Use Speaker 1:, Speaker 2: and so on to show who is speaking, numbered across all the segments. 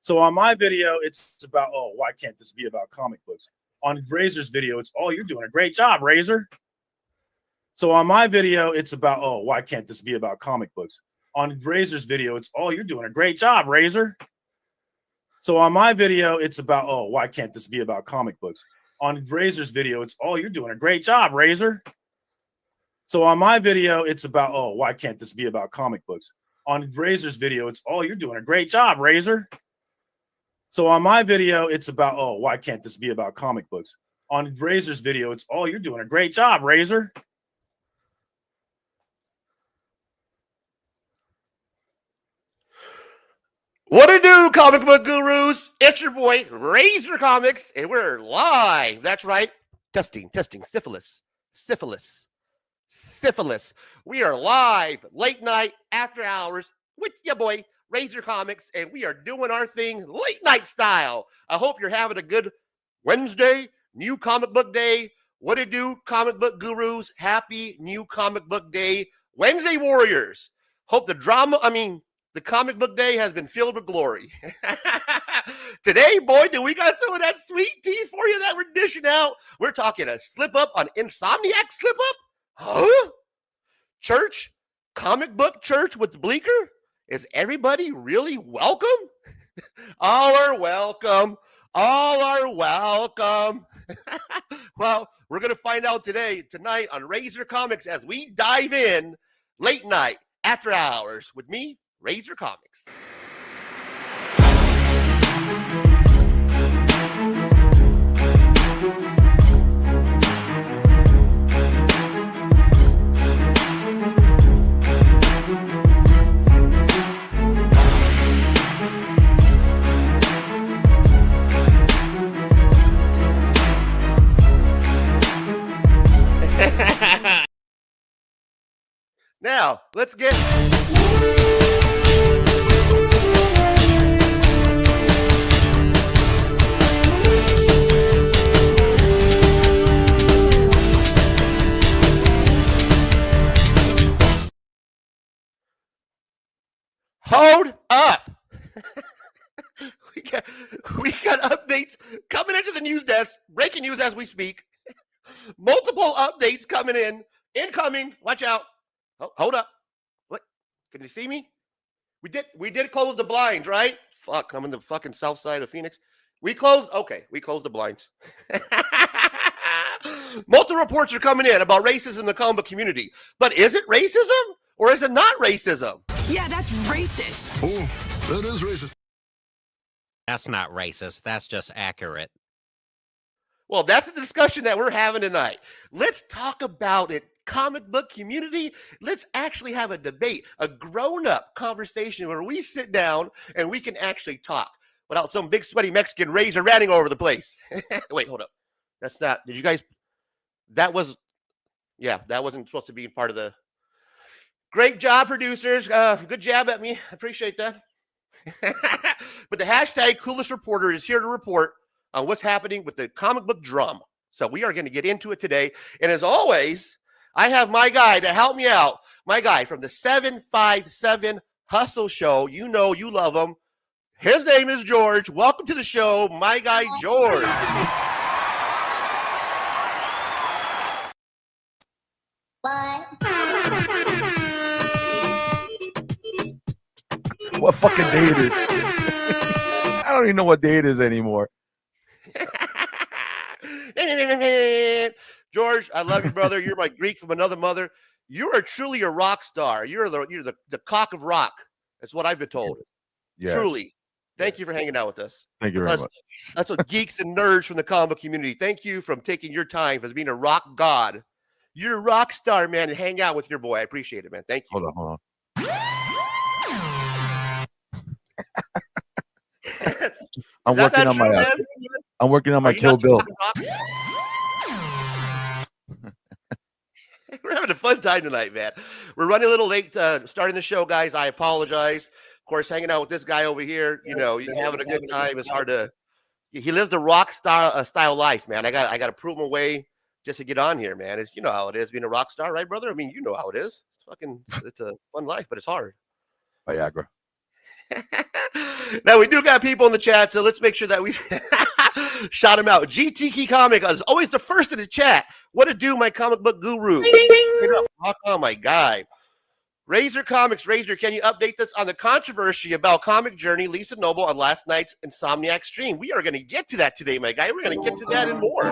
Speaker 1: So on my video, it's about, oh, why can't this be about comic books? On Razor's video, it's, oh, you're doing a great job, Razor. So on my video, it's about, oh, why can't this be about comic books? On Razor's video, it's, oh, you're doing a great job, Razor. So on my video, it's about, oh, why can't this be about comic books? On Razor's video, it's, oh, you're doing a great job, Razor. So on my video, it's about, oh, why can't this be about comic books? On Razor's video, it's, oh, you're doing a great job, Razor. So on my video, it's about, oh, why can't this be about comic books? On Razor's video, it's, oh, you're doing a great job, Razor.
Speaker 2: What it do, comic book gurus? It's your boy, Razor Comics, and we're live. That's right. Testing. Syphilis. We are live, late night, after hours, with your boy, Razor Comics, and we are doing our thing late night style. I hope you're having a good Wednesday, new comic book day. What it do, comic book gurus? Happy new comic book day, Wednesday warriors. Hope the comic book day has been filled with glory. Today, boy, do we got some of that sweet tea for you that we're dishing out. We're talking a slip-up on Insomniac slip-up? Huh? Church? Comic book church with Bleeker? Is everybody really welcome? All are welcome. Well, we're going to find out tonight on Razor Comics as we dive in late night, after hours with me, Razor Comics. Now, let's get... Hold up. we got updates coming into the news desk. Breaking news as we speak. Multiple updates coming in. Incoming. Watch out. Oh, hold up. What? Can you see me? We did close the blinds, right? Fuck, I'm in the fucking south side of Phoenix. We closed the blinds. Multiple reports are coming in about racism in the comic book community. But is it racism or is it not racism?
Speaker 3: Yeah, that's racist.
Speaker 4: Oh, that is racist.
Speaker 5: That's not racist. That's just accurate.
Speaker 2: Well, that's the discussion that we're having tonight. Let's talk about it. Comic book community, let's actually have a debate, a grown-up conversation where we sit down and we can actually talk without some big sweaty Mexican Razor ranting over the place. Wait, hold up. That's not, did you guys, that wasn't supposed to be part of the, great job, producers. Good jab at me. I appreciate that. But the hashtag coolest reporter is here to report on what's happening with the comic book drum. So we are going to get into it today. And as always, I have my guy to help me out. My guy from the 757 Hustle Show. You know, you love him. His name is George. Welcome to the show, my guy, George.
Speaker 4: What fucking day it is? I don't even know what day it is anymore.
Speaker 2: George, I love you, brother. You're my Greek from another mother. You are truly a rock star. You're the cock of rock. That's what I've been told. Yes. Truly. Thank you for hanging out with us.
Speaker 4: Thank you very much.
Speaker 2: That's what geeks and nerds from the comic book community. Thank you for taking your time as being a rock god. You're a rock star, man, and hang out with your boy. I appreciate it, man. Thank you.
Speaker 4: Hold on. I'm working on my Kill Bill.
Speaker 2: We're having a fun time tonight, man. We're running a little late starting the show, guys. I apologize. Of course, hanging out with this guy over here, you know, you're having a good time. It's hard to. He lives the rock style life, man. I got to prove him away just to get on here, man. It's, you know how it is being a rock star, right, brother? I mean, you know how it is. It's a fun life, but it's hard.
Speaker 4: Viagra.
Speaker 2: Now we do got people in the chat, so let's make sure that we shout them out. GTK Comic is always the first in the chat. What to do, my comic book guru? Straight up, rock on, my guy. Razor Comics, Razor, can you update us on the controversy about Comic Journey, Lisa Noble on last night's Insomniac stream? We are going to get to that today, my guy. We're going to get to that and more.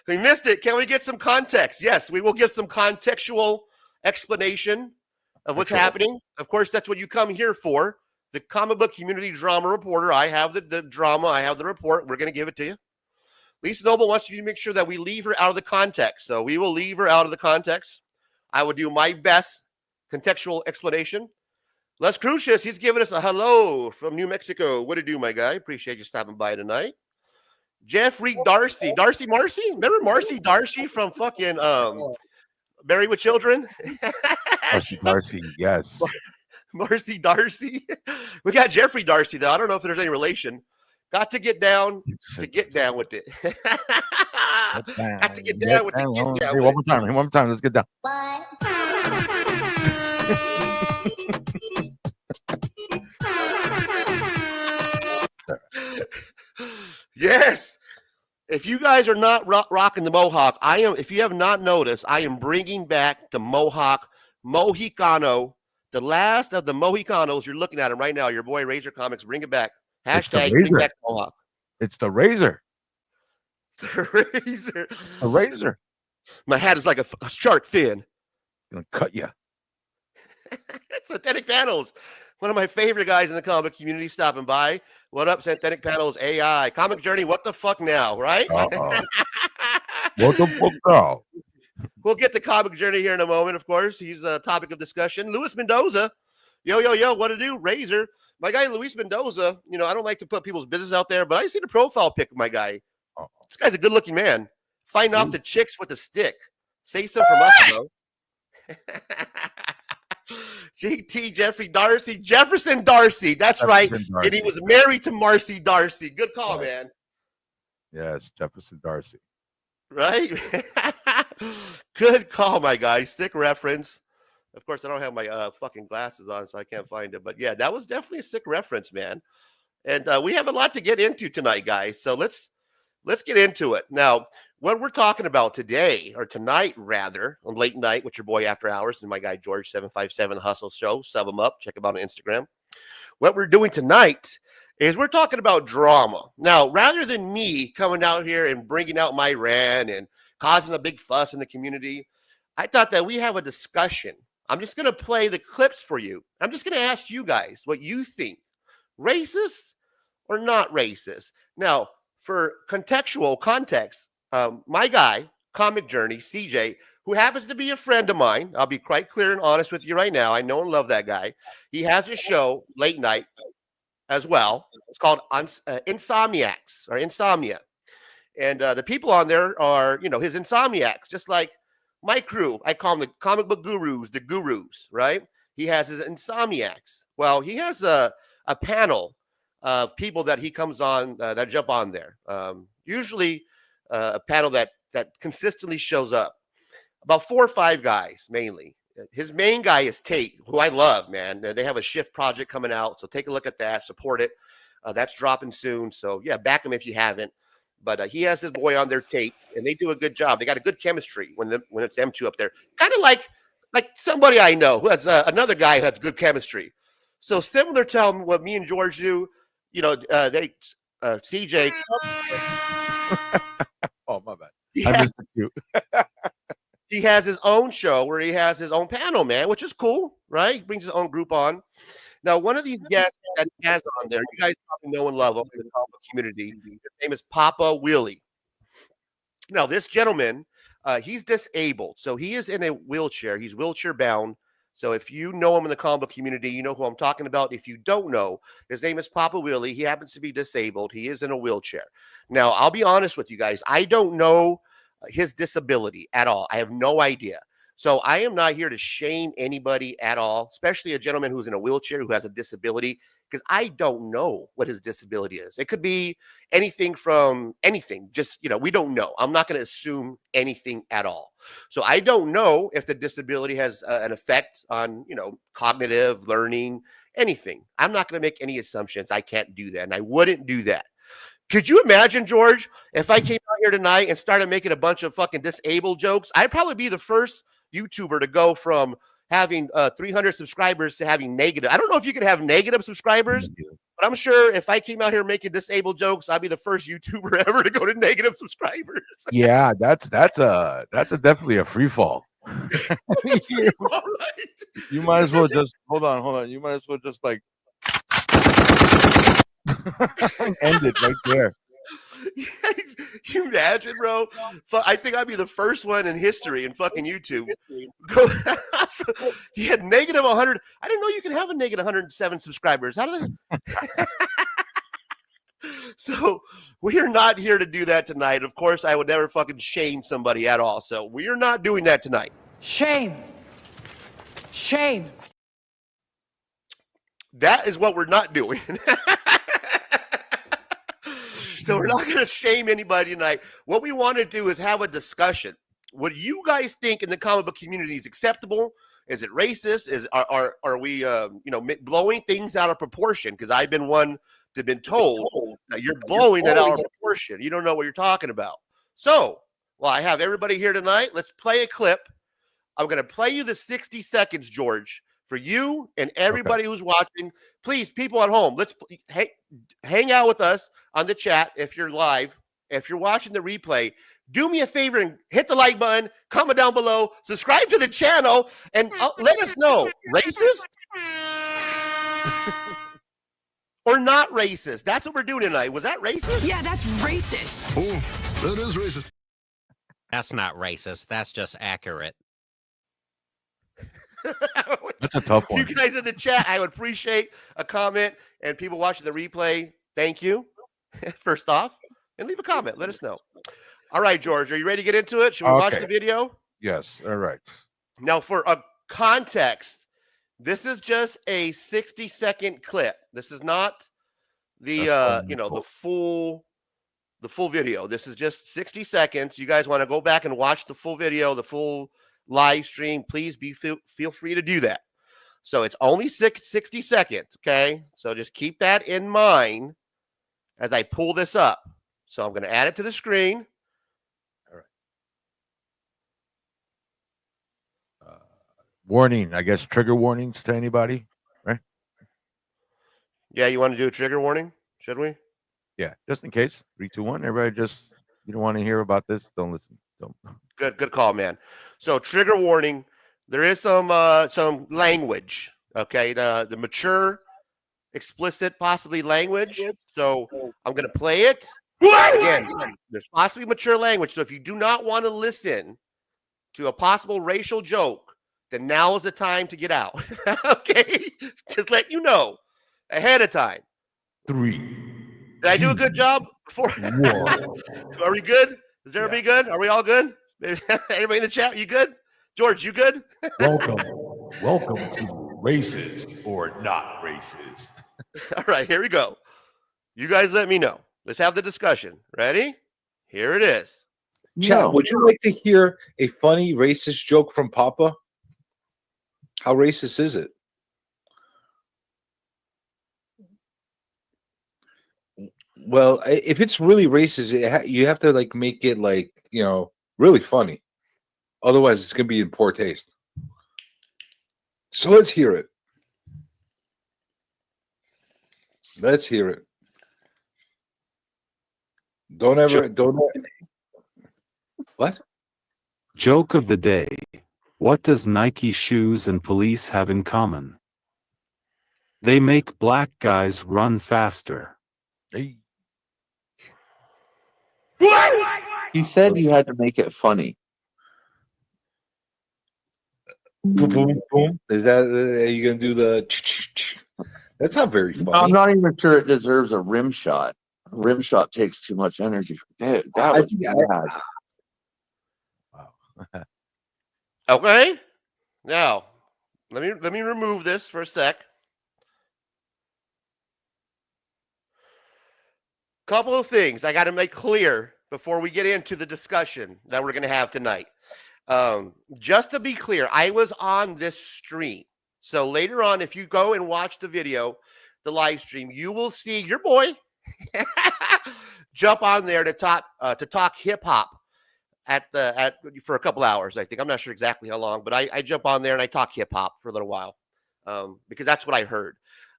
Speaker 2: We missed it. Can we get some context? Yes, we will give some contextual explanation of what's happening. Of course, that's what you come here for. The comic book community drama reporter. I have the drama. I have the report. We're going to give it to you. Lisa Noble wants you to make sure that we leave her out of the context. So we will leave her out of the context. I will do my best contextual explanation. Les Crucius, he's giving us a hello from New Mexico. What to do, my guy? Appreciate you stopping by tonight. Jeffrey Darcy. Darcy Marcy? Remember Marcy Darcy from fucking Married with Children?
Speaker 4: Darcy, yes.
Speaker 2: Marcy Darcy. We got Jeffrey Darcy, though. I don't know if there's any relation. Got to get down to get down with it. Got to get down with it.
Speaker 4: Hey, one more time. Let's get down.
Speaker 2: Yes. If you guys are not rocking the Mohawk, I am. If you have not noticed, I am bringing back the Mohawk Mohicano, the last of the Mohicanos. You're looking at him right now. Your boy Razor Comics, bring it back. Hashtag bring back Mohawk.
Speaker 4: It's the Razor.
Speaker 2: The Razor.
Speaker 4: It's the Razor.
Speaker 2: My hat is like a shark fin.
Speaker 4: Gonna cut you.
Speaker 2: Synthetic Panels. One of my favorite guys in the comic community stopping by. What up, Synthetic Panels AI? Comic Journey, what the fuck now, right?
Speaker 4: What the fuck now?
Speaker 2: We'll get to Comic Journey here in a moment, of course. He's a topic of discussion. Luis Mendoza. Yo, what to do? Razor. My guy, Luis Mendoza, I don't like to put people's business out there, but I see the profile pic of my guy. This guy's a good-looking man. Fighting off the chicks with a stick. Say so from us, bro. GT Jeffrey Darcy. Jefferson Darcy. That's right. Darcy. And he was married to Marcy Darcy. Good call, man.
Speaker 4: Yes, Jefferson Darcy.
Speaker 2: Right? Good call, my guy. Sick reference. Of course, I don't have my fucking glasses on, so I can't find it. But yeah, that was definitely a sick reference, man. And we have a lot to get into tonight, guys. So let's get into it. Now, what we're talking about today, or tonight rather, on Late Night with your boy After Hours and my guy George 757 Hustle Show. Sub him up. Check him out on Instagram. What we're doing tonight is we're talking about drama. Now, rather than me coming out here and bringing out my rant and causing a big fuss in the community, I thought that we have a discussion. I'm just going to play the clips for you. I'm just going to ask you guys what you think. Racist or not racist? Now, for contextual context, my guy, Comic Journey, CJ, who happens to be a friend of mine, I'll be quite clear and honest with you right now. I know and love that guy. He has a show, Late Night, as well. It's called Insomniacs, or Insomnia. And the people on there are, his Insomniacs, just like my crew. I call them the comic book gurus, the gurus, right? He has his Insomniacs. Well, he has a panel of people that he comes on, that jump on there. Usually a panel that consistently shows up. About 4 or 5 guys, mainly. His main guy is Tate, who I love, man. They have a Shift project coming out, so take a look at that, support it. That's dropping soon, so yeah, back him if you haven't. But he has his boy on there, Tate, and they do a good job. They got a good chemistry when it's them two up there. Kind of like somebody I know who has another guy who has good chemistry. So similar to what me and George do, CJ.
Speaker 4: Oh, my bad.
Speaker 2: Yeah.
Speaker 4: I missed the cue.
Speaker 2: He has his own show where he has his own panel, man, which is cool, right? He brings his own group on. Now, one of these guests that he has on there, you guys probably know and love him in the comic community. His name is Papa Willie. Now, this gentleman, he's disabled, so he is in a wheelchair. He's wheelchair bound. So if you know him in the comic book community, you know who I'm talking about. If you don't know, his name is Papa Willie. He happens to be disabled. He is in a wheelchair. Now, I'll be honest with you guys. I don't know his disability at all. I have no idea. So I am not here to shame anybody at all, especially a gentleman who's in a wheelchair who has a disability, because I don't know what his disability is. It could be anything from anything. Just, we don't know. I'm not going to assume anything at all. So I don't know if the disability has an effect on, cognitive learning, anything. I'm not going to make any assumptions. I can't do that. And I wouldn't do that. Could you imagine, George, if I came out here tonight and started making a bunch of fucking disabled jokes? I'd probably be the first YouTuber to go from having 300 subscribers to having negative. I don't know if you could have negative subscribers, but I'm sure if I came out here making disabled jokes, I'd be the first YouTuber ever to go to negative subscribers.
Speaker 4: Yeah, that's a definitely a free fall.
Speaker 2: All right.
Speaker 4: You might as well just hold on. You might as well just like end it right there.
Speaker 2: You imagine, bro? I think I'd be the first one in history in fucking YouTube. He had negative 100. I didn't know you could have a negative 107 subscribers. How do they? So we are not here to do that tonight. Of course, I would never fucking shame somebody at all. So we are not doing that tonight.
Speaker 3: Shame. Shame.
Speaker 2: That is what we're not doing. So we're not going to shame anybody tonight. What we want to do is have a discussion. What you guys think in the comic book community is acceptable? Is it racist? Are we blowing things out of proportion? Because I've been one that been told that you're blowing it out of proportion. You don't know what you're talking about. So, well, I have everybody here tonight. Let's play a clip. I'm going to play you the 60 seconds, George, for you and everybody who's watching. Please, people at home, let's hang out with us on the chat if you're live. If you're watching the replay, do me a favor and hit the like button, comment down below, subscribe to the channel, and let us know, racist or not racist? That's what we're doing tonight. Was that racist?
Speaker 3: Yeah, that's racist.
Speaker 6: Oh, that is racist.
Speaker 5: That's not racist. That's just accurate.
Speaker 4: That's a tough one.
Speaker 2: You guys in the chat, I would appreciate a comment, and people watching the replay, thank you. First off, and leave a comment. Let us know. All right, George, are you ready to get into it? Should we watch the video?
Speaker 4: Yes. All right.
Speaker 2: Now, for a context, this is just a 60-second clip. This is not the the full video. This is just 60 seconds. You guys want to go back and watch the full video, the full live stream, please feel free to do that. So it's only 60 seconds, okay? So just keep that in mind as I pull this up. So I'm going to add it to the screen.
Speaker 4: All right. Warning, I guess trigger warnings to anybody, right?
Speaker 2: Yeah, you want to do a trigger warning? Should we?
Speaker 4: Yeah, just in case. 3, 2, 1. Everybody just, you don't want to hear about this, don't listen. Don't.
Speaker 2: Good call, man. So trigger warning. There is some language, okay? The mature, explicit, possibly language. So I'm going to play it. Again, there's possibly mature language. So if you do not want to listen to a possible racial joke, then now is the time to get out. Okay? Just let you know ahead of time.
Speaker 4: 3.
Speaker 2: Did I do a good job before?
Speaker 4: 1.
Speaker 2: Are we good? Is everybody good? Are we all good? Everybody in the chat, you good? George, you good?
Speaker 4: Welcome to Racist or Not Racist.
Speaker 2: All right, here we go. You guys let me know. Let's have the discussion. Ready? Here it is.
Speaker 7: Chat, would you like to hear a funny racist joke from Papa? How racist is it? Well, if it's really racist, you have to like make it like, really funny. Otherwise, it's going to be in poor taste. So let's hear it. Let's hear it. Don't. What?
Speaker 8: Joke of the day. What does Nike shoes and police have in common? They make black guys run faster.
Speaker 4: Hey.
Speaker 9: He said you had to make it funny.
Speaker 7: Boom, boom, boom. Is that? Are you going to do the? That's not very funny.
Speaker 9: I'm not even sure it deserves a rim shot. A rim shot takes too much energy. Dude, that was bad.
Speaker 4: Wow.
Speaker 2: Okay. Now, let me remove this for a sec. Couple of things I got to make clear before we get into the discussion that we're going to have tonight. Just to be clear, I was on this stream. So later on, if you go and watch the video, the live stream, you will see your boy jump on there to talk hip hop for a couple hours. I think I'm not sure exactly how long, but I jump on there and I talk hip hop for a little while because that's what I heard.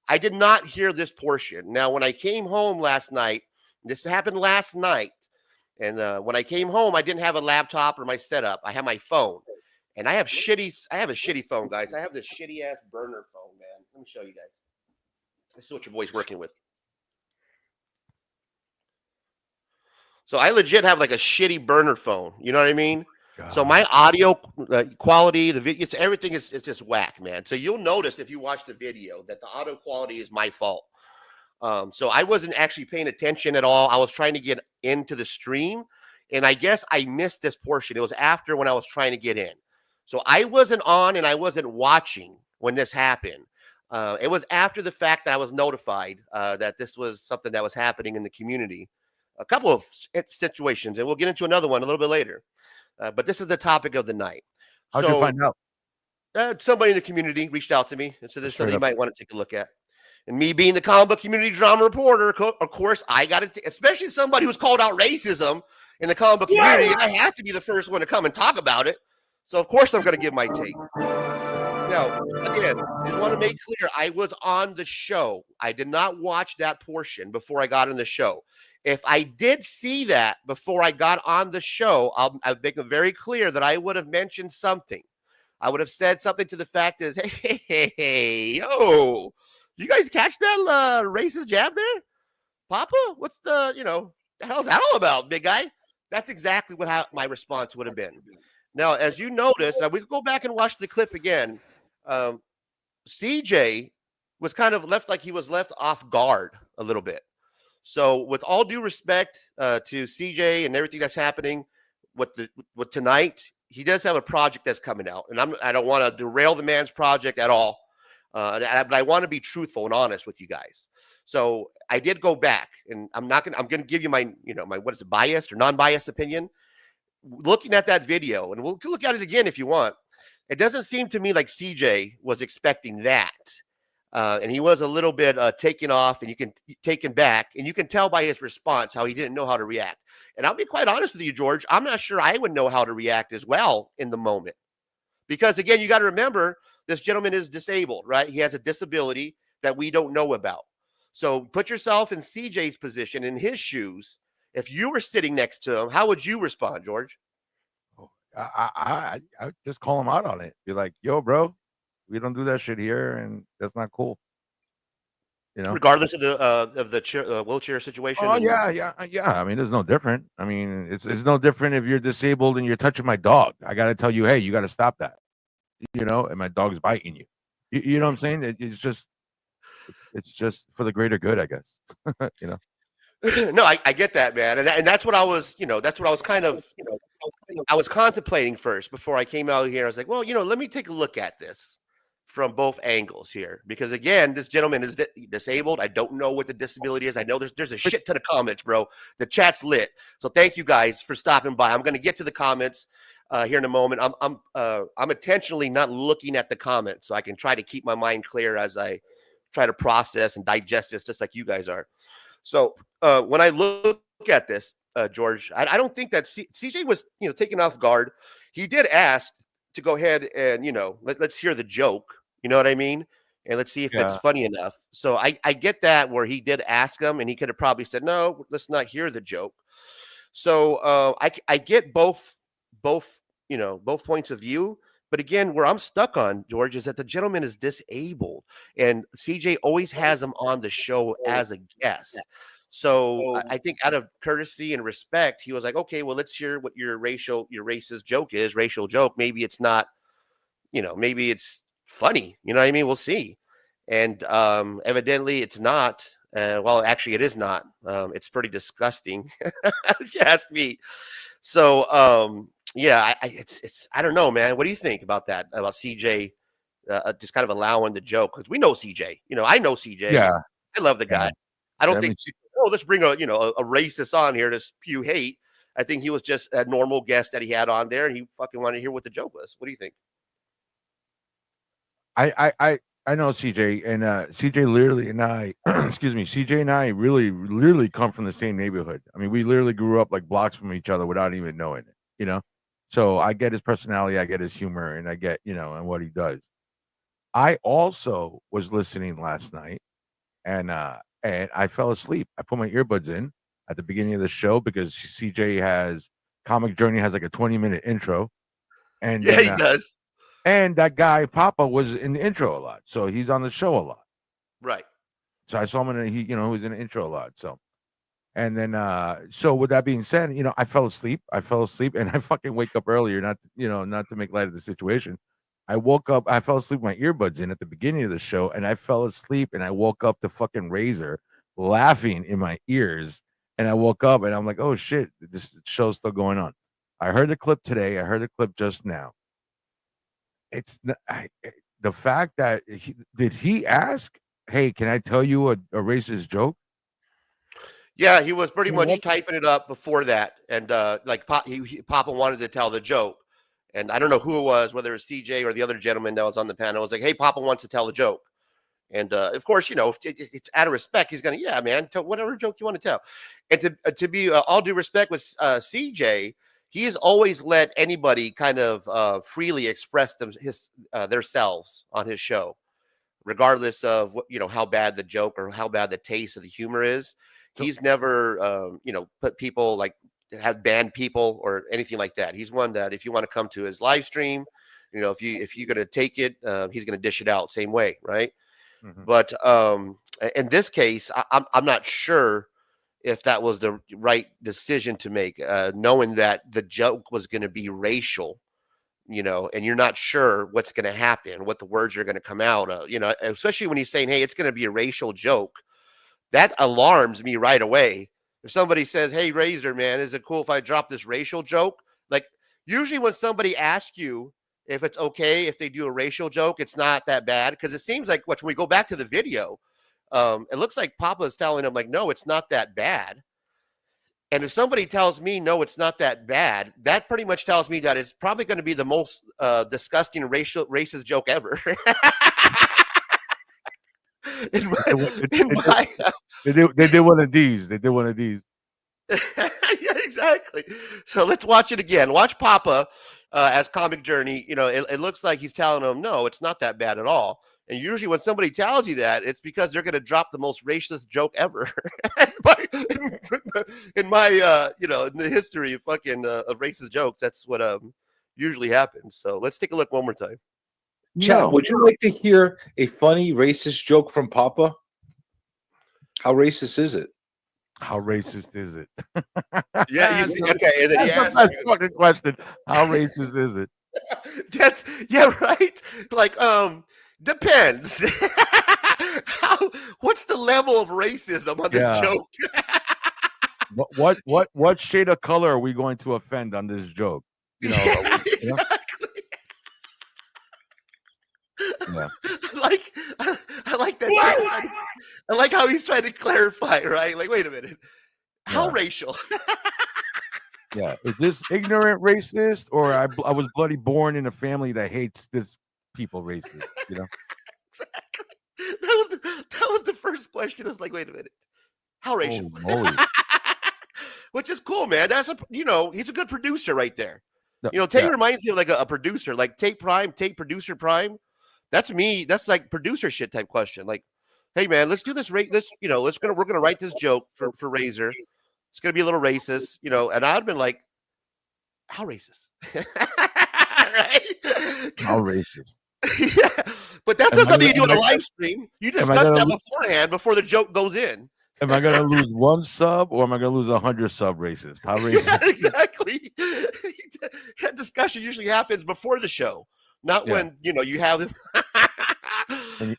Speaker 2: I did not hear this portion. Now, when I came home last night, this happened last night. And when I came home, I didn't have a laptop or my setup. I have my phone, and I have a shitty phone, guys. I have this shitty ass burner phone, man. Let me show you guys. This is what your boy's working with. So I legit have like a shitty burner phone. You know what I mean? God. So my audio quality, the video, everything is just whack, man. So you'll notice if you watch the video that the audio quality is my fault. So I wasn't actually paying attention at all. I was trying to get into the stream, and I guess I missed this portion. It was after when I was trying to get in. So I wasn't on and I wasn't watching when this happened. It was after the fact that I was notified that this was something that was happening in the community. A couple of situations, and we'll get into another one a little bit later. But this is the topic of the night.
Speaker 4: How'd you find out?
Speaker 2: Somebody in the community reached out to me and said there's something you might want to take a look at. And me being the comic book community drama reporter, of course, I got to, especially somebody who's called out racism in the comic book community, I have to be the first one to come and talk about it. So, of course, I'm going to give my take. Now, again, I just want to make clear, I was on the show. I did not watch that portion before I got on the show. If I did see that before I got on the show, I'll make it very clear that I would have mentioned something. I would have said something to the fact is, hey, yo, you guys catch that racist jab there? Papa, what's the hell's that all about, big guy? That's exactly what my response would have been. Now, as you notice, we can go back and watch the clip again. CJ was kind of left like he was left off guard a little bit. So with all due respect to CJ and everything that's happening with tonight, he does have a project that's coming out. And I don't want to derail the man's project at all. But I want to be truthful and honest with you guys. So I did go back, and I'm going to give you my what is it, biased or non-biased opinion. Looking at that video, and we'll look at it again if you want. It doesn't seem to me like CJ was expecting that. And he was a little bit taken off and taken back, and you can tell by his response how he didn't know how to react. And I'll be quite honest with you, George. I'm not sure I would know how to react as well in the moment. Because again, you got to remember, this gentleman is disabled, right? He has a disability that we don't know about. So put yourself in CJ's position, in his shoes. If you were sitting next to him, how would you respond, George?
Speaker 4: I just call him out on it. Be like, yo, bro, we don't do that shit here, and that's not cool.
Speaker 2: Regardless of the wheelchair situation.
Speaker 4: Oh yeah. I mean, it's no different. I mean, it's no different if you're disabled and you're touching my dog. I got to tell you, hey, you got to stop that. And my dog's biting you. You know what I'm saying? It's just for the greater good, I guess.
Speaker 2: No, I get that, man, and that's what I was. That's what I was kind of. I was contemplating first before I came out here. I was like, well, let me take a look at this from both angles here, because again, this gentleman is disabled. I don't know what the disability is. I know there's a shit ton of comments, bro. The chat's lit. So thank you guys for stopping by. I'm going to get to the comments here in a moment. I'm intentionally not looking at the comments so I can try to keep my mind clear as I try to process and digest this, just like you guys are. So when I look at this, George, I don't think that CJ was taken off guard. He did ask to go ahead and let's hear the joke. You know what I mean? And let's see if it's funny enough. So I get that, where he did ask him, and he could have probably said, no, let's not hear the joke. So I get both points of view. But again, where I'm stuck on, George, is that the gentleman is disabled, and CJ always has him on the show as a guest. So I think out of courtesy and respect, he was like, okay, well, let's hear what your racist joke is. Racial joke. Maybe it's not, maybe it's funny. You know what I mean? We'll see. And evidently it's not. Well, actually it is not. It's pretty disgusting if you ask me. So, yeah, I don't know, man. What do you think about that? About CJ just kind of allowing the joke? Because we know CJ. I know CJ.
Speaker 4: Yeah,
Speaker 2: I love the guy. I don't think oh, let's bring a racist on here to spew hate. I think he was just a normal guest that he had on there, and he fucking wanted to hear what the joke was. What do you think?
Speaker 4: I know CJ, and CJ literally and I, excuse me, CJ and I literally come from the same neighborhood. I mean, we literally grew up like blocks from each other without even knowing it, you know? So I get his personality, I get his humor, and I get, and what he does. I also was listening last night, and I fell asleep. I put my earbuds in at the beginning of the show because CJ has Comic Journey has like a 20-minute intro. And
Speaker 2: Yeah,
Speaker 4: then,
Speaker 2: he does.
Speaker 4: And that guy Papa was in the intro a lot, so he's on the show a lot.
Speaker 2: Right.
Speaker 4: So I saw him he was in the intro a lot. So, and then so with that being said, I fell asleep, and I fucking wake up earlier, not to make light of the situation. I woke up, I fell asleep with my earbuds in at the beginning of the show, and I fell asleep, and I woke up to fucking Razor laughing in my ears, and I woke up, and I'm like, oh shit, this show's still going on. I heard the clip today. I heard the clip just now. It's the fact that he ask, hey, can I tell you a racist joke?
Speaker 2: Yeah, he was pretty much typing it up before that, and Papa wanted to tell the joke, and I don't know who it was, whether it's CJ or the other gentleman that was on the panel. I was like, hey, Papa wants to tell the joke, and of course, it's out of respect, he's gonna, yeah, man, tell whatever joke you want to tell, and to be all due respect with CJ. He's always let anybody kind of freely express their selves on his show, regardless of what, how bad the joke or how bad the taste of the humor is. He's never, put people have banned people or anything like that. He's one that if you want to come to his live stream, if you're going to take it, he's going to dish it out same way, right? Mm-hmm. But in this case, I'm not sure if that was the right decision to make, knowing that the joke was going to be racial, and you're not sure what's going to happen, what the words are going to come out of, especially when he's saying, hey, it's going to be a racial joke. That alarms me right away. If somebody says, hey, Razor, man, is it cool if I drop this racial joke? Like, usually when somebody asks you if it's okay if they do a racial joke, it's not that bad, because it seems like when we go back to the video, it looks like Papa is telling him, like, no, it's not that bad. And if somebody tells me, no, it's not that bad, that pretty much tells me that it's probably going to be the most disgusting racist joke ever. They
Speaker 4: did one of these. They did one of these.
Speaker 2: Yeah, exactly. So let's watch it again. Watch Papa as Comic Journey. It looks like he's telling him, no, it's not that bad at all. And usually when somebody tells you that, it's because they're going to drop the most racist joke ever. in the history of fucking of racist jokes, that's what usually happens. So let's take a look one more time.
Speaker 7: Chat, would you like to hear a funny racist joke from Papa? How racist is it?
Speaker 4: How racist is it?
Speaker 2: Yeah, you see, okay. And then
Speaker 4: that's the best fucking question. How racist is it?
Speaker 2: Right. Like, depends. What's the level of racism on this joke?
Speaker 4: What shade of color are we going to offend on this joke?
Speaker 2: Exactly.
Speaker 4: Yeah.
Speaker 2: I like that. I like how he's trying to clarify, right? Like, wait a minute. How racial?
Speaker 4: Yeah. Is this ignorant racist, or I was bloody born in a family that hates this people racist?
Speaker 2: Exactly. That was the first question. I was like, wait a minute. How racial? Which is cool, man. That's he's a good producer right there. Tate reminds me of like a producer, like Tate Producer Prime. That's me. That's like producer shit type question. Like, hey man, let's do this. We're gonna write this joke for Razor. It's gonna be a little racist, and I'd been like, how racist? Right?
Speaker 4: How racist?
Speaker 2: Yeah, but that's not something you do on a live stream. You discuss that beforehand before the joke goes in.
Speaker 4: Am I gonna lose one sub, or am I gonna lose 100 sub racist? How racist?
Speaker 2: Yeah, exactly. That discussion usually happens before the show, not when you have.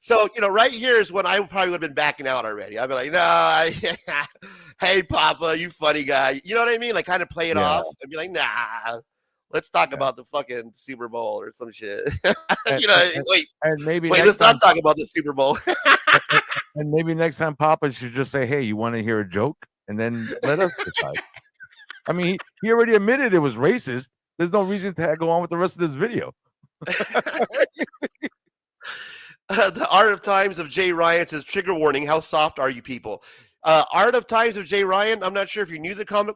Speaker 2: So right here is when I probably would have been backing out already. I'd be like, no, hey Papa, you funny guy. You know what I mean? Like, kind of play it off and be like, nah, let's talk about the fucking Super Bowl or some shit. Wait,
Speaker 4: and maybe
Speaker 2: let's not talk about the Super Bowl.
Speaker 4: And maybe next time Papa should just say, "Hey, you want to hear a joke?" And then let us decide. I mean, he already admitted it was racist. There's no reason to go on with the rest of this video.
Speaker 2: The Art of Times of Jay Ryan says, trigger warning, how soft are you people? Art of Times of Jay Ryan, I'm not sure if you knew the comic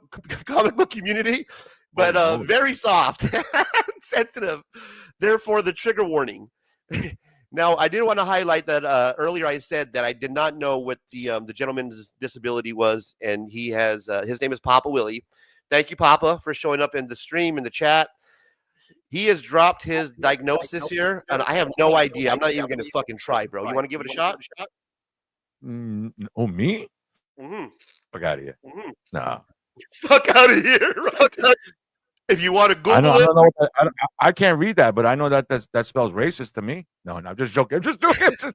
Speaker 2: book community, but very soft, sensitive. Therefore, the trigger warning. Now, I did want to highlight that earlier I said that I did not know what the gentleman's disability was, and he has his name is Papa Willie. Thank you, Papa, for showing up in the stream, in the chat. He has dropped his diagnosis here, and I have no idea. I'm not even going to fucking try, bro. You want to give it a shot?
Speaker 4: Oh, me?
Speaker 2: Mm-hmm.
Speaker 4: Fuck out of here.
Speaker 2: Mm-hmm.
Speaker 4: Nah.
Speaker 2: Fuck out of here. Right? If you want to Google
Speaker 4: I don't know. I can't read that, but I know that spells racist to me. No, I'm just joking. I'm just joking.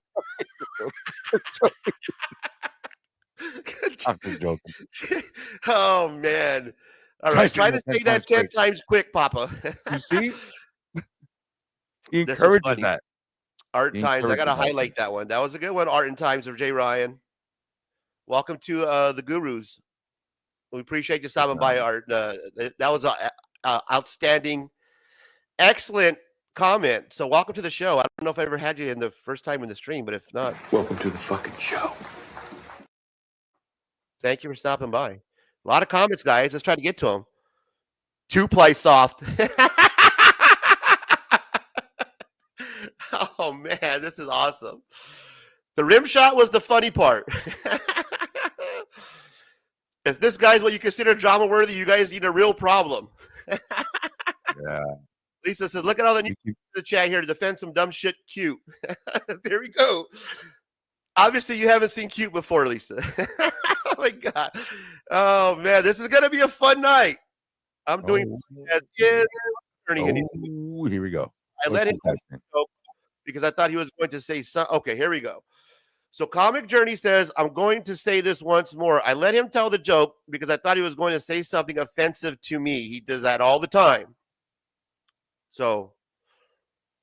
Speaker 4: I'm just joking.
Speaker 2: Oh, man. All right. Try to say that 10 times quick, Papa.
Speaker 4: You see? He encourages that.
Speaker 2: Art and Times. I got to highlight that one. That was a good one. Art and Times of Jay Ryan. Welcome to the Gurus. We appreciate you stopping by, Art. That was an outstanding, excellent comment. So welcome to the show. I don't know if I ever had you in the first time in the stream, but if not.
Speaker 6: Welcome to the fucking show.
Speaker 2: Thank you for stopping by. A lot of comments, guys. Let's try to get to them. 2-ply soft. Oh, man, this is awesome. The rim shot was the funny part. If this guy's what you consider drama worthy, you guys need a real problem.
Speaker 4: Yeah.
Speaker 2: Lisa says, look at all the new in the chat here to defend some dumb shit cute. There we go. Obviously, you haven't seen cute before, Lisa. Oh, my God. Oh, man, this is going to be a fun night. I'm doing here
Speaker 4: we go.
Speaker 2: I let him go because I thought he was going to say something. Okay, here we go. So Comic Journey says, I'm going to say this once more. I let him tell the joke because I thought he was going to say something offensive to me. He does that all the time. So.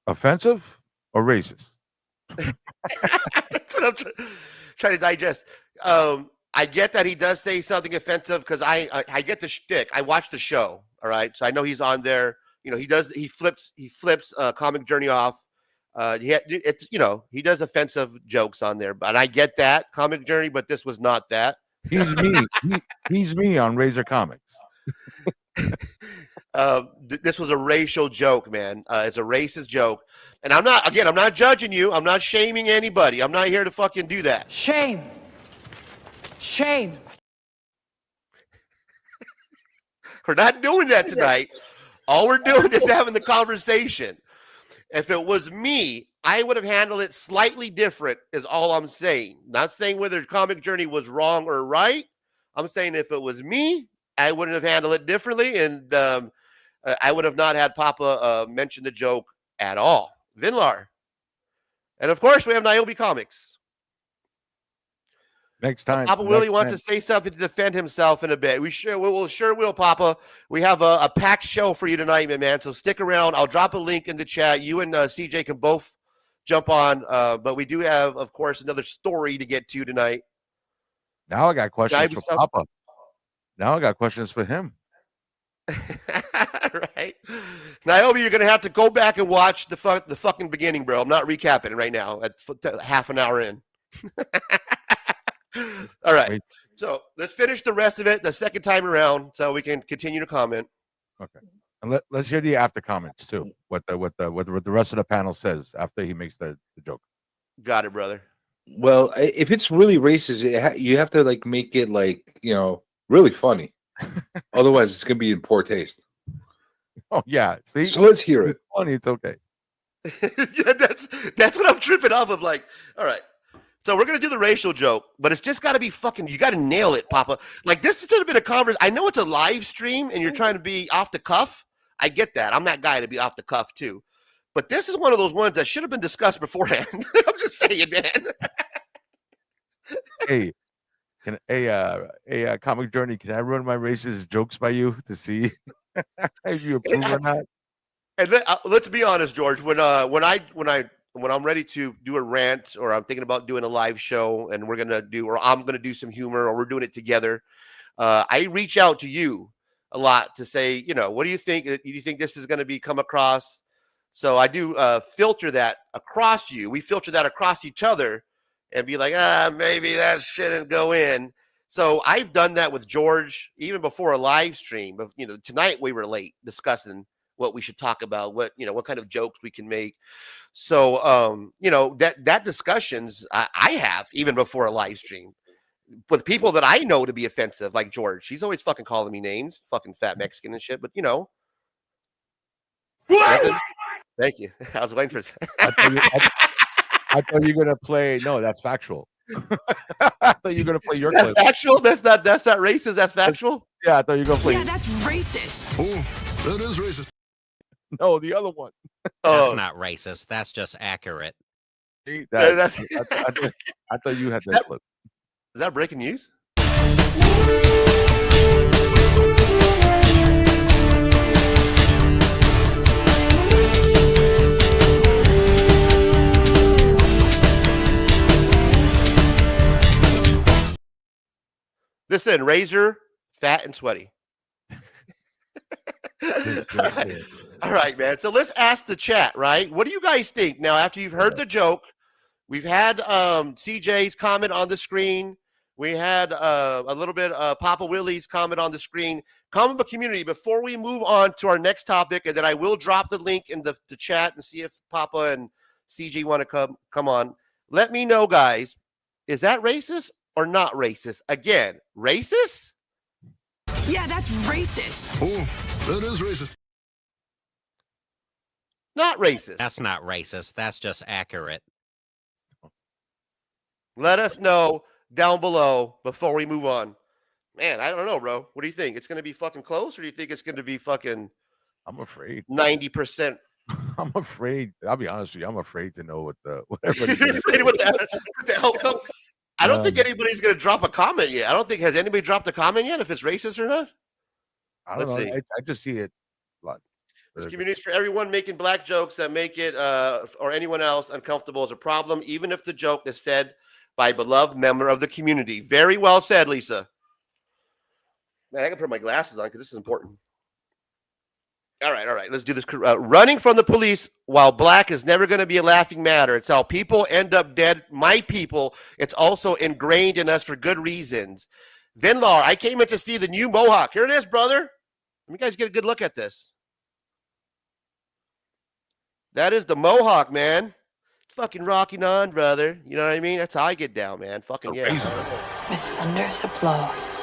Speaker 4: Offensive or racist?
Speaker 2: That's what I'm trying to digest. I get that he does say something offensive because I get the shtick. I watch the show. All right. So I know he's on there. You know, he flips Comic Journey off. He does offensive jokes on there, but I get that Comic Journey, but this was not that.
Speaker 4: He's me. He's me on Razor Comics.
Speaker 2: This was a racial joke, man. It's a racist joke. And I'm not judging you. I'm not shaming anybody. I'm not here to fucking do that.
Speaker 3: Shame. Shame.
Speaker 2: We're not doing that tonight. All we're doing is having the conversation. If it was me, I would have handled it slightly different, is all I'm saying. Not saying whether Comic Journey was wrong or right. I'm saying if it was me, I wouldn't have handled it differently, and I would have not had Papa mention the joke at all. Vinlar. And, of course, we have Niobe Comics.
Speaker 4: Next time.
Speaker 2: Papa Willie wants to say something to defend himself in a bit. We sure will, Papa. We have a packed show for you tonight, my man. So stick around. I'll drop a link in the chat. You and CJ can both jump on. But we do have, of course, another story to get to tonight.
Speaker 4: Now I got questions for Papa. Now I got questions for him.
Speaker 2: Right. Niobe, you're going to have to go back and watch the fucking beginning, bro. I'm not recapping it right now at half an hour in. All right. So let's finish the rest of it the second time around so we can continue to comment.
Speaker 4: Okay. And let's hear the after comments too. What the rest of the panel says after he makes the joke.
Speaker 2: Got it, brother.
Speaker 7: Well, if it's really racist, you have to like make it like, really funny. Otherwise, it's gonna be in poor taste.
Speaker 4: Oh yeah. See?
Speaker 7: So let's hear it.
Speaker 4: It's funny, it's okay.
Speaker 2: Yeah, that's what I'm tripping off of. Like, all right. So we're going to do the racial joke, but it's just got to be fucking, you got to nail it, Papa. Like, this should have been a conversation. I know it's a live stream and you're trying to be off the cuff. I get that. I'm that guy to be off the cuff too. But this is one of those ones that should have been discussed beforehand. I'm just saying, man.
Speaker 4: Hey, Comic Journey, can I run my racist jokes by you to see if you approve or not?
Speaker 2: And let's be honest, George. When I when I'm ready to do a rant, or I'm thinking about doing a live show, and I'm gonna do some humor, or we're doing it together, I reach out to you a lot to say, what do you think? Do you think this is going to come across? So I do filter that across you. We filter that across each other and be like, maybe that shouldn't go in. So I've done that with George even before a live stream. But tonight we were late discussing what we should talk about, what kind of jokes we can make. So that discussions I have even before a live stream with people that I know to be offensive, like George. He's always fucking calling me names, fucking fat Mexican and shit. But nothing. Thank you. I was waiting for.
Speaker 4: I thought you were gonna play. No, that's factual. I thought you were gonna play your
Speaker 2: That's
Speaker 4: clip.
Speaker 2: factual. That's not racist. That's factual.
Speaker 4: Yeah, I thought you were gonna play.
Speaker 3: Yeah, that's racist.
Speaker 6: Oh, that is racist.
Speaker 4: No, the other one.
Speaker 5: That's not racist. That's just accurate.
Speaker 4: See,
Speaker 2: that's-
Speaker 4: I thought you had that clip.
Speaker 2: Is that breaking news? Listen, Razor, fat and sweaty. All right, man. So let's ask the chat, right? What do you guys think? Now, after you've heard the joke, we've had CJ's comment on the screen. We had a little bit of Papa Willie's comment on the screen. Comic book community, before we move on to our next topic, and then I will drop the link in the chat and see if Papa and CJ want to come on. Let me know, guys. Is that racist or not racist? Again, racist?
Speaker 3: Yeah, that's racist.
Speaker 6: Oh, that is racist.
Speaker 2: Not racist.
Speaker 5: That's not racist. That's just accurate.
Speaker 2: Let us know down below before we move on. Man, I don't know, bro. What do you think? It's going to be fucking close, or do you think it's going to be fucking
Speaker 4: I'm afraid.
Speaker 2: 90%?
Speaker 4: I'm afraid. I'll be honest with you. I'm afraid to know what everybody's
Speaker 2: You're
Speaker 4: gonna
Speaker 2: afraid
Speaker 4: say.
Speaker 2: what the outcome? I don't think anybody's going to drop a comment yet. I don't think, has anybody dropped a comment yet if it's racist or not?
Speaker 4: I don't
Speaker 2: Let's
Speaker 4: know.
Speaker 2: see.
Speaker 4: I just see it.
Speaker 2: This community is for everyone. Making black jokes that make it or anyone else uncomfortable is a problem, even if the joke is said by a beloved member of the community. Very well said, Lisa. Man, I can put my glasses on because this is important. All right. Let's do this. Running from the police while black is never going to be a laughing matter. It's how people end up dead. My people. It's also ingrained in us for good reasons. Vinlar, I came in to see the new Mohawk. Here it is, brother. Let me guys get a good look at this. That is the Mohawk, man. Fucking rocking on, brother. You know what I mean? That's how I get down, man. Fucking yeah.
Speaker 3: With thunderous applause.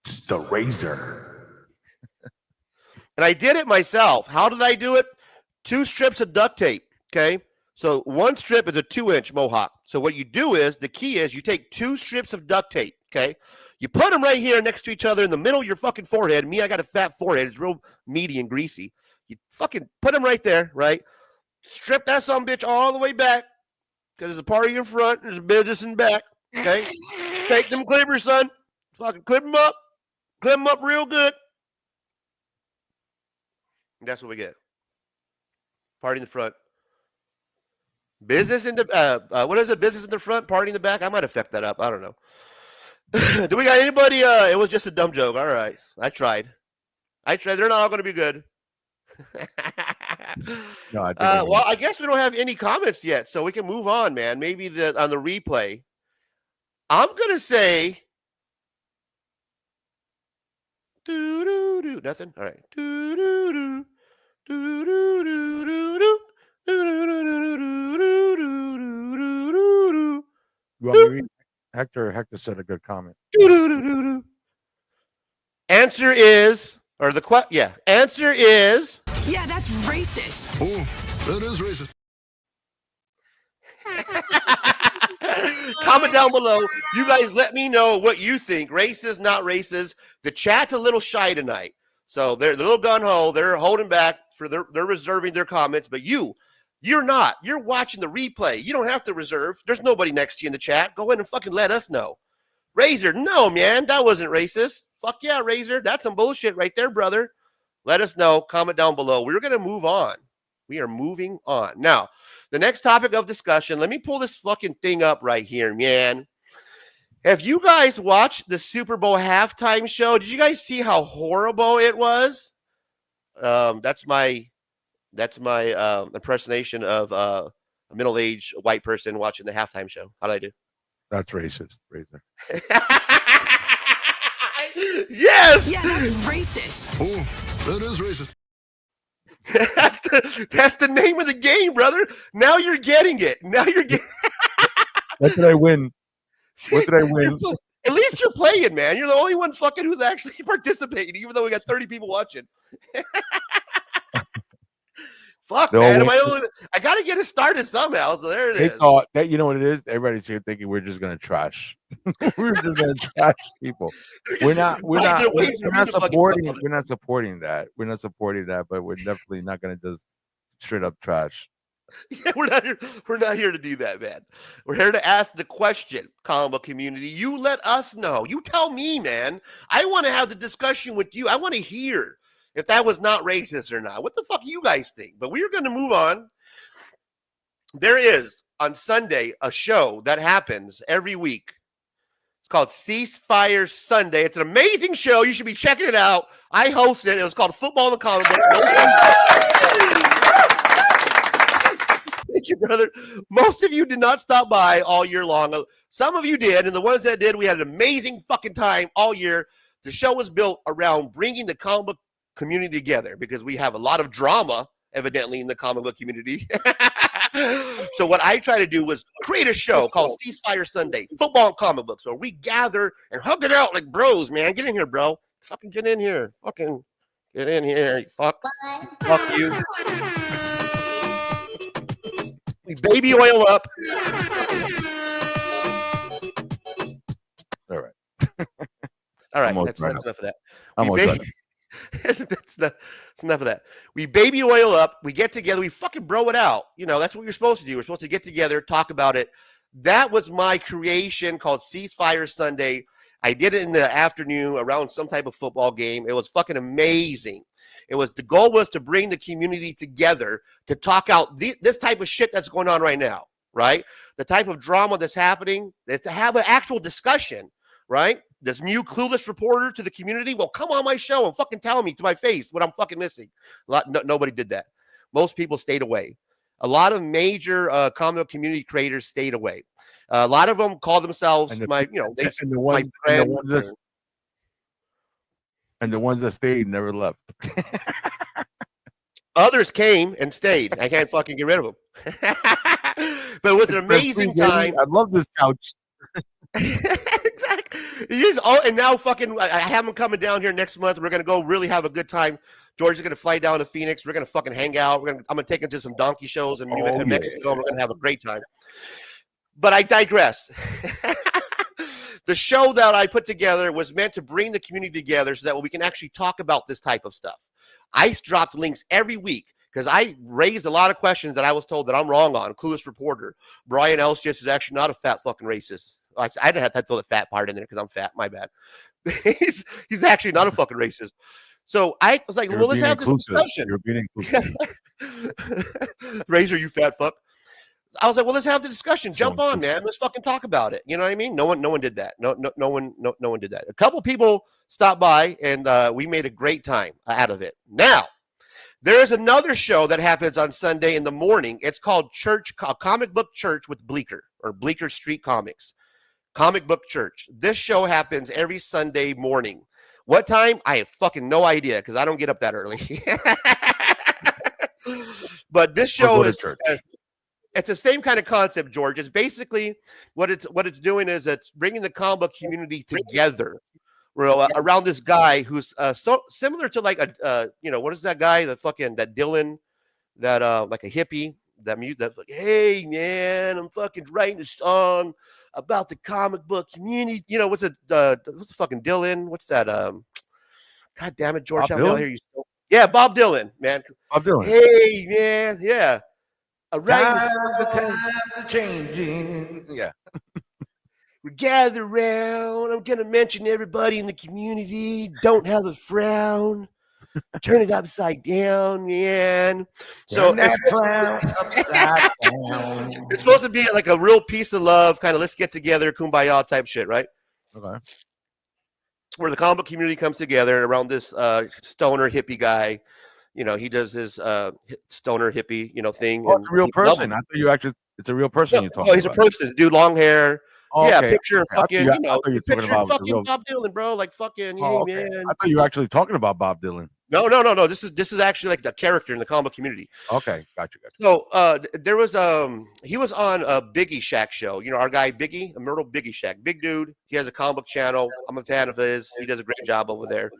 Speaker 1: It's the razor.
Speaker 2: And I did it myself. How did I do it? 2 strips of duct tape, okay? So 1 strip is a 2-inch Mohawk. So what you do is, the key is you take 2 strips of duct tape, okay? You put them right here next to each other in the middle of your fucking forehead. Me, I got a fat forehead. It's real meaty and greasy. You fucking put them right there, right? Strip that sumbitch all the way back because there's a part of your front and there's a business in back, okay? Take them clippers, son. Fucking clip them up. Clip them up real good. And that's what we get. Party in the front. Business in the, what is it? Business in the front, party in the back? I might have fucked that up. I don't know. Do we got anybody? It was just a dumb joke. All right. I tried. They're not all going to be good.
Speaker 4: No, I think
Speaker 2: well, I guess we don't have any comments yet, so we can move on, man. Maybe on the replay. I'm gonna say nothing. All right.
Speaker 4: you want me to read Hector said a good comment.
Speaker 2: Answer is, answer is.
Speaker 3: Yeah, that's racist.
Speaker 6: Oh, that is racist.
Speaker 2: Comment down below. You guys let me know what you think. Racist, not racist. The chat's a little shy tonight. So they're a little gun-ho. They're holding back they're reserving their comments, but you're not. You're watching the replay. You don't have to reserve. There's nobody next to you in the chat. Go ahead and fucking let us know. Razor, no, man, that wasn't racist. Fuck yeah, Razor. That's some bullshit right there, brother. Let us know. Comment down below. We're going to move on. We are moving on. Now, the next topic of discussion, let me pull this fucking thing up right here, man. Have you guys watched the Super Bowl halftime show? Did you guys see how horrible it was? That's my impersonation of a middle-aged white person watching the halftime show. How did I do?
Speaker 4: That's racist, Razor.
Speaker 2: Yes.
Speaker 3: Yeah, that's racist.
Speaker 6: Oh, that is racist.
Speaker 2: That's the name of the game, brother. Now you're getting it. Now you're getting.
Speaker 4: What did I win? What did I win?
Speaker 2: At least you're playing, man. You're the only one fucking who's actually participating, even though we got 30 people watching. Fuck,
Speaker 4: No,
Speaker 2: man.
Speaker 4: wait.
Speaker 2: I got to get it started somehow. So there it
Speaker 4: They
Speaker 2: is.
Speaker 4: thought that, you know what it is? Everybody's here thinking we're just gonna trash. We're just gonna trash people. We're not supporting that. We're not supporting that, but we're definitely not gonna just straight up trash.
Speaker 2: Yeah, we're not here to do that, man. We're here to ask the question, comic book community. You let us know. You tell me, man. I want to have the discussion with you. I want to hear if that was not racist or not. What the fuck you guys think? But we're going to move on. There is on Sunday a show that happens every week. It's called Ceasefire Sunday. It's an amazing show. You should be checking it out. I host it. It was called Football in the Comic Books. Thank you, brother. Most of you did not stop by all year long. Some of you did, and the ones that did, we had an amazing fucking time all year. The show was built around bringing the comic book community together because we have a lot of drama, evidently, in the comic book community. So what I try to do was create a show called Ceasefire Sunday, football and comic books, where we gather and hug it out like bros, man. Get in here, bro. Fucking get in here. Fucking get in here. You fuck. Fuck you. We baby oil up.
Speaker 4: All right.
Speaker 2: All right.
Speaker 4: Almost
Speaker 2: That's
Speaker 4: right
Speaker 2: enough of that.
Speaker 4: Almost right.
Speaker 2: That's enough of that. We baby oil up. We get together. We fucking bro it out. You know, that's what you're supposed to do. We're supposed to get together, talk about it. That was my creation called Ceasefire Sunday. I did it in the afternoon around some type of football game. It was fucking amazing. The goal was to bring the community together to talk out this type of shit that's going on right now, right? The type of drama that's happening is to have an actual discussion, right? This new clueless reporter to the community, well, come on my show and fucking tell me to my face what I'm fucking missing. Nobody did that. Most people stayed away. A lot of major comic community creators stayed away. A lot of them call themselves my friends.
Speaker 4: And the ones that stayed never left.
Speaker 2: Others came and stayed. I can't fucking get rid of them. But it was an amazing time.
Speaker 4: I love this couch.
Speaker 2: Exactly. And now fucking I have them coming down here next month. We're gonna go really have a good time. George is gonna fly down to Phoenix. We're gonna fucking hang out. I'm gonna take him to some donkey shows in Mexico. And we're gonna have a great time. But I digress. The show that I put together was meant to bring the community together so that we can actually talk about this type of stuff. I dropped links every week because I raised a lot of questions that I was told that I'm wrong on. Clueless reporter. Brian Elsius is actually not a fat fucking racist. I didn't have to throw the fat part in there because I'm fat. My bad. He's actually not a fucking racist. So I was like, well, let's have this discussion.
Speaker 4: You're being inclusive.
Speaker 2: Razor, you fat fuck. I was like, well, let's have the discussion. Jump on, man. Let's fucking talk about it. You know what I mean? No one did that. No one did that. A couple people stopped by, and we made a great time out of it. Now, there is another show that happens on Sunday in the morning. It's called Comic Book Church with Bleeker, or Bleeker Street Comics. Comic Book Church. This show happens every Sunday morning. What time? I have fucking no idea because I don't get up that early. But this show is... It's the same kind of concept, George. It's basically what it's doing is it's bringing the comic book community together around this guy who's so similar to like what is that guy that Dylan that like a hippie that's like, hey man, I'm fucking writing a song about the comic book community. What's the fucking Dylan? What's that? God damn it, George! How here you still? Yeah, Bob Dylan, man.
Speaker 4: Bob Dylan.
Speaker 2: Hey man, yeah.
Speaker 4: Times are changing. Yeah.
Speaker 2: We gather around. I'm gonna mention everybody in the community. Don't have a frown. Turn it upside down, man. So
Speaker 4: Turn that clown upside down.
Speaker 2: it's supposed to be like a real piece of love, kind of let's get together, kumbaya type shit, right?
Speaker 4: Okay.
Speaker 2: Where the comic book community comes together around this stoner hippie guy. You know, he does his stoner hippie, thing.
Speaker 4: Oh, it's a real
Speaker 2: people love
Speaker 4: person.
Speaker 2: him.
Speaker 4: I thought you actually. It's a real person you're talking
Speaker 2: Oh, he's
Speaker 4: about.
Speaker 2: a person, dude, long hair.
Speaker 4: Oh,
Speaker 2: Yeah,
Speaker 4: okay.
Speaker 2: picture of
Speaker 4: Okay.
Speaker 2: fucking,
Speaker 4: I thought you were talking
Speaker 2: picture of
Speaker 4: about the
Speaker 2: fucking
Speaker 4: real.
Speaker 2: Bob Dylan, bro. Like fucking,
Speaker 4: Oh,
Speaker 2: hey,
Speaker 4: okay.
Speaker 2: man.
Speaker 4: I thought you were actually talking about Bob Dylan.
Speaker 2: No. This is actually like the character in the comic community.
Speaker 4: Okay, gotcha.
Speaker 2: So there was he was on a Biggie Shack show. You know, our guy Biggie, Myrtle Biggie Shack, big dude. He has a comic book channel. I'm a fan of his. He does a great job over there.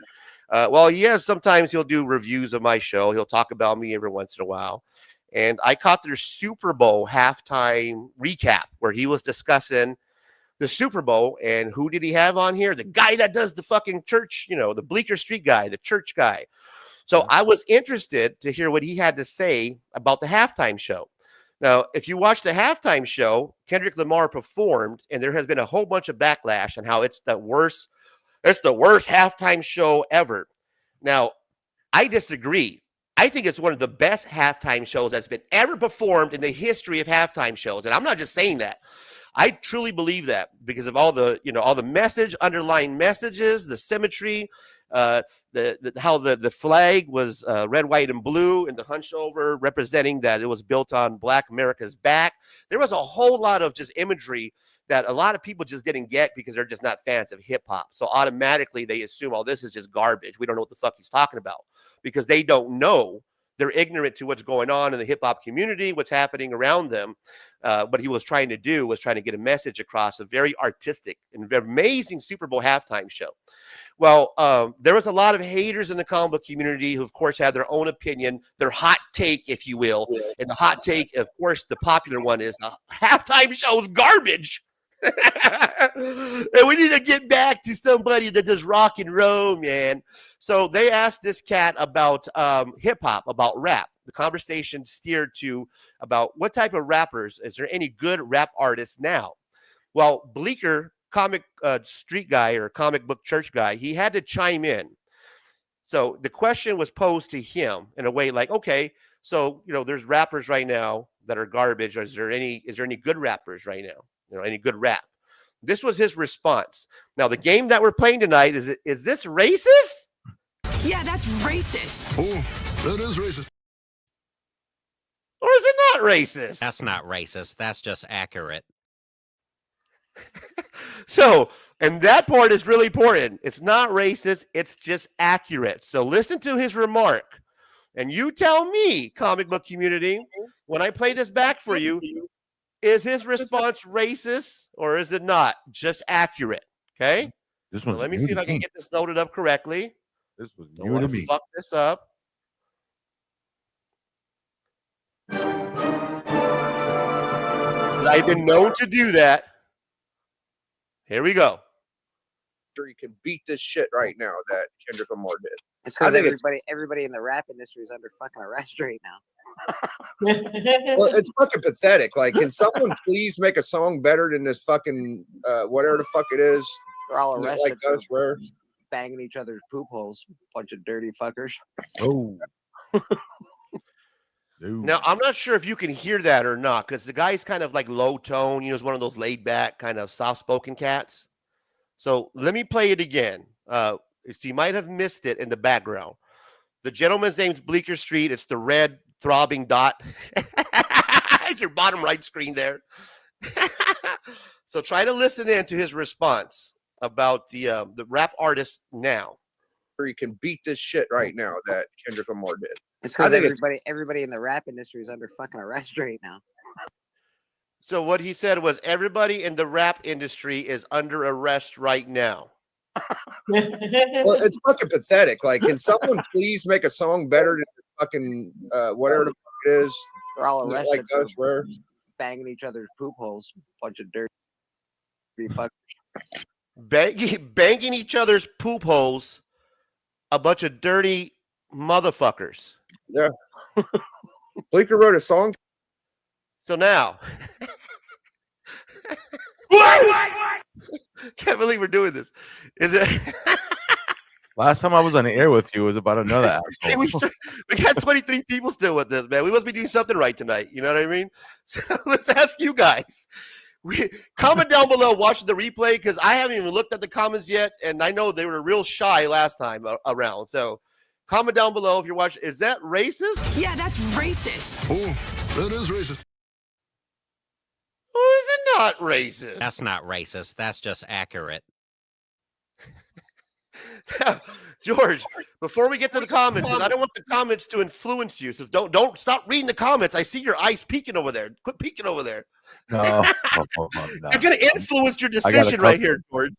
Speaker 2: Well, sometimes he'll do reviews of my show. He'll talk about me every once in a while. And I caught their Super Bowl halftime recap where he was discussing the Super Bowl and who did he have on here? The guy that does the fucking church, the Bleeker Street guy, the church guy. So I was interested to hear what he had to say about the halftime show. Now, if you watch the halftime show, Kendrick Lamar performed, and there has been a whole bunch of backlash on how it's the worst halftime show ever. Now, I disagree. I think it's one of the best halftime shows that's been ever performed in the history of halftime shows. And I'm not just saying that. I truly believe that because of all the underlying messages, the symmetry, how the flag was red, white, and blue, and the hunch over representing that it was built on Black America's back. There was a whole lot of just imagery that a lot of people just didn't get because they're just not fans of hip hop. So automatically they assume, oh, this is just garbage. We don't know what the fuck he's talking about because they don't know. They're ignorant to what's going on in the hip hop community, what's happening around them. What he was trying to do was trying to get a message across, a very artistic and amazing Super Bowl halftime show. Well, there was a lot of haters in the comic book community who, of course, had their own opinion, their hot take, if you will. And the hot take, of course, the popular one is the halftime show's garbage. And we need to get back to somebody that does rock and roll, man. So they asked this cat about hip hop, about rap. The conversation steered to about what type of rappers, is there any good rap artists now? Well, Bleeker, comic street guy or comic book church guy, he had to chime in. So the question was posed to him in a way like, okay, so there's rappers right now that are garbage. Is there any good rappers right now? Any good rap? This was his response. Now, the game that we're playing tonight, is this racist?
Speaker 3: Yeah, that's racist.
Speaker 6: Oh, that is racist.
Speaker 2: Or is it not racist?
Speaker 5: That's not racist. That's just accurate.
Speaker 2: So, and that part is really important. It's not racist. It's just accurate. So listen to his remark. And you tell me, comic book community, when I play this back for you, is his response racist or is it not? Just accurate. Okay?
Speaker 4: This
Speaker 2: So
Speaker 4: one's
Speaker 2: let me
Speaker 4: new
Speaker 2: see if
Speaker 4: to
Speaker 2: I can
Speaker 4: me.
Speaker 2: get this loaded up correctly.
Speaker 4: This was
Speaker 2: Don't
Speaker 4: new to
Speaker 2: want
Speaker 4: me.
Speaker 2: to fuck this up. I've been known to do that. Here we go.
Speaker 10: You can beat this shit right now that Kendrick Lamar did.
Speaker 11: It's
Speaker 10: I
Speaker 11: because
Speaker 10: think
Speaker 11: everybody in the rap industry is under fucking arrest right now.
Speaker 10: Well, it's fucking pathetic. Like, can someone please make a song better than this fucking whatever the fuck it is?
Speaker 11: They're all
Speaker 10: Like
Speaker 11: arrested for
Speaker 10: us, where
Speaker 11: banging each other's poop holes. Bunch of dirty fuckers.
Speaker 4: Oh. Dude.
Speaker 2: Now, I'm not sure if you can hear that or not because the guy's kind of like low tone. He's one of those laid back, kind of soft spoken cats. So let me play it again. So you might have missed it in the background. The gentleman's name's Bleeker Street. It's the red throbbing dot. Your bottom right screen there. So try to listen in to his response about the rap artist now.
Speaker 10: you can beat this shit right now that Kendrick Lamar did.
Speaker 11: It's
Speaker 10: I
Speaker 11: because
Speaker 10: think
Speaker 11: everybody in the rap industry is under fucking arrest right now.
Speaker 2: So what he said was everybody in the rap industry is under arrest right now.
Speaker 10: Well, it's fucking pathetic. Like, can someone please make a song better than fucking whatever the fuck it is?
Speaker 11: They're all arrested
Speaker 10: Like us,
Speaker 11: for
Speaker 10: where
Speaker 11: banging each other's poop holes. Bunch of dirty fuckers.
Speaker 2: Banging each other's poop holes. A bunch of dirty motherfuckers.
Speaker 10: Yeah. Bleeker wrote a song.
Speaker 2: So now, can't believe we're doing this. Is it?
Speaker 4: Last time I was on the air with you was about another
Speaker 2: Hey,
Speaker 4: asshole.
Speaker 2: we got 23 people still with this, man. We must be doing something right tonight. You know what I mean? So let's ask you guys. Comment down below watching the replay because I haven't even looked at the comments yet, and I know they were real shy last time around. So comment down below if you're watching. Is that racist?
Speaker 3: Yeah, that's racist.
Speaker 6: Oh, that is racist.
Speaker 2: Or is it not racist?
Speaker 5: That's not racist. That's just accurate.
Speaker 2: George, before we get to the comments, because I don't want the comments to influence you, so don't stop reading the comments. I see your eyes peeking over there. Quit peeking over there.
Speaker 4: No, no.
Speaker 2: You're gonna influence your decision right here, George.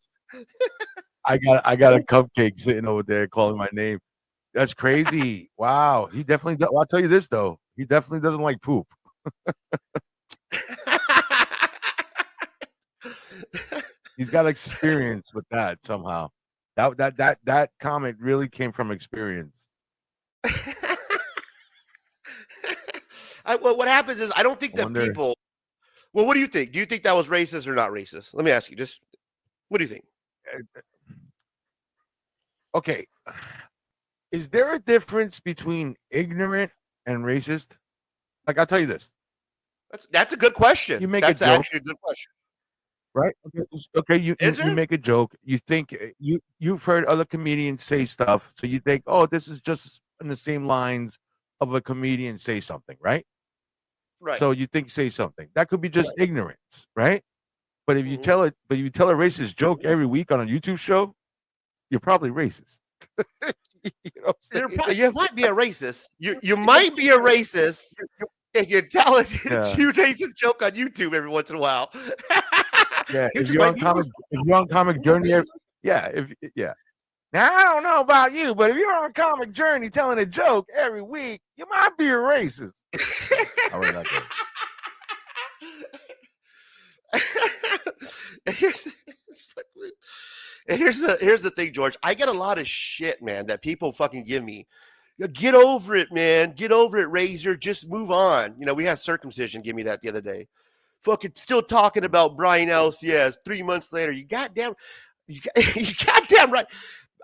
Speaker 4: I got a cupcake sitting over there calling my name. That's crazy. Wow. He definitely does. Well, I'll tell you this though. He definitely doesn't like poop. He's got experience with that somehow. That comment really came from experience.
Speaker 2: What happens is I don't think that people. Well, what do you think? Do you think that was racist or not racist? Let me ask you. Just what do you think?
Speaker 4: Okay. Is there a difference between ignorant and racist? Like, I'll tell you this.
Speaker 2: That's a good question. That's actually a good question.
Speaker 4: Right? Okay. You make a joke. You think you've heard other comedians say stuff, so you think, oh, this is just in the same lines of a comedian say something, right?
Speaker 2: Right.
Speaker 4: So you think say something. That could be just ignorance, right? But if you tell a racist joke every week on a YouTube show, you're probably racist. You know
Speaker 2: you might be a racist. You might be a racist if you tell a racist joke on YouTube every once in a while.
Speaker 4: Yeah, if you're on comic journey, Now I don't know about you, but if you're on comic journey telling a joke every week, you might be a racist. All right, okay.
Speaker 2: Here's the thing, George. I get a lot of shit, man, that people fucking give me. Get over it, man. Get over it, Razor. Just move on. You know, we had Circumcision give me that the other day. Fucking still talking about Brian LCS 3 months later. You goddamn right.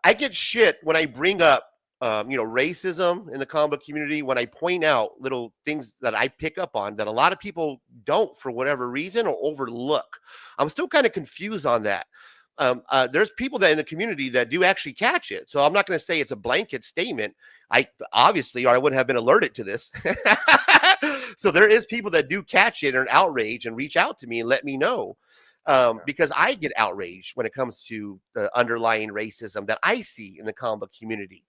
Speaker 2: I get shit when I bring up racism in the comic book community, when I point out little things that I pick up on that a lot of people don't for whatever reason or overlook. I'm still kind of confused on that. There's people that in the community that do actually catch it. So I'm not going to say it's a blanket statement. I wouldn't have been alerted to this. So there is people that do catch it and outrage and reach out to me and let me know. Because I get outraged when it comes to the underlying racism that I see in the comic book community.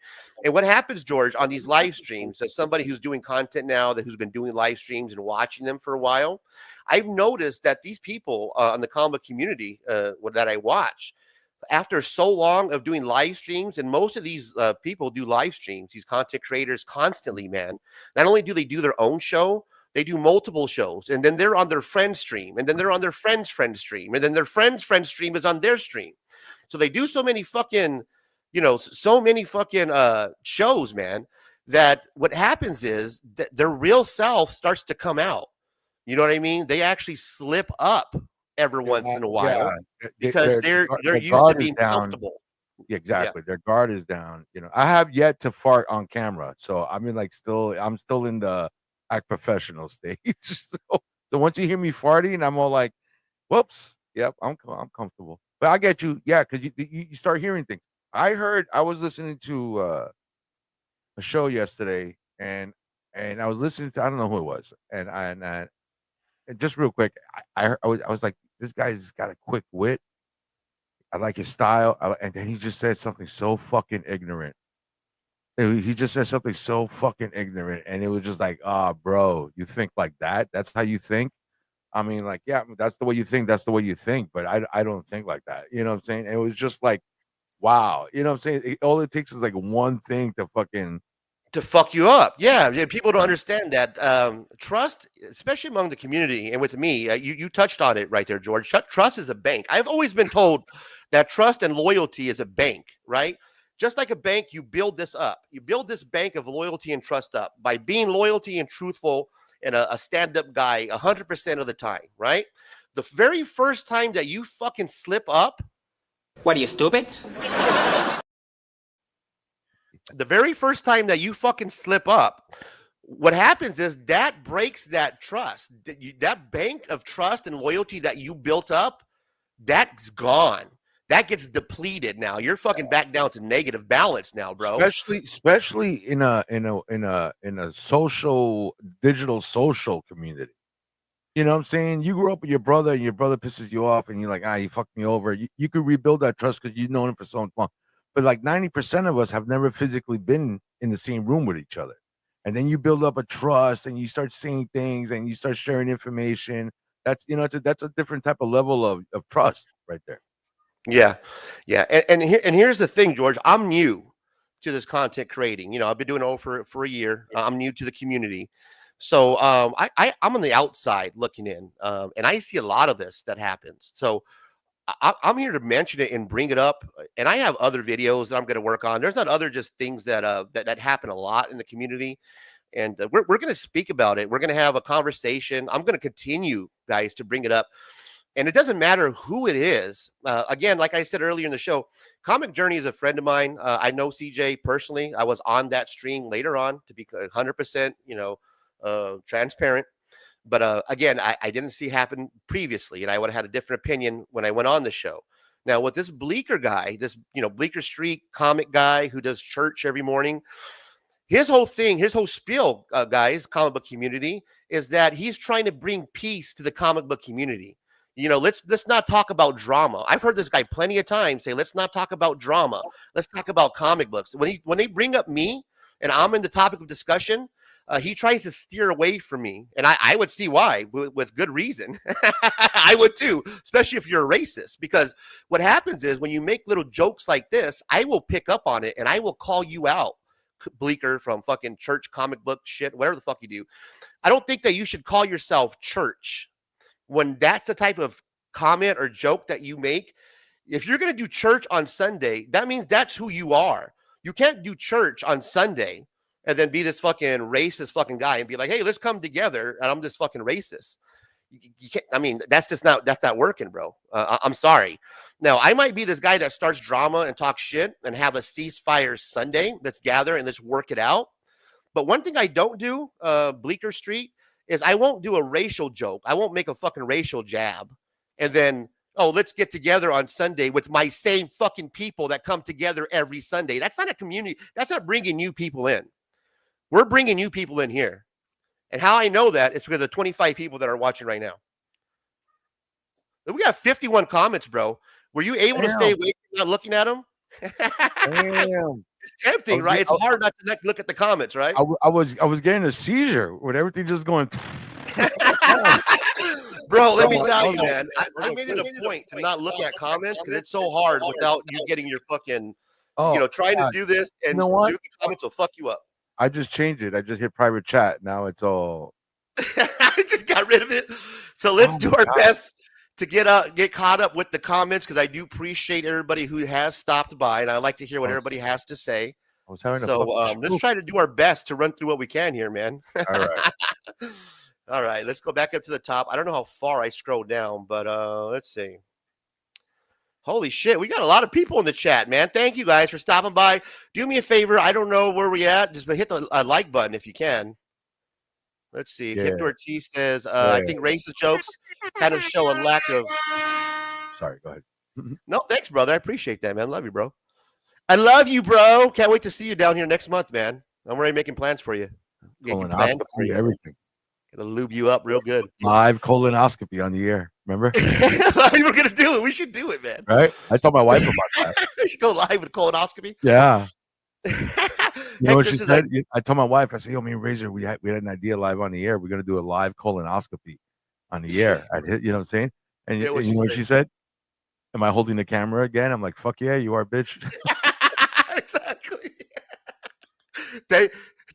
Speaker 2: And what happens, George, on these live streams, as somebody who's doing content now, who's been doing live streams and watching them for a while, I've noticed that these people in the comic book community that I watch, after so long of doing live streams, and most of these people do live streams, these content creators constantly, man, not only do they do their own show, they do multiple shows, and then they're on their friend's stream, and then they're on their friend's stream, and then their friend's stream is on their stream. So they do so many fucking shows, man, that what happens is that their real self starts to come out. You know what I mean? They actually slip up every once in a while because they're used to being comfortable.
Speaker 4: Yeah, exactly. Their guard is down. You know, I have yet to fart on camera, so I mean, I'm still in the act professional stage. So once you hear me farting, I'm all like, whoops, yep, I'm comfortable. But I get you, yeah, because you start hearing things. I was listening to a show yesterday, and I was listening to, I don't know who it was, and just real quick, I was like, this guy's got a quick wit. I like his style, and then he just said something so fucking ignorant. He just said something so fucking ignorant, and it was just like, bro, you think like that? That's how you think? I mean, like, yeah, that's the way you think. That's the way you think. But I don't think like that. You know what I'm saying? It was just like, wow. You know what I'm saying? All it takes is like one thing to
Speaker 2: fuck you up. Yeah, people don't understand that. Trust, especially among the community and with me, you touched on it right there, George. Trust is a bank. I've always been told that trust and loyalty is a bank, right? Just like a bank, you build this up. You build this bank of loyalty and trust up by being loyalty and truthful and a stand-up guy 100% of the time, right? The very first time that you fucking slip up.
Speaker 12: What are you, stupid?
Speaker 2: The very first time that you fucking slip up, what happens is that breaks that trust. That bank of trust and loyalty that you built up, that's gone. That gets depleted now. You're fucking back down to negative balance now, bro.
Speaker 4: Especially in a social, digital social community. You know what I'm saying? You grew up with your brother and your brother pisses you off and you're like, he fucked me over. You could rebuild that trust because you've known him for so long. But like 90% of us have never physically been in the same room with each other. And then you build up a trust and you start saying things and you start sharing information. That's, that's a different type of level of trust right there.
Speaker 2: Yeah. Yeah. And here's the thing, George. I'm new to this content creating. I've been doing it for a year. I'm new to the community. So I'm on the outside looking in, and I see a lot of this that happens. So I'm here to mention it and bring it up. And I have other videos that I'm going to work on. There's not other just things that happen a lot in the community. And we're going to speak about it. We're going to have a conversation. I'm going to continue, guys, to bring it up. And it doesn't matter who it is. Again, like I said earlier in the show, Comic Journey is a friend of mine. I know CJ personally. I was on that stream later on, to be 100%, transparent. But again, I didn't see happen previously, and I would have had a different opinion when I went on the show. Now, with this Bleeker guy, this Bleeker Street comic guy who does church every morning, his whole thing, his whole spiel, guys, comic book community, is that he's trying to bring peace to the comic book community. Let's not talk about drama. I've heard this guy plenty of times say, let's not talk about drama. Let's talk about comic books. When they bring up me and I'm in the topic of discussion, he tries to steer away from me. And I would see why, with good reason. I would too, especially if you're a racist. Because what happens is when you make little jokes like this, I will pick up on it and I will call you out, Bleeker, from fucking church comic book shit, whatever the fuck you do. I don't think that you should call yourself church when that's the type of comment or joke that you make. If you're going to do church on Sunday, that means that's who you are. You can't do church on Sunday and then be this fucking racist fucking guy and be like, hey, let's come together, and I'm just fucking racist. You can't, I mean, that's not working, bro. I'm sorry. Now, I might be this guy that starts drama and talk shit and have a ceasefire Sunday. Let's gather and let's work it out. But one thing I don't do, Bleeker Street, is I won't do a racial joke. I won't make a fucking racial jab. And then, let's get together on Sunday with my same fucking people that come together every Sunday. That's not a community. That's not bringing new people in. We're bringing new people in here. And how I know that is because of 25 people that are watching right now. We got 51 comments, bro. Were you able to stay awake and not looking at them?
Speaker 4: Damn.
Speaker 2: It's tempting, right? It's hard not to look at the comments, right?
Speaker 4: I was getting a seizure with everything just going.
Speaker 2: Bro, let me tell you, man. I made it a point to not look at comments because it's so hard without you getting your fucking, trying to do this and do the comments will fuck you up.
Speaker 4: I just changed it. I just hit private chat. Now it's all.
Speaker 2: I just got rid of it. So let's do our best to get caught up with the comments, because I do appreciate everybody who has stopped by, and I like to hear what everybody has to say.
Speaker 4: I was having
Speaker 2: let's try to do our best to run through what we can here, man.
Speaker 4: All right.
Speaker 2: All right, let's go back up to the top. I don't know how far I scrolled down, but let's see. Holy shit, we got a lot of people in the chat, man. Thank you guys for stopping by. Do me a favor. I don't know where we at. Just hit the like button if you can. Let's see.
Speaker 4: Yeah.
Speaker 2: Hector Ortiz says, I think racist jokes kind of show a lack of.
Speaker 4: Sorry, go ahead.
Speaker 2: No, thanks, brother. I appreciate that, man. Love you, bro. I love you, bro. Can't wait to see you down here next month, man. I'm already making plans for you.
Speaker 4: Colonoscopy, everything.
Speaker 2: Gonna lube you up real good.
Speaker 4: Live colonoscopy on the air. Remember?
Speaker 2: We're gonna do it. We should do it, man.
Speaker 4: Right? I told my wife about that.
Speaker 2: We should go live with colonoscopy.
Speaker 4: Yeah. You know what she said? I told my wife, I said, yo, me and Razor, we had an idea live on the air. We're gonna do a live colonoscopy on the air. You know what I'm saying? And you know what she said? Am I holding the camera again? I'm like, fuck yeah, you are, bitch.
Speaker 2: Exactly.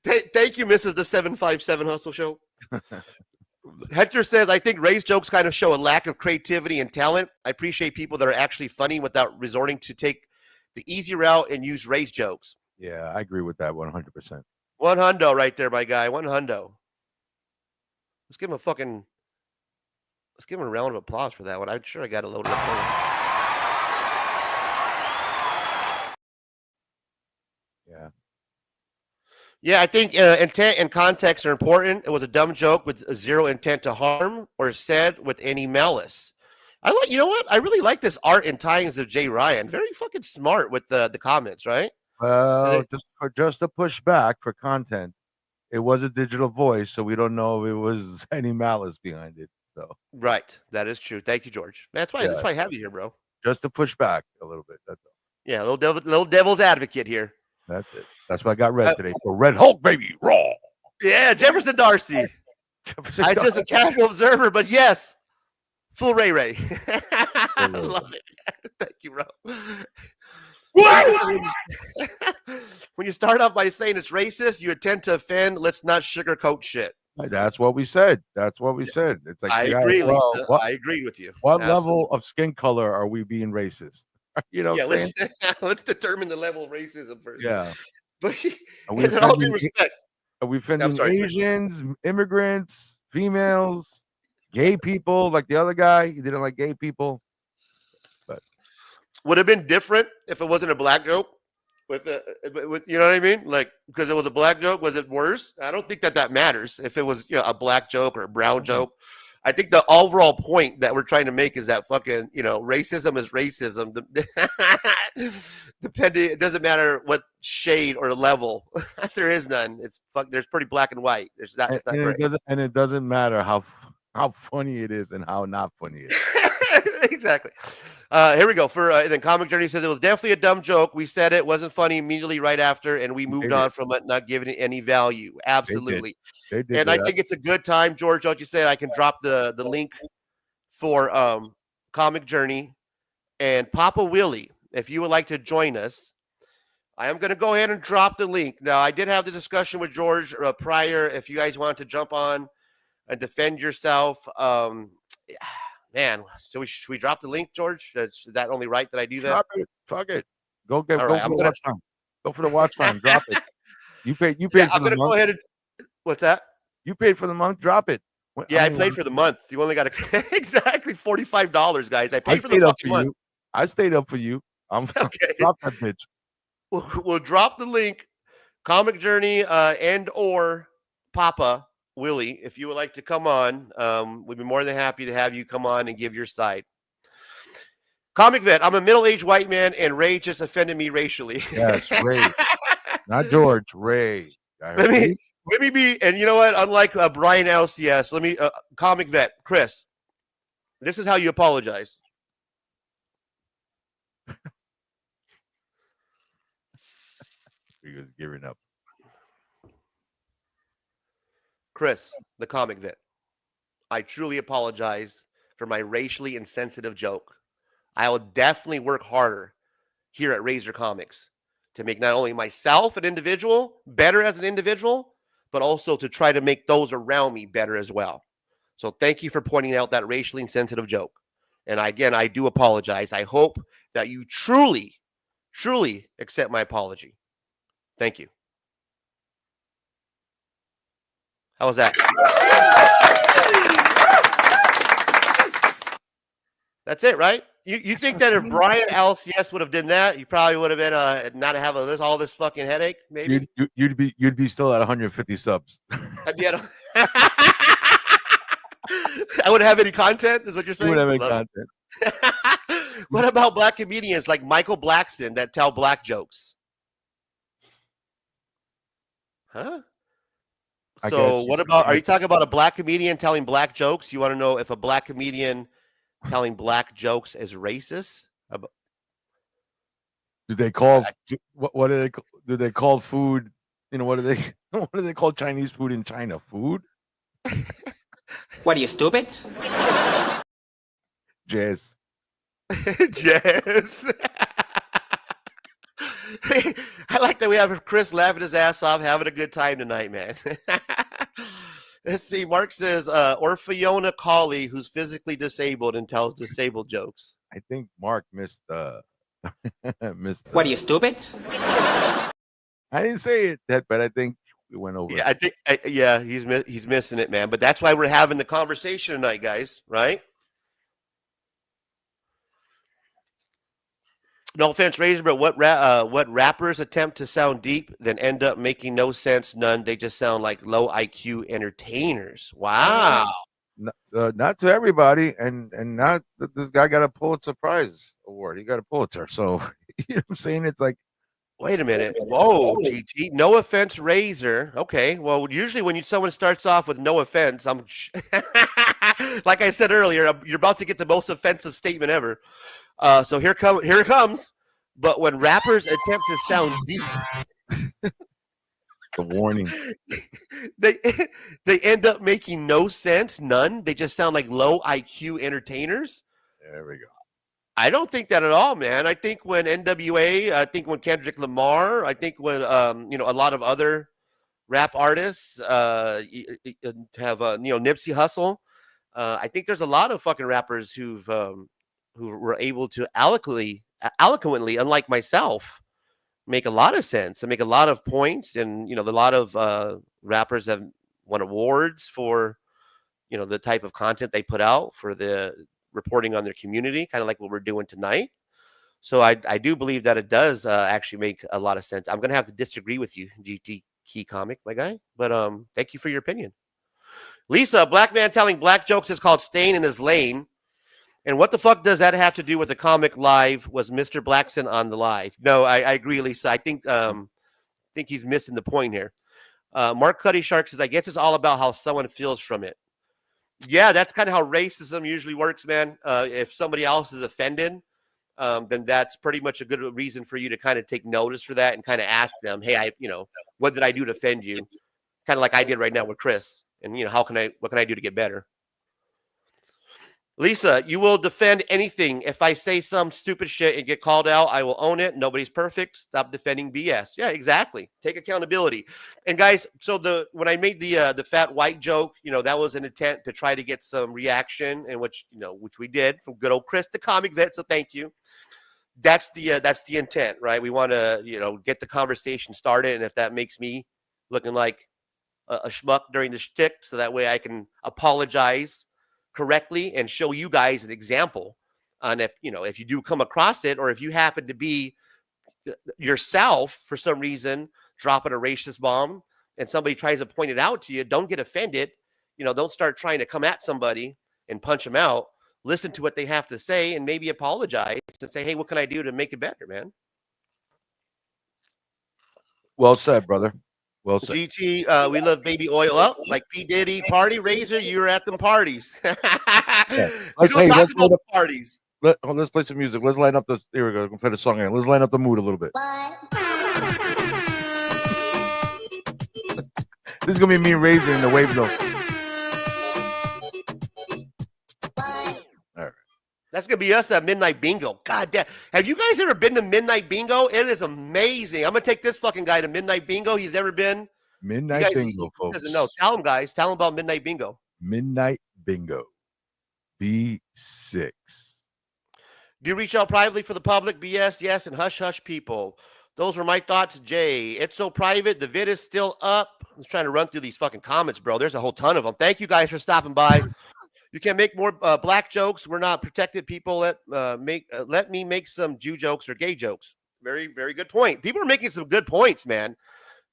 Speaker 2: Thank you, Mrs. The 757 Hustle Show. Hector says, I think race jokes kind of show a lack of creativity and talent. I appreciate people that are actually funny without resorting to take the easy route and use race jokes.
Speaker 4: Yeah, I agree with that 100%.
Speaker 2: 100 right there, my guy. 100. Let's give him a round of applause for that one. I'm sure I got it loaded up for you.
Speaker 4: Yeah.
Speaker 2: Yeah, I think intent and context are important. It was a dumb joke with zero intent to harm or said with any malice. I like, you know what? I really like this art and tie-ins of Jay Ryan. Very fucking smart with the comments, right?
Speaker 4: Well, just to push back for content, it was a digital voice, so we don't know if it was any malice behind it. So
Speaker 2: right, that is true. Thank you, George. That's why I have you here, bro.
Speaker 4: Just to push back a little bit. That's all.
Speaker 2: Yeah, little devil's advocate here.
Speaker 4: That's it. That's why I got red today for Red Hulk, baby. Raw.
Speaker 2: Yeah, Jefferson Darcy. I'm just a casual observer, but yes, full Ray Ray. I love it. Thank you, bro. When you start off by saying it's racist, you intend to offend. Let's not sugarcoat shit.
Speaker 4: That's what we said. That's what we said. It's like
Speaker 2: I agree,
Speaker 4: well,
Speaker 2: Lisa.
Speaker 4: what,
Speaker 2: I agree with you.
Speaker 4: What
Speaker 2: Absolutely.
Speaker 4: level of skin color are we being racist? You know,
Speaker 2: yeah.
Speaker 4: what I'm saying?
Speaker 2: Let's determine the level of racism first.
Speaker 4: Yeah.
Speaker 2: But
Speaker 4: Are we
Speaker 2: in all due respect,
Speaker 4: are we offending
Speaker 2: sorry,
Speaker 4: Asians, immigrants, females, gay people? Like the other guy, he didn't like gay people. But
Speaker 2: would have been different if it wasn't a black joke. With you know what I mean? Like, because it was a black joke, was it worse? I don't think that matters if it was, you know, a black joke or a brown joke. I think the overall point that we're trying to make is that fucking, you know, racism is racism. Depending, it doesn't matter what shade or level. There is none. There's pretty black and white. There's not. It's not great.
Speaker 4: It doesn't matter how funny it is and how not funny it is.
Speaker 2: Exactly. Here we go. For then Comic Journey says it was definitely a dumb joke. We said it wasn't funny immediately right after, and we moved on from it, not giving it any value. Absolutely.
Speaker 4: They did
Speaker 2: and I think it's a good time, George. Don't you say I can drop the link for Comic Journey and Papa Willie. If you would like to join us, I am going to go ahead and drop the link. Now, I did have the discussion with George prior. If you guys want to jump on and defend yourself, man, so should we drop the link, George? Is that only right that I do that?
Speaker 4: Drop it. Fuck it. Go for
Speaker 2: right,
Speaker 4: the watch time. Go for the watch time. Drop it. You paid for the month.
Speaker 2: I'm gonna go ahead and what's that?
Speaker 4: You paid for the month. Drop it.
Speaker 2: Yeah, I paid for the month. You only got exactly $45, guys. I paid for the fucking month.
Speaker 4: I stayed up for you. I'm okay. Drop that bitch.
Speaker 2: We'll drop the link, Comic Journey, and or Papa Willie, if you would like to come on, we'd be more than happy to have you come on and give your side. Comic Vet, I'm a middle-aged white man, and Ray just offended me racially.
Speaker 4: Yes, Ray. Not George, Ray.
Speaker 2: Let me be, and you know what? Unlike Brian LCS, let me, Comic Vet, Chris, this is how you apologize.
Speaker 4: Because giving up.
Speaker 2: Chris, the Comic Vet, I truly apologize for my racially insensitive joke. I will definitely work harder here at Razor Comics to make not only myself an individual better as an individual, but also to try to make those around me better as well. So thank you for pointing out that racially insensitive joke. And again, I do apologize. I hope that you truly, truly accept my apology. Thank you. How was that? That's it, right? You think that if Brian LCS would have done that, you probably would have been not have all this fucking headache? Maybe
Speaker 4: you'd be still at 150 subs.
Speaker 2: I wouldn't have any content. Is what you're saying?
Speaker 4: You wouldn't have any content.
Speaker 2: What about black comedians like Michael Blackson that tell black jokes? Huh? So what about, are you talking about a black comedian telling black jokes? You want to know if a black comedian telling black jokes is racist?
Speaker 4: Do they call, what do they call food? You know, what do they call Chinese food in China? Food?
Speaker 12: What are you, stupid?
Speaker 4: Jazz.
Speaker 2: Jazz. I like that we have Chris laughing his ass off, having a good time tonight, man. Let's see. Mark says, or Fiona Colley, who's physically disabled and tells disabled jokes.
Speaker 4: I think Mark missed
Speaker 12: What are you, stupid?
Speaker 4: I didn't say it, but I think we went over.
Speaker 2: Yeah, I think. He's missing it, man. But that's why we're having the conversation tonight, guys. Right? No offense, Razor, but what rappers attempt to sound deep, then end up making no sense, none. They just sound like low IQ entertainers. Wow.
Speaker 4: Not to everybody, and not that this guy got a Pulitzer Prize award. He got a Pulitzer, so you know what I'm saying. It's like,
Speaker 2: wait a minute. Whoa, GT. No offense, Razor. Okay. Well, usually when someone starts off with no offense, I'm like I said earlier, you're about to get the most offensive statement ever. So here it comes. But when rappers attempt to sound deep,
Speaker 4: the warning.
Speaker 2: they end up making no sense, none. They just sound like low IQ entertainers.
Speaker 4: There we go.
Speaker 2: I don't think that at all, man. I think when NWA, I think when Kendrick Lamar, I think when a lot of other rap artists have Nipsey Hussle. I think there's a lot of fucking rappers who were able to eloquently, unlike myself, make a lot of sense and make a lot of points. And a lot of rappers have won awards for the type of content they put out, for the reporting on their community, kind of like what we're doing tonight. So I do believe that it does actually make a lot of sense. I'm gonna have to disagree with you, GT Key Comic, my guy, but thank you for your opinion. Lisa, black man telling black jokes is called staying in his lane. And what the fuck does that have to do with the comic live? Was Mr. Blackson on the live? No, I agree, Lisa. I think he's missing the point here. Mark Cuddy Shark says, I guess it's all about how someone feels from it. Yeah, that's kind of how racism usually works, man. If somebody else is offended, then that's pretty much a good reason for you to kind of take notice for that and kind of ask them, hey, what did I do to offend you? Kind of like I did right now with Chris. And what can I do to get better? Lisa, you will defend anything. If I say some stupid shit and get called out, I will own it. Nobody's perfect. Stop defending BS. Yeah, exactly. Take accountability. And guys, so when I made the fat white joke, that was an intent to try to get some reaction, and which we did from good old Chris, the comic vet. So thank you. That's the intent, right? We want to get the conversation started, and if that makes me looking like a schmuck during the shtick, so that way I can apologize correctly and show you guys an example on if you do come across it, or if you happen to be yourself for some reason dropping a racist bomb and somebody tries to point it out to you, don't get offended. Don't start trying to come at somebody and punch them out. Listen to what they have to say and maybe apologize and say, hey, what can I do to make it better, man?
Speaker 4: Well said, brother. Well said.
Speaker 2: GT, we love baby oil up like P. Diddy. Party Razor, you were at them parties.
Speaker 4: Yeah.
Speaker 2: Let's talk about parties.
Speaker 4: Let's play some music. Let's line up this. Here we go. We'll play the song again. Let's line up the mood a little bit. This is gonna be me and Razor in the wave zone. All right.
Speaker 2: That's gonna be us at Midnight Bingo. God damn. Have you guys ever been to Midnight Bingo? It is amazing. I'm gonna take this fucking guy to Midnight Bingo. He's never been.
Speaker 4: Midnight Bingo, folks.
Speaker 2: Doesn't know. Tell him, guys. Tell him about Midnight Bingo.
Speaker 4: Midnight Bingo. B6.
Speaker 2: Do you reach out privately for the public? BS, yes, and hush, hush, people. Those were my thoughts, Jay. It's so private. The vid is still up. I was trying to run through these fucking comments, bro. There's a whole ton of them. Thank you guys for stopping by. You can make more black jokes. We're not protected people. Let me make some Jew jokes or gay jokes. Very, very good point. People are making some good points, man.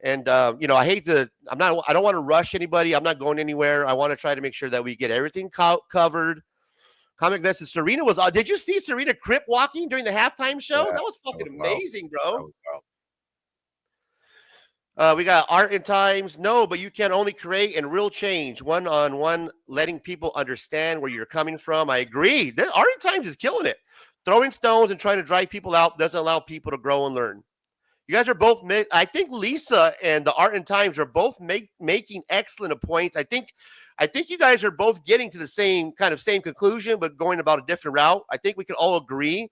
Speaker 2: And I don't want to rush anybody. I'm not going anywhere. I want to try to make sure that we get everything covered. Comic Vest and Serena was. Did you see Serena Crip walking during the halftime show? Yeah, that was fucking amazing, bro. We got Art in Times. No, but you can only create and real change one-on-one, letting people understand where you're coming from. I agree. Art in Times is killing it. Throwing stones and trying to drive people out doesn't allow people to grow and learn. You guys are both. I think Lisa and the Art in Times are both making excellent points. I think you guys are both getting to the same conclusion, but going about a different route. I think we can all agree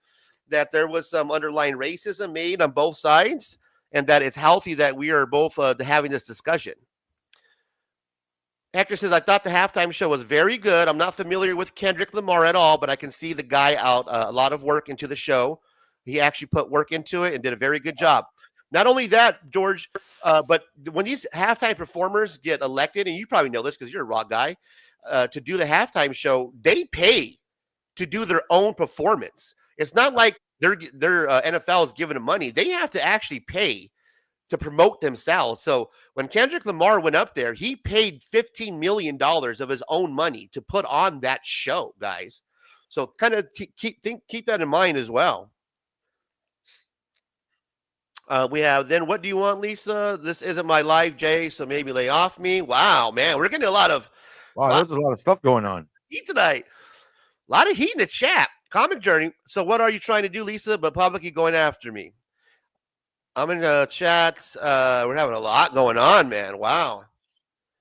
Speaker 2: that there was some underlying racism made on both sides, and that it's healthy that we are both having this discussion. Hector says, I thought the halftime show was very good. I'm not familiar with Kendrick Lamar at all, but I can see the guy out a lot of work into the show. He actually put work into it and did a very good job. Not only that, George, but when these halftime performers get elected, and you probably know this because you're a rock guy, to do the halftime show, they pay to do their own performance. It's not like their NFL is giving them money. They have to actually pay to promote themselves. So when Kendrick Lamar went up there, he paid $15 million of his own money to put on that show, guys. So kind of keep that in mind as well. We have, then what do you want, Lisa? This isn't my life, Jay, so maybe lay off me. Wow, man, we're getting a lot of
Speaker 4: there's a lot of stuff going on.
Speaker 2: Heat tonight. A lot of heat in the chat. Comic Journey. So what are you trying to do, Lisa, but publicly going after me? I'm in the chat. We're having a lot going on, man. Wow.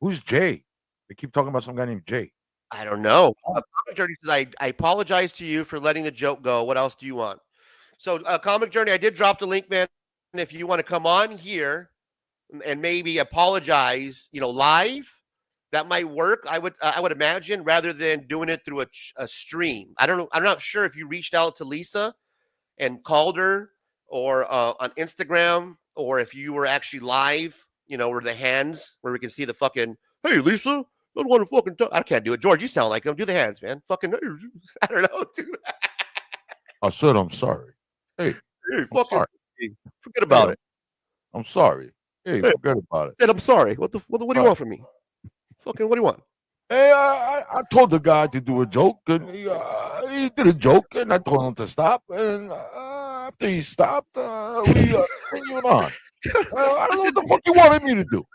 Speaker 4: Who's Jay? They keep talking about some guy named Jay.
Speaker 2: I don't know. Comic Journey says, I apologize to you for letting the joke go. What else do you want? So Comic Journey, I did drop the link, man. If you want to come on here and maybe apologize, live, that might work. I would imagine, rather than doing it through a stream. I don't know. I'm not sure if you reached out to Lisa and called her, or on Instagram, or if you were actually live, where the hands, where we can see the fucking, hey, Lisa, don't want to fucking talk. I can't do it. George, you sound like him. Do the hands, man. Fucking, I don't know, dude.
Speaker 4: I said I'm sorry. Hey,
Speaker 2: fucking sorry. Forget about it.
Speaker 4: I'm sorry. Hey, forget about it.
Speaker 2: Then I'm sorry. What do you want from me? Fucking, what do you want?
Speaker 4: Hey, I told the guy to do a joke, and he did a joke, and I told him to stop, and after he stopped, we continued on. I don't know what the fuck you wanted me to do.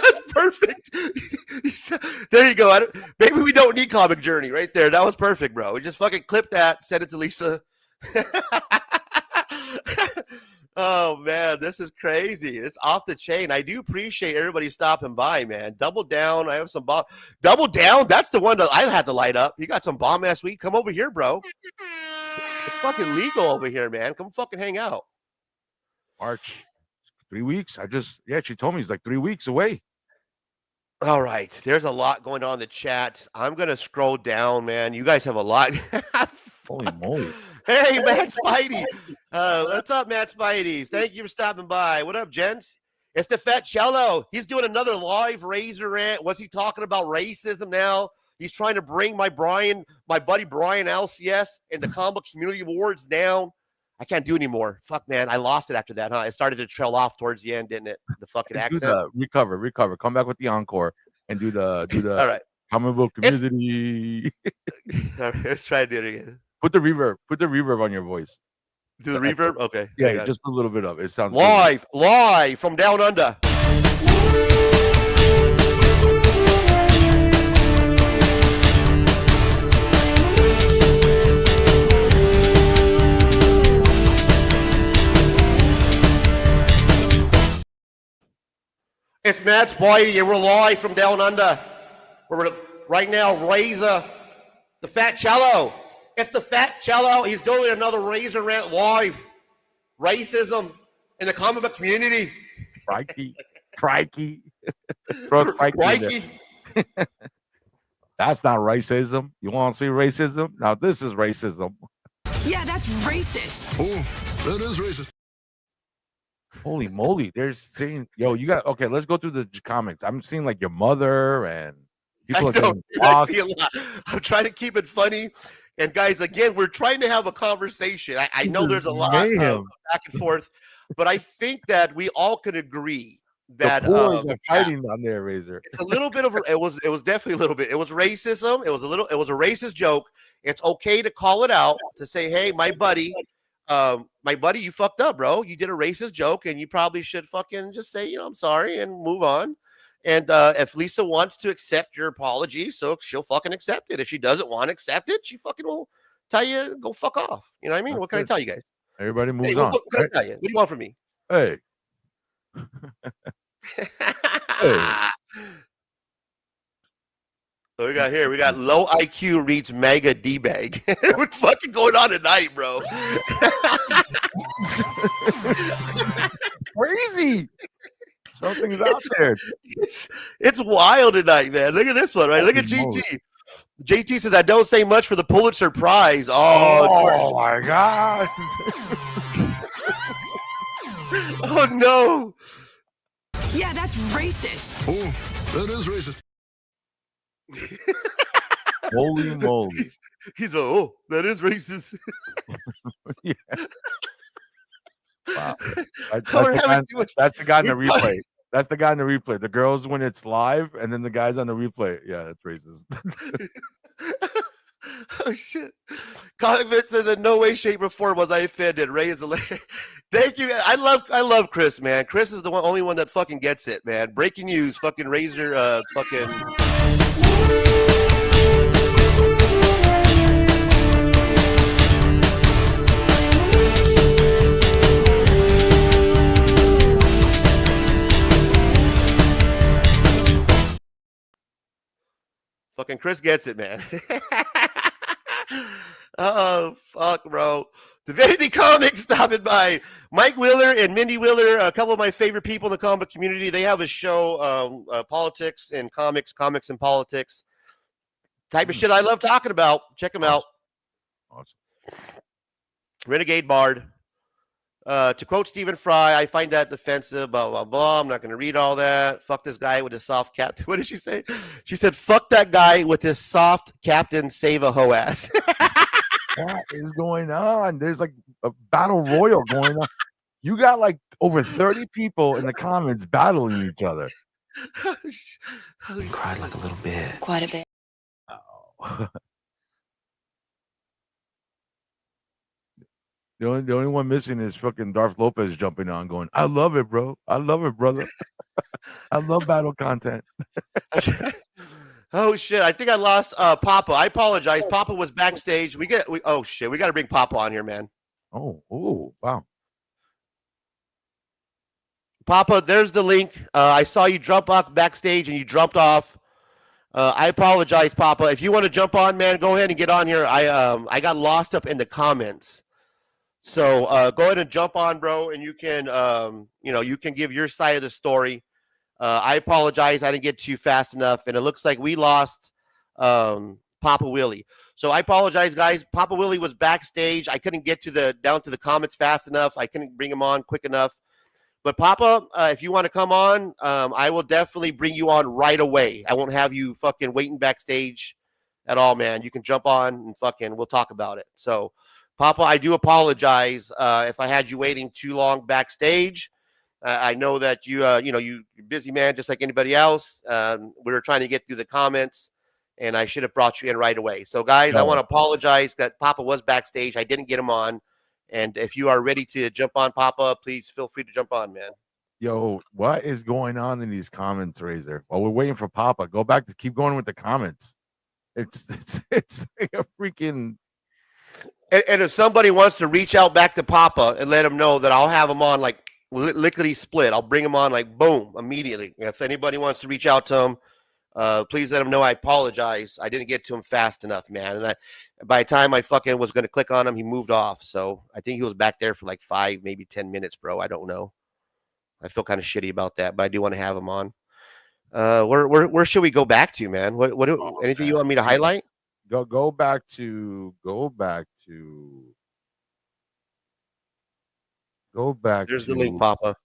Speaker 2: That's perfect. There you go. Maybe we don't need Comic Journey right there. That was perfect, bro. We just fucking clip that, send it to Lisa. Oh man, this is crazy. It's off the chain. I do appreciate everybody stopping by, man. Double Down. I have some bomb. Double Down. That's the one that I had to light up. You got some bomb ass weed. Come over here, bro. It's fucking legal over here, man. Come fucking hang out.
Speaker 4: March, 3 weeks. She told me it's like 3 weeks away.
Speaker 2: All right. There's a lot going on in the chat. I'm gonna scroll down, man. You guys have a lot.
Speaker 4: Holy moly.
Speaker 2: Hey, Matt Spidey. What's up, Matt Spidey? Thank you for stopping by. What up, gents? It's the Fat Cello. He's doing another live Razor rant. What's he talking about? Racism now. He's trying to bring my buddy Brian LCS and the Comic Community Awards down. I can't do anymore. Fuck, man. I lost it after that, huh? It started to trail off towards the end, didn't it? The fucking accent.
Speaker 4: Recover. Come back with the encore and do the
Speaker 2: All right.
Speaker 4: Comic book community.
Speaker 2: All right, let's try to do it again.
Speaker 4: Put the reverb on your voice.
Speaker 2: Do the reverb? Okay.
Speaker 4: Yeah, just put a little bit of it. It sounds
Speaker 2: live from down under. It's Matt Spidey, and we're live from down under. We're right now, Razor, the Fat Cello. It's the Fat Cello. He's doing another Razor rant live. Racism in the comic book community.
Speaker 4: Crikey. Crikey. That's not racism. You want to see racism? Now this is racism.
Speaker 3: Yeah, that's racist.
Speaker 6: Oh, that is racist.
Speaker 4: Holy moly. They're saying, yo, you got, okay, let's go through the comics. I'm seeing like your mother and people
Speaker 2: I see a lot. I'm trying to keep it funny. And guys, again, we're trying to have a conversation. I know there's a lot of back and forth, but I think that we all can agree that
Speaker 4: the boys are fighting on there, Razor.
Speaker 2: It's a little bit of it was definitely a little bit. It was racism. It was a racist joke. It's okay to call it out, to say, hey, my buddy, you fucked up, bro. You did a racist joke, and you probably should fucking just say, I'm sorry, and move on. And if Lisa wants to accept your apology, so she'll fucking accept it. If she doesn't want to accept it, she fucking will tell you, go fuck off. You know what I mean? What can I tell you guys?
Speaker 4: Everybody moves
Speaker 2: on.
Speaker 4: on.
Speaker 2: What can I tell you? What do you want from me?
Speaker 4: Hey.
Speaker 2: So we got here, we got low IQ reads mega D-bag. What's fucking going on tonight, bro?
Speaker 4: Crazy. Something's out there.
Speaker 2: It's wild tonight, man. Look at this one, right? Look at GT. JT says, I don't say much for the Pulitzer Prize.
Speaker 4: Oh my God.
Speaker 2: Oh, no.
Speaker 3: Yeah, that's racist.
Speaker 6: Oh, that is racist.
Speaker 4: Holy moly.
Speaker 2: He's like, oh, that is racist.
Speaker 4: Yeah. Wow. That's
Speaker 2: We're
Speaker 4: the
Speaker 2: having
Speaker 4: guy.
Speaker 2: too much.
Speaker 4: That's the guy in the
Speaker 2: we're talking-
Speaker 4: replay. That's the guy in the replay. The girls when it's live, and then the guys on the replay. Yeah, that's racist.
Speaker 2: Oh shit! Comic says in no way, shape, or form was I offended. Ray is hilarious. Thank you. I love Chris, man. Chris is the only one that fucking gets it, man. Breaking news, fucking Razor, fucking. Fucking Chris gets it, man. Oh, fuck, bro. Divinity Comics stopping by. Mike Wheeler and Mindy Wheeler, a couple of my favorite people in the comic community. They have a show, Politics and Comics, Comics and Politics. Type of shit I love talking about. Check them out.
Speaker 4: Awesome.
Speaker 2: Renegade Bard. To quote Stephen Fry, I find that offensive, blah, blah, blah. I'm not going to read all that. Fuck this guy with his soft captain. What did she say? She said, fuck that guy with his soft captain, save a hoe ass.
Speaker 4: What is going on? There's like a battle royal going on. You got like over 30 people in the comments battling each other.
Speaker 12: You cried like a little bit.
Speaker 3: Quite a bit.
Speaker 4: Oh. The only one missing is fucking Darth Lopez jumping on, going, "I love it, bro. I love it, brother. I love battle content."
Speaker 2: Oh shit! I think I lost Papa. I apologize. Papa was backstage. Oh shit! We got to bring Papa on here, man.
Speaker 4: Oh, wow.
Speaker 2: Papa, there's the link. I saw you jump off backstage and you jumped off. I apologize, Papa. If you want to jump on, man, go ahead and get on here. I got lost up in the comments. So go ahead and jump on, bro, and you can you can give your side of the story. I apologize, I didn't get to you fast enough, and it looks like we lost Papa Willie. So I apologize, guys. Papa Willie was backstage. I couldn't get down to the comments fast enough. I couldn't bring him on quick enough. But Papa, if you want to come on, I will definitely bring you on right away. I won't have you fucking waiting backstage at all, man. You can jump on and fucking we'll talk about it. So. Papa, I do apologize if I had you waiting too long backstage. I know that you're a busy man just like anybody else. We were trying to get through the comments, and I should have brought you in right away. So, guys, I want to apologize that Papa was backstage. I didn't get him on. And if you are ready to jump on, Papa, please feel free to jump on, man.
Speaker 4: Yo, what is going on in these comments, Razor? While we're waiting for Papa, keep going with the comments. It's like a freaking...
Speaker 2: And if somebody wants to reach out back to Papa and let him know that I'll have him on like lickety split, I'll bring him on like boom immediately. If anybody wants to reach out to him, please let him know I apologize. I didn't get to him fast enough, man. And by the time I fucking was going to click on him, he moved off. So I think he was back there for like 5, maybe 10 minutes, bro. I don't know. I feel kind of shitty about that, but I do want to have him on. Where should we go back to, man? Anything you want me to highlight?
Speaker 4: Go back to
Speaker 2: There's the link, Papa.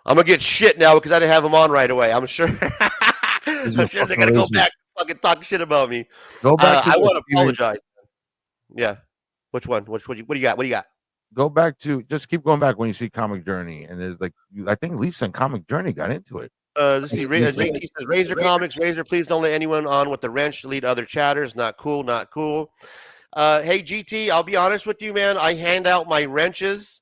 Speaker 2: I'm gonna get shit now because I didn't have him on right away. I'm sure. I'm sure they're gonna go back and fucking talk shit about me.
Speaker 4: Go back to
Speaker 2: I want to apologize. Yeah. Which one? What do you got? What do you got?
Speaker 4: Go back to just keep going back when you see Comic Journey, and there's like I think Lisa and Comic Journey got into it.
Speaker 2: Let's see. JT says, Razor Comics. Razor, please don't let anyone on with the wrench to lead other chatters. Not cool. Not cool. Hey, GT, I'll be honest with you, man. I hand out my wrenches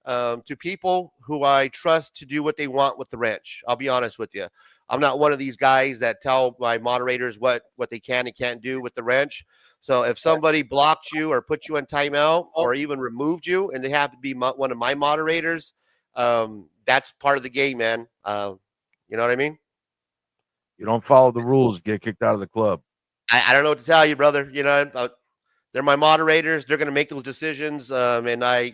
Speaker 2: to people who I trust to do what they want with the wrench. I'll be honest with you. I'm not one of these guys that tell my moderators what they can and can't do with the wrench. So if somebody blocked you or put you in timeout or even removed you and they have to be one of my moderators, that's part of the game, man. You know what I mean?
Speaker 4: You don't follow the rules, get kicked out of the club.
Speaker 2: I don't know what to tell you, brother. You know, they're my moderators. They're going to make those decisions. And I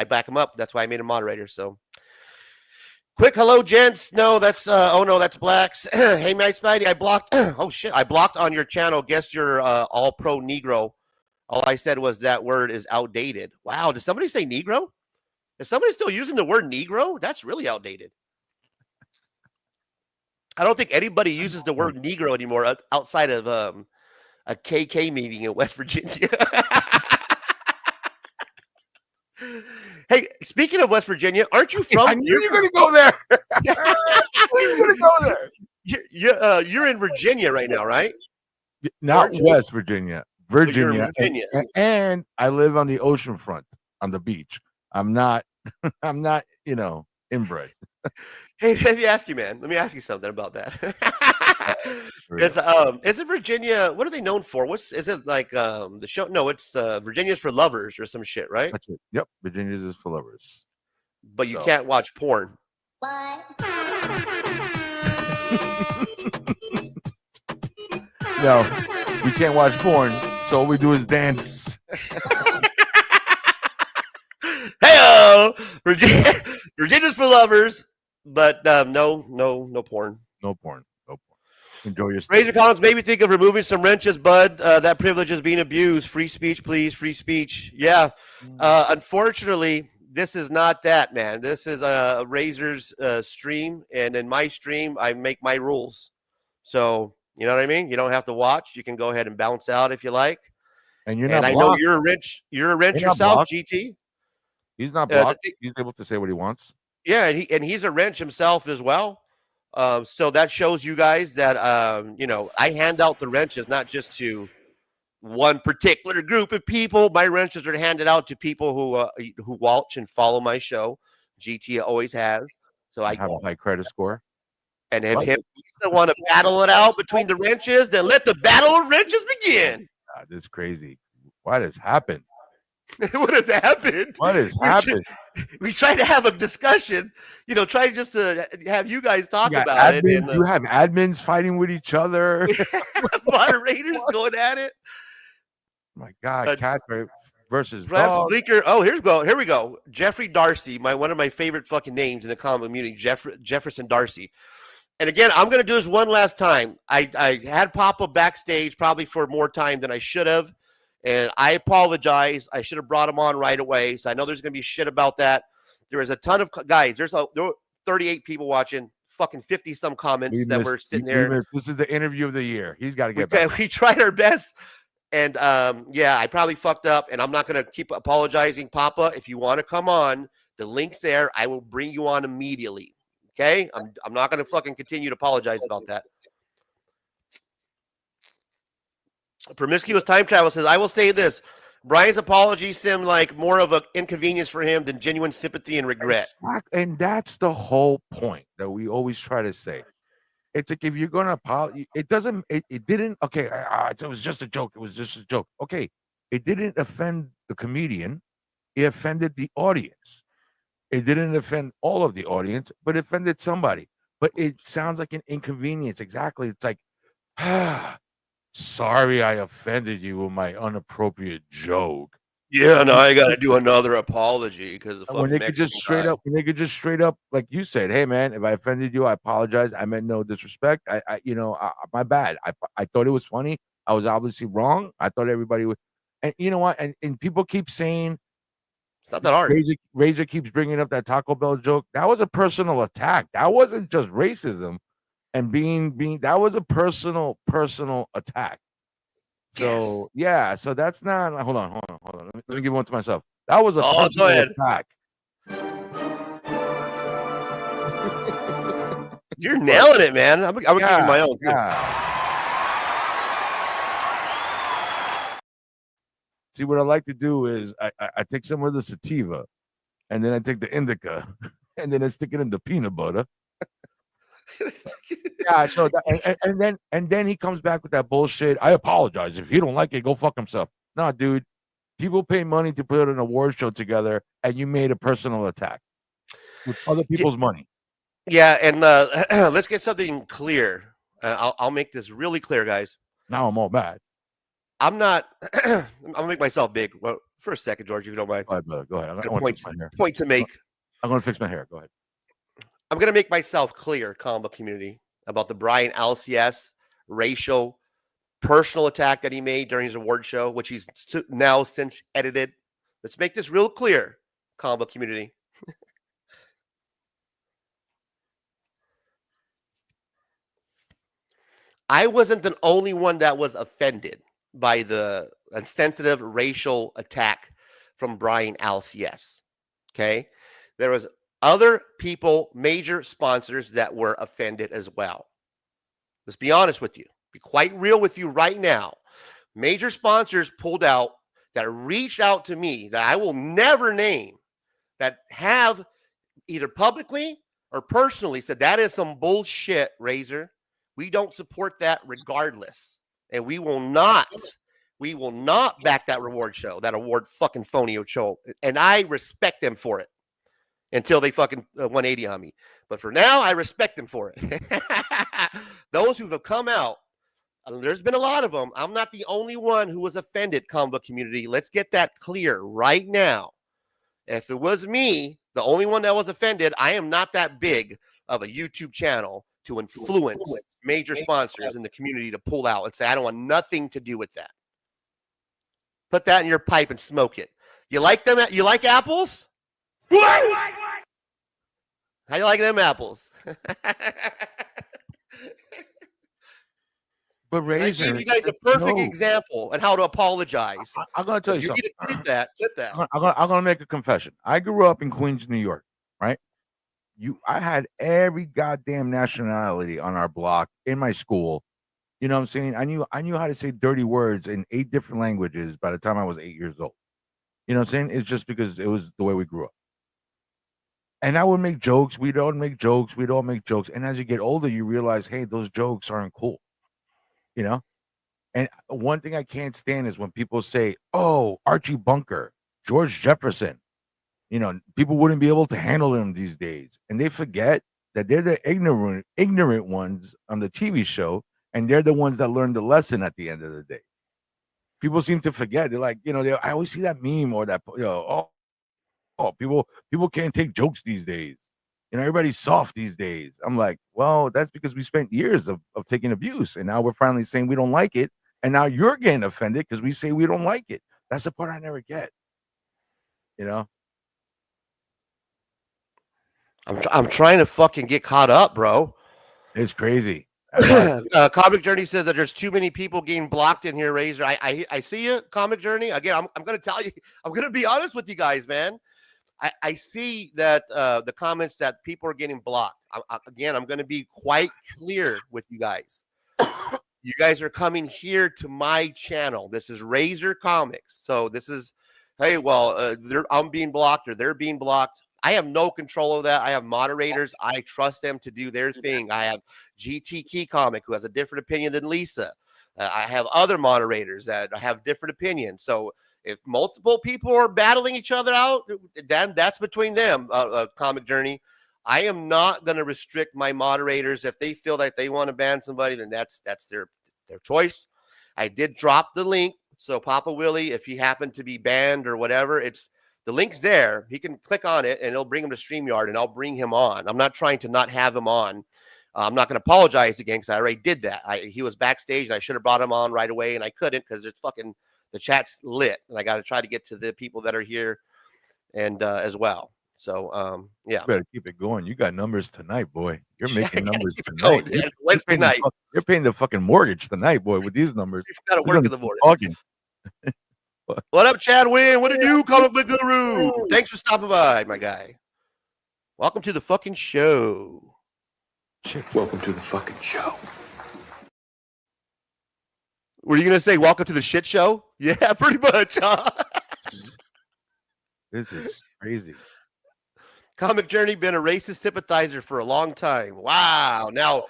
Speaker 2: back them up. That's why I made a moderator. So quick hello, gents. No, that's that's Blacks. Hey, my Spidey, I blocked. Oh shit, I blocked on your channel. Guess you're all pro Negro. All I said was that word is outdated. Wow, did somebody say Negro? Is somebody still using the word Negro? That's really outdated. I don't think anybody uses the word Negro anymore outside of a KK meeting in West Virginia. Hey, speaking of West Virginia, aren't you from?
Speaker 4: I knew you were gonna go there. I knew you were gonna go there.
Speaker 2: You're in Virginia right now, right?
Speaker 4: Not
Speaker 2: Aren't you?
Speaker 4: West Virginia, Virginia,
Speaker 2: you're in Virginia.
Speaker 4: and I live on the ocean front, on the beach. I'm not, I'm not, inbred.
Speaker 2: Hey, let me ask you, man. Let me ask you something about that. Is it Virginia? What are they known for? Is it like the show? No, it's Virginia's for lovers or some shit, right?
Speaker 4: That's it. Yep, Virginia's is for lovers.
Speaker 2: But you can't watch porn.
Speaker 4: No, we can't watch porn, so all we do is dance.
Speaker 2: Hey, Virginia's for lovers, but no porn.
Speaker 4: No porn. Enjoy your
Speaker 2: Razor Comics made me think of removing some wrenches, bud. That privilege is being abused. Free speech, please. Free speech. Yeah. Unfortunately, this is not that, man. This is a Razor's stream, and in my stream, I make my rules. So, you know what I mean? You don't have to watch. You can go ahead and bounce out if you like.
Speaker 4: And you're not.
Speaker 2: And I know you're a wrench. You're a wrench yourself, GT.
Speaker 4: He's not blocked. He's able to say what he wants.
Speaker 2: Yeah, and he's a wrench himself as well. So that shows you guys that I hand out the wrenches not just to one particular group of people. My wrenches are handed out to people who watch and follow my show. GT always has. So I
Speaker 4: have a high credit score.
Speaker 2: And if he's the want to battle it out between the wrenches, then let the battle of wrenches begin.
Speaker 4: God, this is crazy. What has happened?
Speaker 2: What has happened?
Speaker 4: What has happened?
Speaker 2: We try to have a discussion, try just to have you guys talk about it. And,
Speaker 4: you have admins fighting with each other.
Speaker 2: Moderators going at it.
Speaker 4: My God, cat versus
Speaker 2: perhaps
Speaker 4: dog.
Speaker 2: Bleeker. Oh, here we go. Jeffrey Darcy, one of my favorite fucking names in the comic community, Jefferson Darcy. And again, I'm going to do this one last time. I had Papa backstage probably for more time than I should have. And I apologize. I should have brought him on right away. So I know there's going to be shit about that. There is a ton of guys. There were 38 people watching, fucking 50-some comments that were sitting there.
Speaker 4: This is the interview of the year. He's got to get back.
Speaker 2: We tried our best. And, I probably fucked up. And I'm not going to keep apologizing, Papa. If you want to come on, the link's there. I will bring you on immediately. Okay? I'm not going to fucking continue to apologize about that. Promiscuous Time Travel says, I will say this. Brian's apology seemed like more of an inconvenience for him than genuine sympathy and regret.
Speaker 4: And that's the whole point that we always try to say. It's like, if you're going to apologize, it didn't, okay, it was just a joke. It was just a joke. Okay, it didn't offend the comedian. It offended the audience. It didn't offend all of the audience, but it offended somebody. But it sounds like an inconvenience. Exactly. It's like, sorry I offended you with my unappropriate joke.
Speaker 2: Yeah, no, I got to do another apology because
Speaker 4: when they could just straight up, like you said, hey man, if I offended you, I apologize. I meant no disrespect. My bad. I thought it was funny. I was obviously wrong. I thought everybody would, and you know what? And people keep saying
Speaker 2: it's not that hard.
Speaker 4: Razor keeps bringing up that Taco Bell joke. That was a personal attack. That wasn't just racism. And being that was a personal attack. So yeah, so that's not. Hold on. Let me give one to myself. That was a personal attack.
Speaker 2: You're nailing it, man. I'm gonna give you my own.
Speaker 4: See, what I like to do is I take some of the sativa, and then I take the indica, and then I stick it in the peanut butter. Yeah, so and then he comes back with that bullshit. I apologize. If he don't like it, go fuck himself. No, dude. People pay money to put an award show together, and you made a personal attack with other people's money.
Speaker 2: Yeah, and let's get something clear. I'll make this really clear, guys.
Speaker 4: Now I'm all mad.
Speaker 2: I'm not. I'm gonna make myself big. Well, for a second, George, if you don't mind.
Speaker 4: Go ahead, brother. Go ahead. I'm gonna fix my hair.
Speaker 2: Point to make.
Speaker 4: I'm gonna fix my hair. Go ahead.
Speaker 2: I'm going to make myself clear, combo community, about the Brian LCS racial personal attack that he made during his award show, which he's now since edited. Let's make this real clear, combo community. I wasn't the only one that was offended. by the insensitive racial attack from Brian Alcius. Okay. There was other people, major sponsors that were offended as well. Let's be honest with you. Be quite real with you right now. Major sponsors pulled out that reached out to me that I will never name, that have either publicly or personally said that is some bullshit, Razor. We don't support that regardless. And we will not back that award fucking phony show. And I respect them for it until they fucking 180 on me. But for now, I respect them for it. Those who have come out, there's been a lot of them. I'm not the only one who was offended, comic book community. Let's get that clear right now. If it was me, the only one that was offended, I am not that big of a YouTube channel to influence major sponsors in the community to pull out and say, I don't want nothing to do with that. Put that in your pipe and smoke it. You like them? You like apples? How you like them apples?
Speaker 4: But Razor,
Speaker 2: I gave you guys a perfect example on how to apologize.
Speaker 4: I'm going to tell you something.
Speaker 2: Need to clip that.
Speaker 4: I'm going to make a confession. I grew up in Queens, New York, right? I had every goddamn nationality on our block in my school. You know what I'm saying? I knew how to say dirty words in 8 different languages by the time I was 8 years old. You know what I'm saying? It's just because it was the way we grew up. And I would make jokes. We'd all make jokes. And as you get older, you realize, hey, those jokes aren't cool. You know? And one thing I can't stand is when people say, oh, Archie Bunker, George Jefferson. You know, people wouldn't be able to handle them these days. And they forget that they're the ignorant ones on the TV show. And they're the ones that learned the lesson at the end of the day. People seem to forget. They're like, I always see that meme or that, people can't take jokes these days. Everybody's soft these days. I'm like, well, that's because we spent years of taking abuse. And now we're finally saying we don't like it. And now you're getting offended because we say we don't like it. That's the part I never get.
Speaker 2: I'm trying to fucking get caught up, bro.
Speaker 4: It's crazy.
Speaker 2: Comic Journey says that there's too many people getting blocked in here, Razor. I see you, Comic Journey. Again, I'm going to tell you, I'm going to be honest with you guys, man. I see that the comments that people are getting blocked. I'm going to be quite clear with you guys. You guys are coming here to my channel. This is Razor Comics. So this is, hey, well, I'm being blocked or they're being blocked. I have no control of that. I have moderators. I trust them to do their thing. I have GT Key Comic, who has a different opinion than Lisa. I have other moderators that have different opinions. So if multiple people are battling each other out, then that's between them, Comic Journey. I am not going to restrict my moderators. If they feel like they want to ban somebody, then that's their choice. I did drop the link. So Papa Willie, if he happened to be banned or whatever, the link's there. He can click on it and it'll bring him to StreamYard and I'll bring him on. I'm not trying to not have him on. I'm not going to apologize again because I already did that. He was backstage and I should have brought him on right away and I couldn't because the chat's lit and I got to try to get to the people that are here and as well. So, yeah.
Speaker 4: You better keep it going. You got numbers tonight, boy. You're making numbers tonight.
Speaker 2: Wednesday night.
Speaker 4: You're paying the fucking mortgage tonight, boy, with these numbers.
Speaker 2: You've got to work in the morning. What up, Chad Wynn? What did you, Comic Book Guru? Thanks for stopping by, my guy. Welcome to the fucking show.
Speaker 12: Shit, welcome to the fucking show.
Speaker 2: Were you going to say welcome to the shit show? Yeah, pretty much, huh?
Speaker 4: This is crazy.
Speaker 2: Comic Journey been a racist sympathizer for a long time. Wow. Now,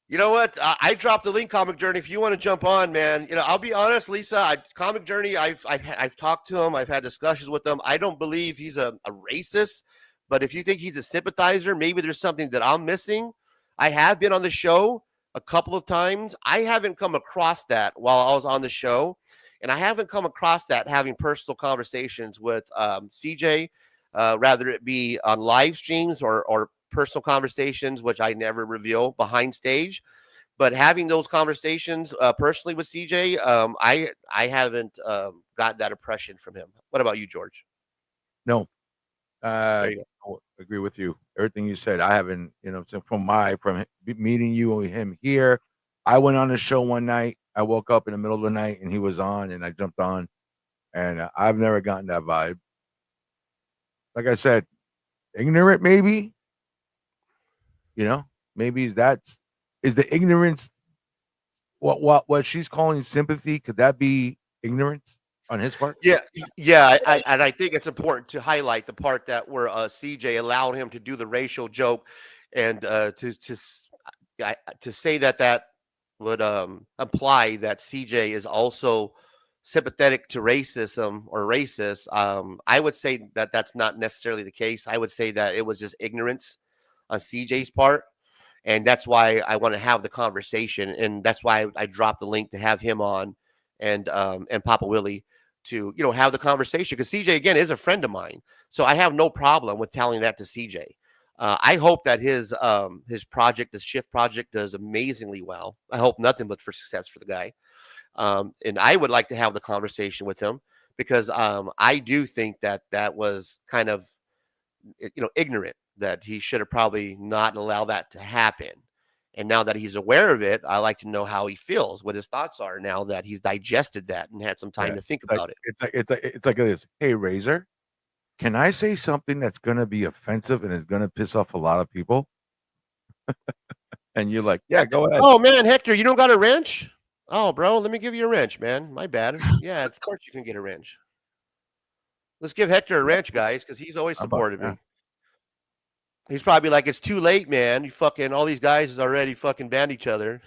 Speaker 2: you know what? I dropped the link, Comic Journey. If you want to jump on, man, I'll be honest, Lisa. Comic Journey, I've talked to him. I've had discussions with him. I don't believe he's a racist, but if you think he's a sympathizer, maybe there's something that I'm missing. I have been on the show a couple of times. I haven't come across that while I was on the show, and I haven't come across that having personal conversations with CJ, rather it be on live streams or personal conversations, which I never reveal behind stage, but having those conversations personally with CJ, I haven't got that impression from him. What about you, George?
Speaker 4: No, I agree with you. Everything you said, I haven't, from meeting you and him here. I went on the show one night I woke up in the middle of the night and he was on, and I jumped on, and I've never gotten that vibe. Like I said, ignorant maybe. You know, maybe is the ignorance what she's calling sympathy? Could that be ignorance on his part?
Speaker 2: Yeah. And I think it's important to highlight the part that where CJ allowed him to do the racial joke, and to say that would imply that CJ is also sympathetic to racism or racist. I would say that that's not necessarily the case. I would say that it was just ignorance on CJ's part. And that's why I want to have the conversation. And that's why I dropped the link to have him on and Papa Willie to, have the conversation. Because CJ, again, is a friend of mine. So I have no problem with telling that to CJ. I hope that his project, his Shift project, does amazingly well. I hope nothing but for success for the guy. And I would like to have the conversation with him because I do think that was kind of, ignorant, that he should have probably not allowed that to happen. And now that he's aware of it, I like to know how he feels, what his thoughts are now that he's digested that and had some time to think about it.
Speaker 4: It's like this. Hey, Razor, can I say something that's gonna be offensive and is gonna piss off a lot of people? And you're like, yeah, go ahead.
Speaker 2: Oh man, Hector, you don't got a wrench? Oh, bro, let me give you a wrench, man. My bad. Yeah, of course you can get a wrench. Let's give Hector a wrench, guys, because he's always supported me. He's probably like, it's too late, man. You fucking, all these guys already fucking banned each other.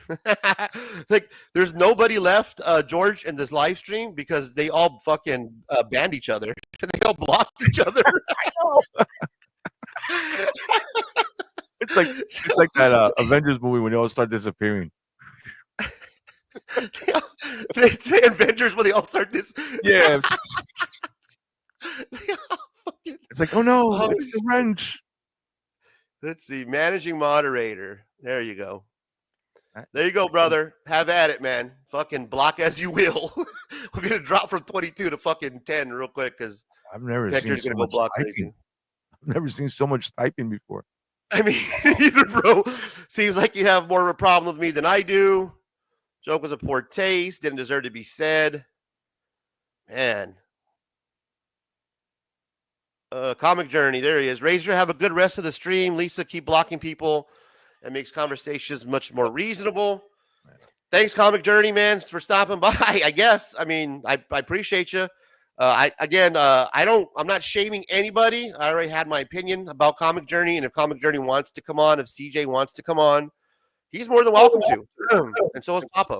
Speaker 2: Like, there's nobody left, George, in this live stream because they all fucking banned each other. They all blocked each other.
Speaker 4: It's like that Avengers movie when they all start disappearing.
Speaker 2: They say Avengers when they all start
Speaker 4: Yeah. It's like, oh no, it's the wrench.
Speaker 2: Let's see. Managing moderator. There you go. There you go, brother. Have at it, man. Fucking block as you will. We're going to drop from 22 to fucking 10 real quick because
Speaker 4: I've never seen so much typing. I've never seen so much typing before.
Speaker 2: I mean, either, bro. Seems like you have more of a problem with me than I do. Joke was a poor taste. Didn't deserve to be said. Man. Comic Journey, there he is. Razor, have a good rest of the stream. Lisa, keep blocking people. It makes conversations much more reasonable. Thanks, Comic Journey, man, for stopping by. I guess. I mean, I appreciate you. I'm not shaming anybody. I already had my opinion about Comic Journey, and if Comic Journey wants to come on, if CJ wants to come on, he's more than welcome to. And so is Papa.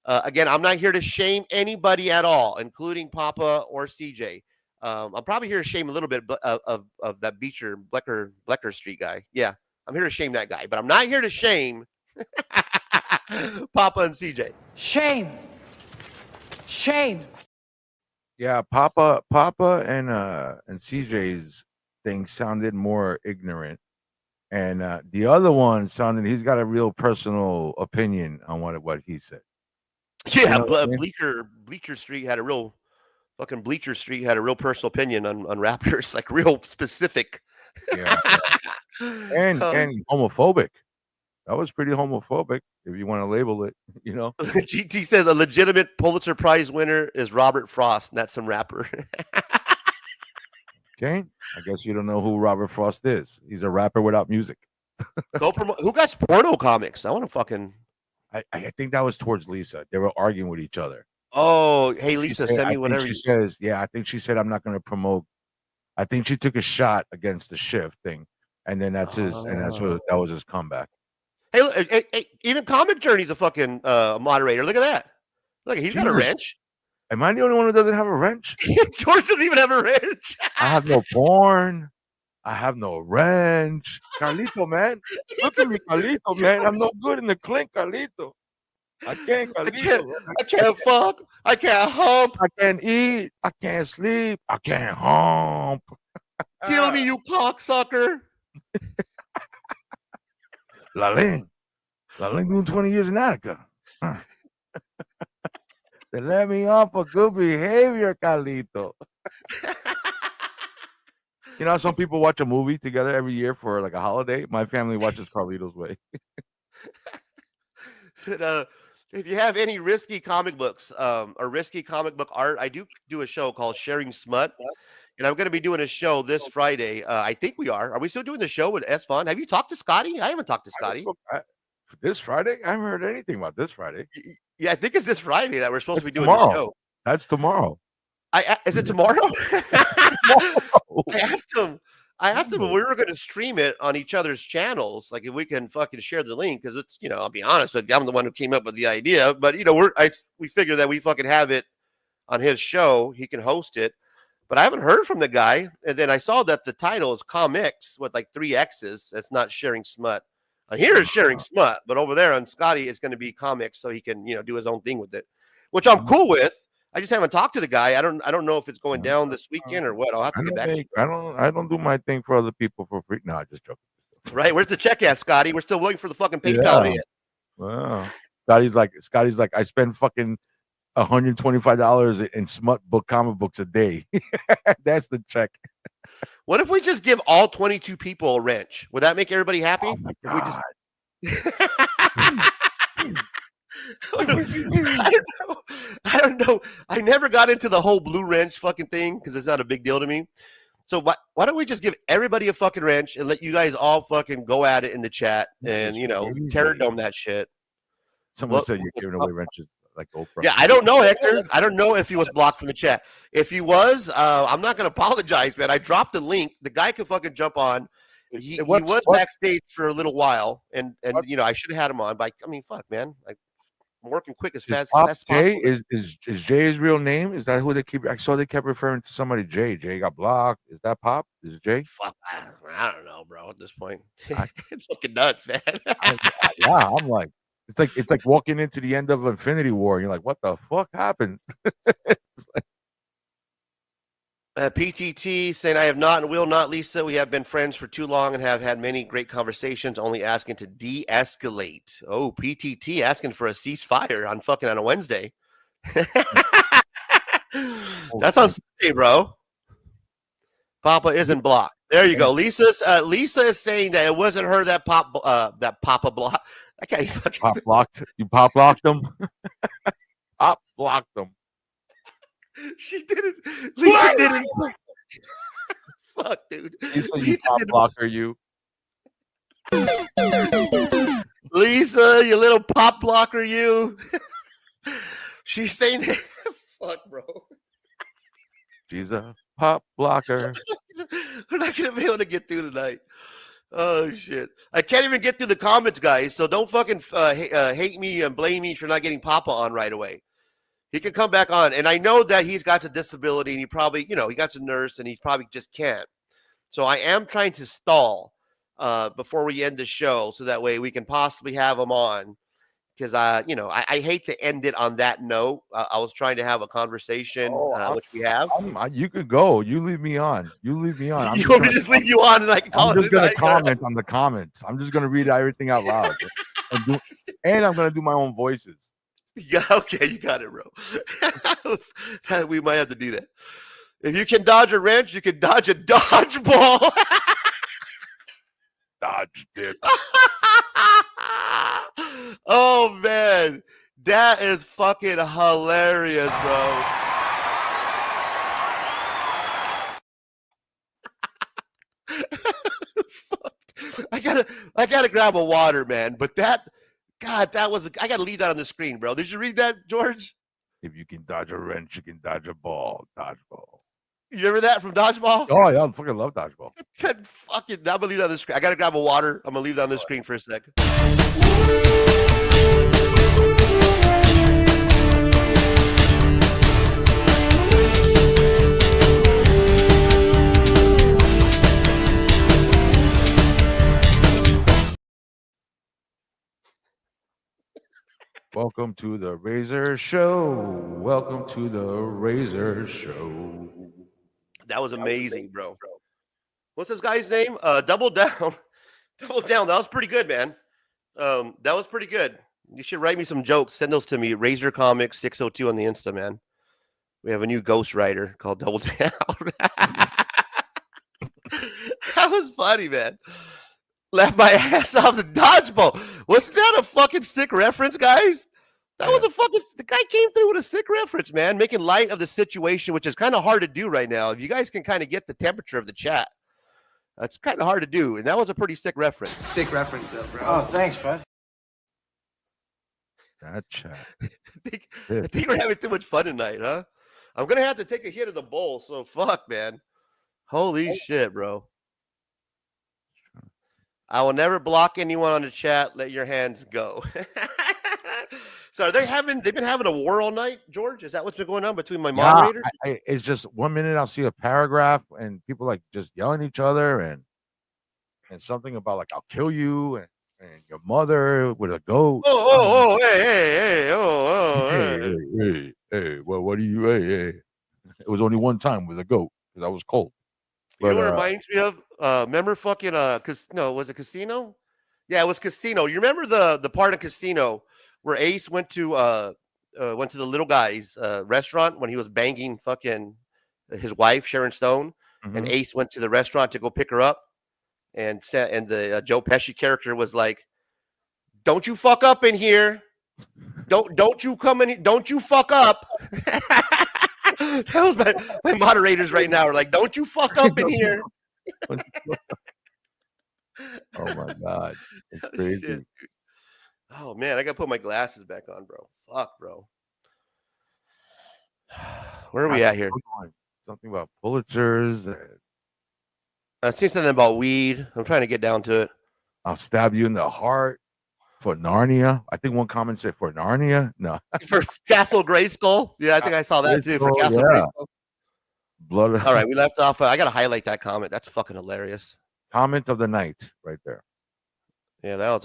Speaker 2: Again, I'm not here to shame anybody at all, including Papa or CJ. I'm probably here to shame a little bit of that Bleeker Street guy. Yeah, I'm here to shame that guy, but I'm not here to shame Papa and CJ.
Speaker 3: Shame.
Speaker 4: Yeah, Papa and CJ's thing sounded more ignorant, and the other one sounded he's got a real personal opinion on what he said.
Speaker 2: Yeah, Bleeker Street had a real. Fucking Bleecher Street had a real personal opinion on Raptors, like real specific.
Speaker 4: Yeah. and homophobic. That was pretty homophobic, if you want to label it,
Speaker 2: GT says a legitimate Pulitzer Prize winner is Robert Frost, not some rapper.
Speaker 4: Okay. I guess you don't know who Robert Frost is. He's a rapper without music.
Speaker 2: Go promote. Who got porno comics? I want to fucking.
Speaker 4: I think that was towards Lisa. They were arguing with each other.
Speaker 2: Oh, hey Lisa, send me whatever.
Speaker 4: She says, yeah, I think she said I'm not going to promote. I think she took a shot against the Shift thing, and then that was his comeback.
Speaker 2: Hey, even Comic Journey's a fucking moderator. Look at that. Look, he's got a wrench.
Speaker 4: Am I the only one who doesn't have a wrench?
Speaker 2: George doesn't even have a wrench.
Speaker 4: I have no porn. I have no wrench. Carlito, man. Look at me, Carlito, man. I'm no good in the clink, Carlito. I can't
Speaker 2: fuck. I can't hump.
Speaker 4: I can't eat. I can't sleep. I can't hump.
Speaker 2: Kill me, you cocksucker.
Speaker 4: Laling doing 20 years in Attica. Huh. They let me off for good behavior, Carlito. You know how some people watch a movie together every year for like a holiday? My family watches Carlito's Way.
Speaker 2: If you have any risky comic books or risky comic book art, I do a show called Sharing Smut. And I'm going to be doing a show this Friday. I think we are. Are we still doing the show with S Fun? Have you talked to Scotty? I haven't talked to Scotty.
Speaker 4: This Friday? I haven't heard anything about this Friday.
Speaker 2: Yeah, I think it's this Friday that we're supposed to be doing
Speaker 4: tomorrow.
Speaker 2: the show.
Speaker 4: That's tomorrow.
Speaker 2: Is it tomorrow? I asked him if we were going to stream it on each other's channels, like if we can fucking share the link, because it's, I'll be honest with you, I'm the one who came up with the idea, but we figure that we fucking have it on his show, he can host it, but I haven't heard from the guy. And then I saw that the title is comics with like 3 X's. That's not Sharing Smut. Here is Sharing Smut, but over there on Scotty, it's going to be comics, so he can do his own thing with it, which I'm cool with. I just haven't talked to the guy. I don't know if it's going down this weekend or what. I'll have to get back.
Speaker 4: I don't do my thing for other people for free. No, I just joking.
Speaker 2: Right? Where's the check at, Scotty? We're still waiting for the fucking PayPal to hit.
Speaker 4: Wow. Scotty's like, I spend fucking $125 in smut book comic books a day. That's the check.
Speaker 2: What if we just give all 22 people a wrench? Would that make everybody happy?
Speaker 4: Oh my God.
Speaker 2: I don't know. I never got into the whole blue wrench fucking thing because it's not a big deal to me. So why don't we just give everybody a fucking wrench and let you guys all fucking go at it in the chat and terror dome that shit?
Speaker 4: Someone said you're giving away wrenches like Oprah.
Speaker 2: Yeah, I don't know, Hector. I don't know if he was blocked from the chat. If he was, I'm not gonna apologize, man. I dropped the link. The guy could fucking jump on. He was backstage for a little while, and I should have had him on. But I mean, fuck, man. I'm working quick as fast as
Speaker 4: Jay
Speaker 2: possible.
Speaker 4: is Jay his real name? Is that who they keep? I saw they kept referring to somebody Jay. Jay got blocked. Is that Pop? Is it Jay?
Speaker 2: Fuck, I don't know, bro. At this point, it's fucking nuts, man.
Speaker 4: Yeah, I'm like, it's like walking into the end of Infinity War. And you're like, what the fuck happened?
Speaker 2: PTT saying, I have not and will not, Lisa. We have been friends for too long and have had many great conversations, only asking to de-escalate. Oh, PTT asking for a ceasefire on a Wednesday. That's on Sunday, bro. Papa isn't blocked. There you go. Lisa is saying that it wasn't her that Papa blocked. I can't even
Speaker 4: Pop blocked. You pop blocked them. Pop blocked them.
Speaker 2: She didn't. Lisa didn't. Fuck, dude.
Speaker 4: Lisa, you pop blocker, you.
Speaker 2: Lisa, you little pop blocker, you. She's saying, fuck, bro.
Speaker 4: She's a pop blocker.
Speaker 2: We're not going to be able to get through tonight. Oh, shit. I can't even get through the comments, guys, so don't fucking hate me and blame me for not getting Papa on right away. He can come back on. And I know that he's got a disability and he probably, he got a nurse and he probably just can't. So I am trying to stall before we end the show so that way we can possibly have him on. Because, I hate to end it on that note. I was trying to have a conversation, which we have.
Speaker 4: You could go. You leave me on. You leave me on.
Speaker 2: You want me to just leave you on and I can call
Speaker 4: I'm just going to comment on the comments. I'm just going to read everything out loud. And I'm going to do my own voices.
Speaker 2: Yeah, okay, you got it, bro. We might have to do that. If you can dodge a wrench, you can dodge a dodgeball.
Speaker 4: Dodge dip.
Speaker 2: Oh man, that is fucking hilarious, bro. I gotta grab a water, man. But that was I gotta leave that on the screen, bro. Did you read that, George?
Speaker 4: If you can dodge a wrench, you can dodge a ball. Dodgeball.
Speaker 2: You remember that from Dodgeball?
Speaker 4: Oh yeah, I fucking love Dodgeball.
Speaker 2: I'm gonna leave that on the screen. I gotta grab a water. I'm gonna leave that on the screen for a second.
Speaker 4: Welcome to the Razor Show. Welcome to the Razor Show.
Speaker 2: That was amazing, bro. What's this guy's name? Double Down. Double Down. That was pretty good, man. That was pretty good. You should write me some jokes. Send those to me. Razor Comics 602 on the Insta, man. We have a new ghostwriter called Double Down. That was funny, man. Laughed my ass off the dodgeball. Wasn't that a fucking sick reference, guys? That was a fucking. The guy came through with a sick reference, man, making light of the situation, which is kind of hard to do right now. If you guys can kind of get the temperature of the chat, that's kind of hard to do, and that was a pretty sick reference.
Speaker 12: Sick reference, though, bro.
Speaker 11: Oh, thanks, bud.
Speaker 4: That chat.
Speaker 2: I think we're having too much fun tonight, huh? I'm gonna have to take a hit of the bowl. So fuck, man. Holy shit, bro. I will never block anyone on the chat. Let your hands go. So they've been having a war all night, George? Is that what's been going on between my moderators?
Speaker 4: It's just 1 minute I'll see a paragraph and people like just yelling at each other and something about like I'll kill you and your mother with a goat. Hey, well, what do you hey. It was only one time with a goat because I was cold.
Speaker 2: You know what it reminds me of? Remember fucking was it Casino? Yeah, it was Casino. You remember the part of Casino where Ace went to the little guy's restaurant when he was banging fucking his wife Sharon Stone, and Ace went to the restaurant to go pick her up, and the Joe Pesci character was like, "Don't you fuck up in here! Don't you come in! Don't you fuck up!" That was my moderators right now are like, "Don't you fuck up in here!"
Speaker 4: Oh my god, it's crazy.
Speaker 2: Shit. Oh man, I gotta put my glasses back on, bro. Fuck, bro. Where are we at here?
Speaker 4: Something about Pulitzers.
Speaker 2: I see something about weed. I'm trying to get down to it.
Speaker 4: I'll stab you in the heart for Narnia. I think one comment said for Narnia. No,
Speaker 2: for Castle Grayskull. Yeah, I think I saw that too. For Castle Grayskull.
Speaker 4: Blood.
Speaker 2: All right, we left off. I gotta highlight that comment. That's fucking hilarious.
Speaker 4: Comment of the night, right there.
Speaker 2: Yeah, that was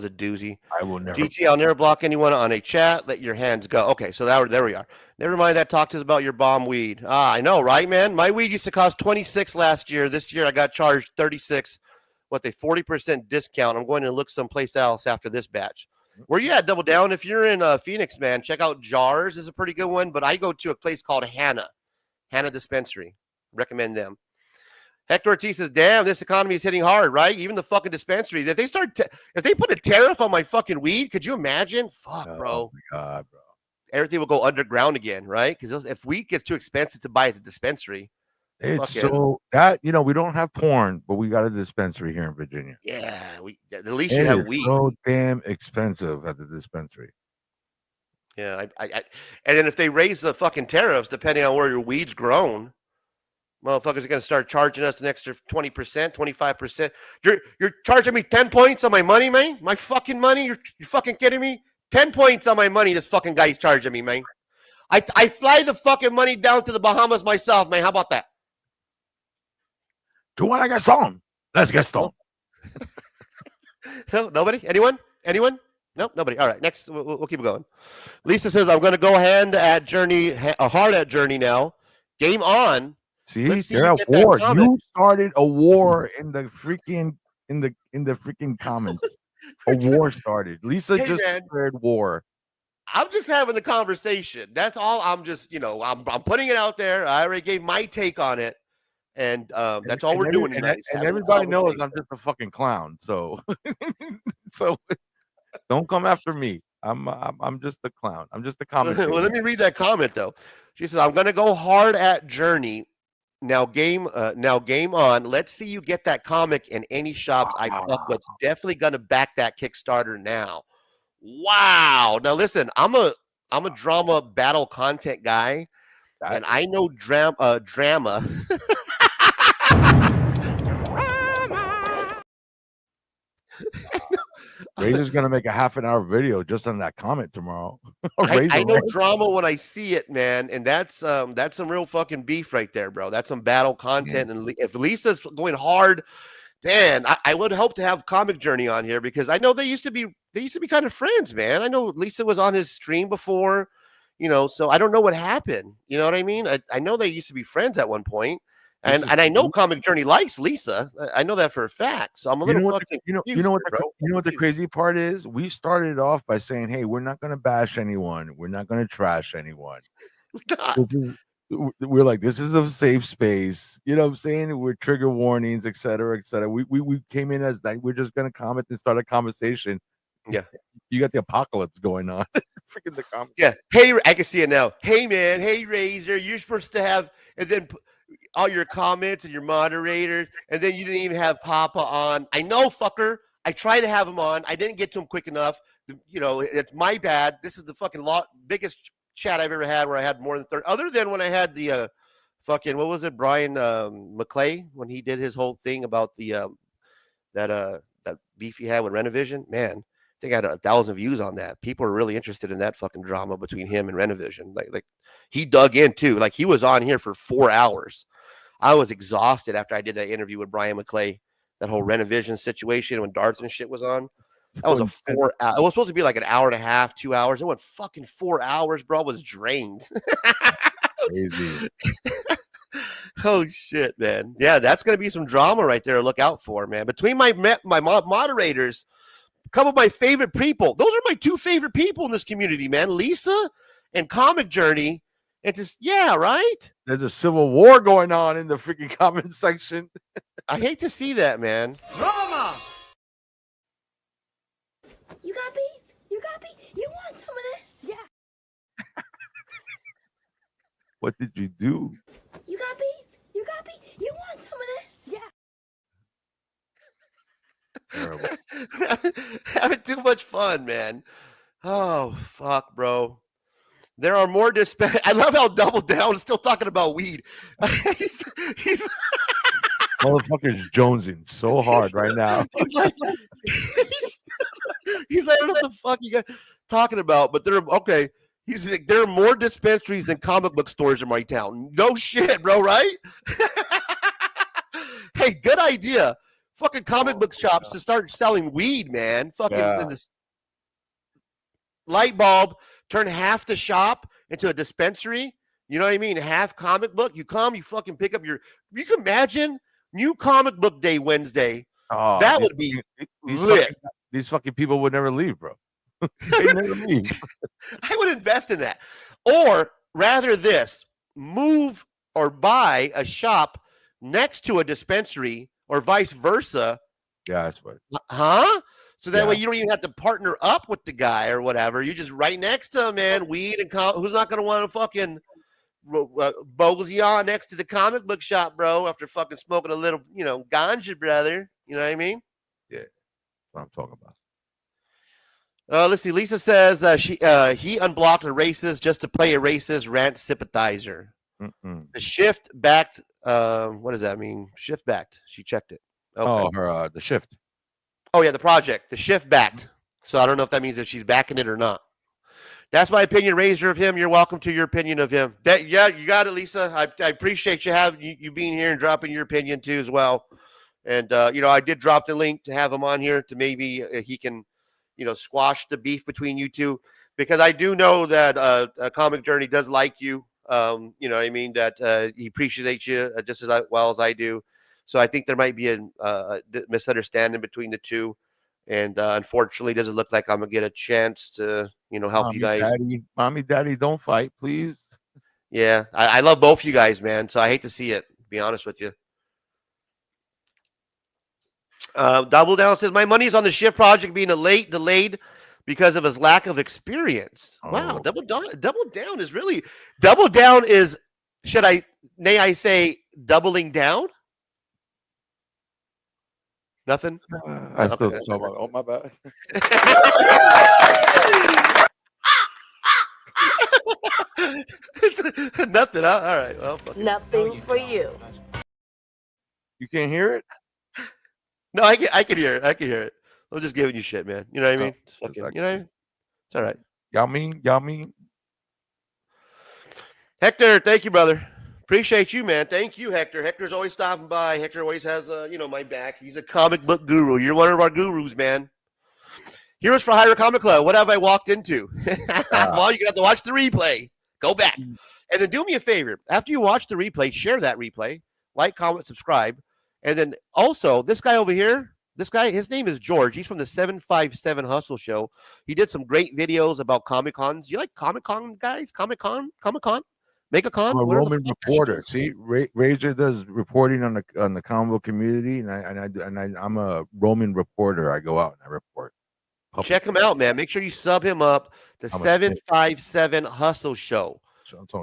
Speaker 2: a doozy.
Speaker 4: I will never.
Speaker 2: GT, I'll never block anyone on a chat. Let your hands go. Okay, so there we are. Never mind that. Talk to us about your bomb weed. I know, right, man? My weed used to cost 26 last year. This year I got charged 36 with a 40% discount. I'm going to look someplace else after this batch. Where you at, Double Down? If you're in Phoenix, man, check out Jars is a pretty good one. But I go to a place called Hannah Dispensary. Recommend them. Hector Ortiz says, "Damn, this economy is hitting hard, right? Even the fucking dispensaries. If they put a tariff on my fucking weed, could you imagine? Fuck, bro.
Speaker 4: Oh my god, bro.
Speaker 2: Everything will go underground again, right? Because if weed gets too expensive to buy at the dispensary,
Speaker 4: it's so that we don't have porn, but we got a dispensary here in Virginia.
Speaker 2: Yeah, at least you have weed.
Speaker 4: So damn expensive at the dispensary.
Speaker 2: Yeah, and then if they raise the fucking tariffs, depending on where your weed's grown. Motherfuckers are going to start charging us an extra 20%, 25%. You're charging me 10 points on my money, man? My fucking money? You're fucking kidding me? 10 points on my money this fucking guy's charging me, man. I fly the fucking money down to the Bahamas myself, man. How about that?
Speaker 4: Do you want to get stoned? Let's get stoned.
Speaker 2: No, nobody? Anyone? Nope, nobody. All right, next. We'll keep it going. Lisa says, I'm going to go hard at Journey now. Game on.
Speaker 4: See, they're at war. You started a war in the freaking comments. A war started. Lisa just declared war.
Speaker 2: I'm just having the conversation. That's all. I'm just, I'm putting it out there. I already gave my take on it, and that's all we're doing tonight.
Speaker 4: And everybody knows I'm just a fucking clown. So, don't come after me. I'm just a clown. I'm just a commentator.
Speaker 2: Well, let me read that comment though. She says, "I'm going to go hard at Journey." Now game on. Let's see you get that comic in any shops I fuck with. Definitely gonna back that Kickstarter now. Wow. Now listen, I'm a drama battle content guy, and I know drama.
Speaker 4: Razor's gonna make a half-an-hour video just on that comment tomorrow.
Speaker 2: I know drama when I see it, man, and that's some real fucking beef right there, bro. That's some battle content, and if Lisa's going hard, man, I would hope to have Comic Journey on here because I know they used to be kind of friends, man. I know Lisa was on his stream before, so I don't know what happened. You know what I mean? I know they used to be friends at one point. And I know Comic Journey likes Lisa. I know that for a fact. So I'm a little fucking confused,
Speaker 4: what the crazy part is? We started off by saying, "Hey, we're not going to bash anyone. We're not going to trash anyone." We're like, this is a safe space. You know what I'm saying? We're trigger warnings, et cetera, et cetera. We came in as like we're just going to comment and start a conversation.
Speaker 2: Yeah.
Speaker 4: You got the apocalypse going on. Freaking the comments.
Speaker 2: Yeah. Hey, I can see it now. Hey, man. Hey, Razor. You're supposed to have, and then all your comments and your moderator, and then you didn't even have Papa on. I know, fucker. I tried to have him on. I didn't get to him quick enough. It's my bad. This is the fucking biggest chat I've ever had where I had more than 30. Other than when I had the fucking, what was it, Brian McClay, when he did his whole thing about the that beef he had with Renovision. Man, I think I had 1,000 views on that. People are really interested in that fucking drama between him and Renovision. Like he dug in too. Like he was on here for 4 hours. I was exhausted after I did that interview with Brian McClay, that whole Renovision situation when Darth and shit was on. That was a 4 hour. It was supposed to be like an hour and a half, 2 hours. It went fucking 4 hours, bro. I was drained.
Speaker 4: Crazy.
Speaker 2: Oh shit, man. Yeah, that's gonna be some drama right there to look out for, man. Between my moderators, a couple of my favorite people. Those are my 2 favorite people in this community, man. Lisa and Comic Journey. And just, yeah, right?
Speaker 4: There's a civil war going on in the freaking comment section.
Speaker 2: I hate to see that, man.
Speaker 3: Drama! You got beef? You got beef? You want some of this? Yeah.
Speaker 4: What did you do?
Speaker 3: You got beef? You got beef? You want some of this? Yeah.
Speaker 4: Terrible.
Speaker 2: Having too much fun, man. Oh, fuck, bro. There are more I love how Double Down is still talking about weed. he's
Speaker 4: Motherfucker's jonesing so hard right now.
Speaker 2: He's like, I don't know what the fuck you guys talking about, but they're okay. He's like, there are more dispensaries than comic book stores in my town. No shit, bro, right? Hey, good idea. Fucking comic book shops to start selling weed, man. Fucking in this light bulb, turn half the shop into a dispensary. You know what I mean? Half comic book. You come, you fucking pick up you can imagine new comic book day Wednesday.
Speaker 4: Oh,
Speaker 2: that would be lit.
Speaker 4: These fucking people would never leave, bro. They never leave.
Speaker 2: I would invest in that. Or rather move or buy a shop next to a dispensary or vice versa.
Speaker 4: Yeah, that's what.
Speaker 2: Huh? So that way you don't even have to partner up with the guy or whatever. You just right next to him, man. Weed and who's not going to want to fucking boglesy on next to the comic book shop, bro, after fucking smoking a little, ganja, brother. You know what I mean?
Speaker 4: Yeah, that's what I'm talking about.
Speaker 2: Let's see. Lisa says he unblocked a racist just to play a racist rant sympathizer.
Speaker 4: Mm-mm.
Speaker 2: The shift backed. What does that mean? Shift backed. She checked it. Okay.
Speaker 4: Oh, the shift.
Speaker 2: Oh yeah, the project. The shift backed. So I don't know if that means if she's backing it or not. That's my opinion, Razor, of him. You're welcome to your opinion of him. Yeah, you got it, Lisa. I appreciate you being here and dropping your opinion too as well. And I did drop the link to have him on here to maybe he can. Squash the beef between you two, because I do know that Comic Journey does like you. You know what I mean? That he appreciates you just as well as I do. So I think there might be a misunderstanding between the two. And unfortunately, it doesn't look like I'm going to get a chance to, help you guys.
Speaker 4: Mommy, daddy, don't fight, please.
Speaker 2: Yeah, I love both you guys, man. So I hate to see it, to be honest with you. Double Down says, my money is on the shift project being delayed because of his lack of experience. Oh. Wow, Double Down is really may I say doubling down? Nothing?
Speaker 4: I still talk about, oh my bad.
Speaker 2: Nothing, huh? All right. Well,
Speaker 13: nothing for you.
Speaker 4: You can't hear it?
Speaker 2: No, I can hear it. I can hear it. I'm just giving you shit, man. You know what I mean? Just fucking, you know what I mean? It's all right.
Speaker 4: Y'all mean?
Speaker 2: Hector, thank you, brother. Appreciate you, man. Thank you, Hector. Hector's always stopping by. Hector always has, my back. He's a comic book guru. You're one of our gurus, man. Heroes for Hire Comic Club. What have I walked into? Well, you're going to have to watch the replay. Go back. And then do me a favor. After you watch the replay, share that replay. Like, comment, subscribe. And then also, this guy over here, his name is George. He's from the 757 Hustle Show. He did some great videos about Comic-Cons. You like Comic-Con, guys? Comic-Con? Make-a-con?
Speaker 4: I'm a Roman reporter. See, Razor does reporting on the comic book community, and I'm a Roman reporter. I go out and I report.
Speaker 2: Check him out, man. Make sure you sub him up. The 757 Hustle Show.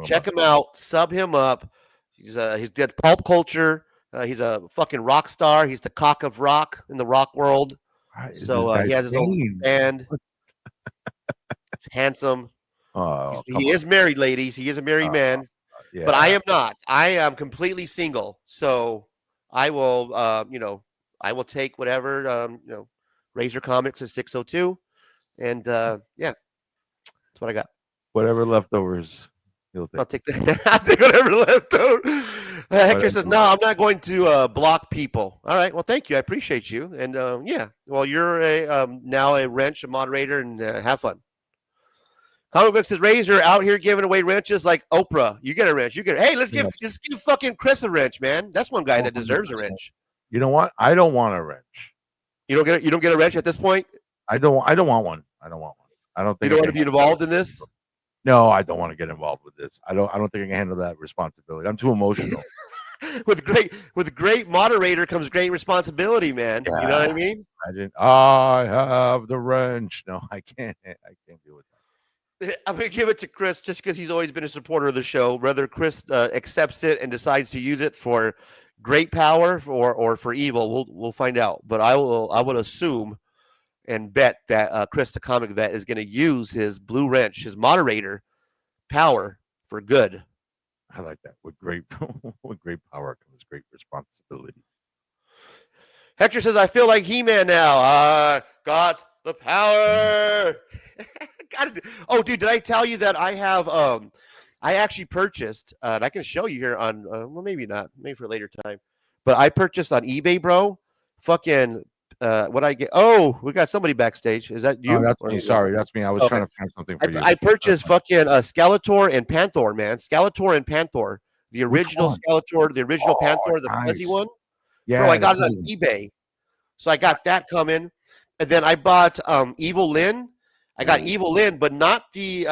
Speaker 2: Check him out. Sub him up. He's got pulp culture. He's a fucking rock star. He's the cock of rock in the rock world. So he has his own band. Handsome. He is married, ladies. He is a married man.
Speaker 4: Yeah.
Speaker 2: But I am not. I am completely single. So I will, I will take whatever, Razor Comics is 602. And yeah, that's what I got.
Speaker 4: Whatever leftovers.
Speaker 2: I'll take that. I'll take whatever leftover. Hector says, no, I'm not going to block people. All right. Well, thank you. I appreciate you. And yeah, well, you're now a wrench, a moderator, and have fun. Comic Book says, Razor out here giving away wrenches like Oprah. You get a wrench. You get Hey, let's give fucking Chris a wrench, man. That's one guy that deserves a wrench.
Speaker 4: You know what? I don't want a wrench.
Speaker 2: You don't get a wrench at this point?
Speaker 4: I don't want one. I don't want one. I don't think
Speaker 2: you don't want to be involved in this?
Speaker 4: No, I don't want to get involved with this. I don't think I can handle that responsibility. I'm too emotional.
Speaker 2: with great moderator comes great responsibility, man. Yeah. You know what I mean?
Speaker 4: I have the wrench. No, I can't deal with that.
Speaker 2: I'm going to give it to Chris just because he's always been a supporter of the show. Whether Chris accepts it and decides to use it for great power or for evil, we'll find out. But I would assume and bet that Chris, the comic vet, is going to use his blue wrench, his moderator power for good.
Speaker 4: I like that. With great power comes great responsibility.
Speaker 2: Hector says, I feel like He-Man now. I got the power. Oh, dude, did I tell you that I have I actually purchased and I can show you here on well, maybe not, maybe for a later time, but I purchased on eBay, bro. Fucking what I get. Oh, we got somebody backstage. Is that you?
Speaker 4: Oh, that's me. Sorry, that's me. I was trying to find something for you.
Speaker 2: I purchased fucking Skeletor and Panther, man. Skeletor and Panther, the original Skeletor, the original Panther, the fuzzy one. Yeah, bro, I got it on eBay, so I got that coming, and then I bought Evil Lyn. I got Evil Lyn, but not the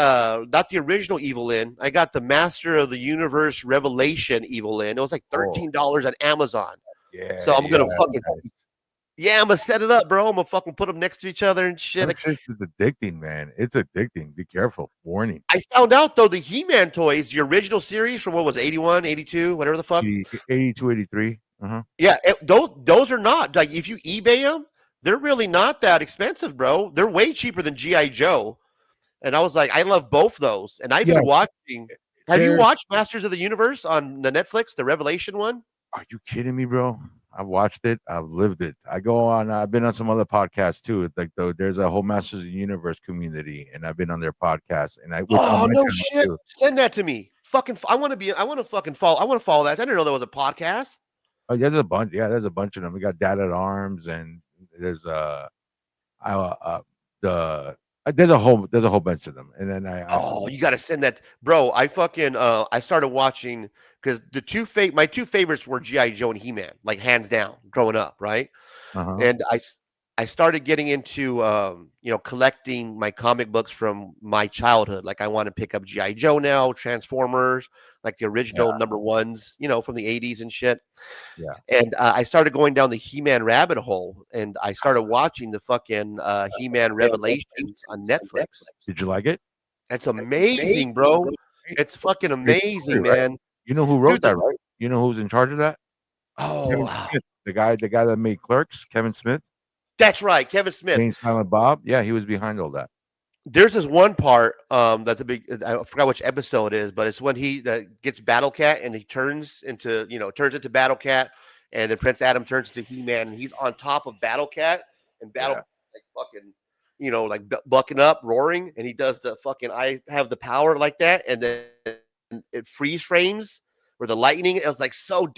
Speaker 2: original Evil Lyn. I got the Master of the Universe Revelation Evil Lyn. It was like $13 on Amazon.
Speaker 4: Yeah.
Speaker 2: So I'm gonna fucking I'm gonna set it up, bro. I'm gonna fucking put them next to each other and shit.
Speaker 4: It's addicting, man. It's addicting. Be careful. Warning.
Speaker 2: I found out though the He-Man toys, the original series from what was 81, 82, whatever the fuck.
Speaker 4: 82, 83.
Speaker 2: Yeah, those are not like if you eBay them. They're really not that expensive, bro. They're way cheaper than G.I. Joe. And I was like, I love both those. And I've been watching. Have you watched Masters of the Universe on the Netflix, the Revelation one?
Speaker 4: Are you kidding me, bro? I've watched it. I've lived it. I've been on some other podcasts too. It's like there's a whole Masters of the Universe community, and I've been on their podcast. And
Speaker 2: no shit. Too. Send that to me. I want to follow that. I didn't know there was a podcast.
Speaker 4: Oh, there's a bunch. Yeah, there's a bunch of them. We got Dad at Arms, and there's a whole bunch of them. And then
Speaker 2: you got to send that, bro. I fucking I started watching because my two favorites were G.I. Joe and He-Man, like hands down, growing up, right? And I started getting into collecting my comic books from my childhood. Like I want to pick up G.I. Joe now, Transformers, like the original number ones, from the 80s and shit.
Speaker 4: Yeah.
Speaker 2: And I started going down the He-Man rabbit hole, and I started watching the fucking He-Man Revelations on Netflix.
Speaker 4: Did you like it?
Speaker 2: It's amazing, bro. It's fucking amazing, man.
Speaker 4: You know who wrote that, right? You know who's in charge of that?
Speaker 2: Oh, wow.
Speaker 4: The guy that made Clerks, Kevin Smith.
Speaker 2: That's right, Kevin Smith.
Speaker 4: Jane Silent Bob. Yeah, he was behind all that.
Speaker 2: There's this one part that's I forgot which episode it is, but it's when he gets Battle Cat and he turns into Battle Cat, and then Prince Adam turns into He-Man, and he's on top of Battle Cat, and Battle like fucking like bucking up, roaring, and he does the fucking I have the power like that, and then it freeze frames where the lightning. It was like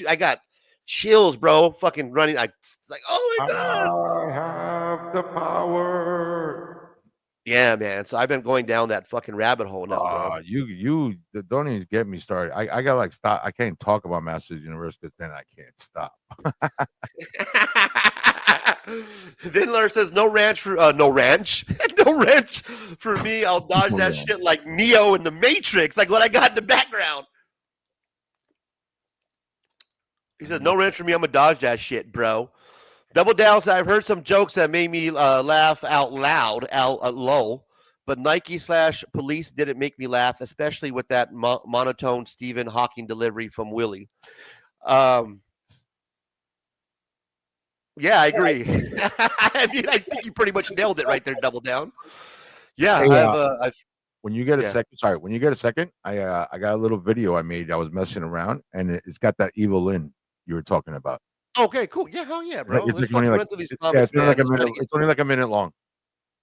Speaker 2: I got chills, bro. Fucking running. It's like, oh my god,
Speaker 4: I have the power.
Speaker 2: Yeah, man. So I've been going down that fucking rabbit hole now, bro.
Speaker 4: You don't even get me started. I gotta stop. I can't talk about Masters of the Universe because then I can't stop.
Speaker 2: Vinler says no ranch for no ranch for me. I'll dodge that shit like Neo in the Matrix, like what I got in the background. He says no ranch for me. I'm gonna dodge that shit, bro. Double Down said, I've heard some jokes that made me laugh out loud, low, but Nike/police didn't make me laugh, especially with that monotone Stephen Hawking delivery from Willie. Yeah, I agree. I mean, I think you pretty much nailed it right there, Double Down. Yeah,
Speaker 4: Hey,
Speaker 2: I've
Speaker 4: when you get a
Speaker 2: yeah.
Speaker 4: second, sorry, when you get a second, I got a little video I made. I was messing around, and it's got that evil in you were talking about.
Speaker 2: Okay, cool. Yeah, hell yeah,
Speaker 4: It's like,
Speaker 2: bro.
Speaker 4: it's
Speaker 2: Let's
Speaker 4: like only
Speaker 2: fucking
Speaker 4: like
Speaker 2: run through these
Speaker 4: yeah,
Speaker 2: comments,
Speaker 4: it's only
Speaker 2: man.
Speaker 4: like a
Speaker 2: Let's try to
Speaker 4: minute.
Speaker 2: get
Speaker 4: It's only like a minute long.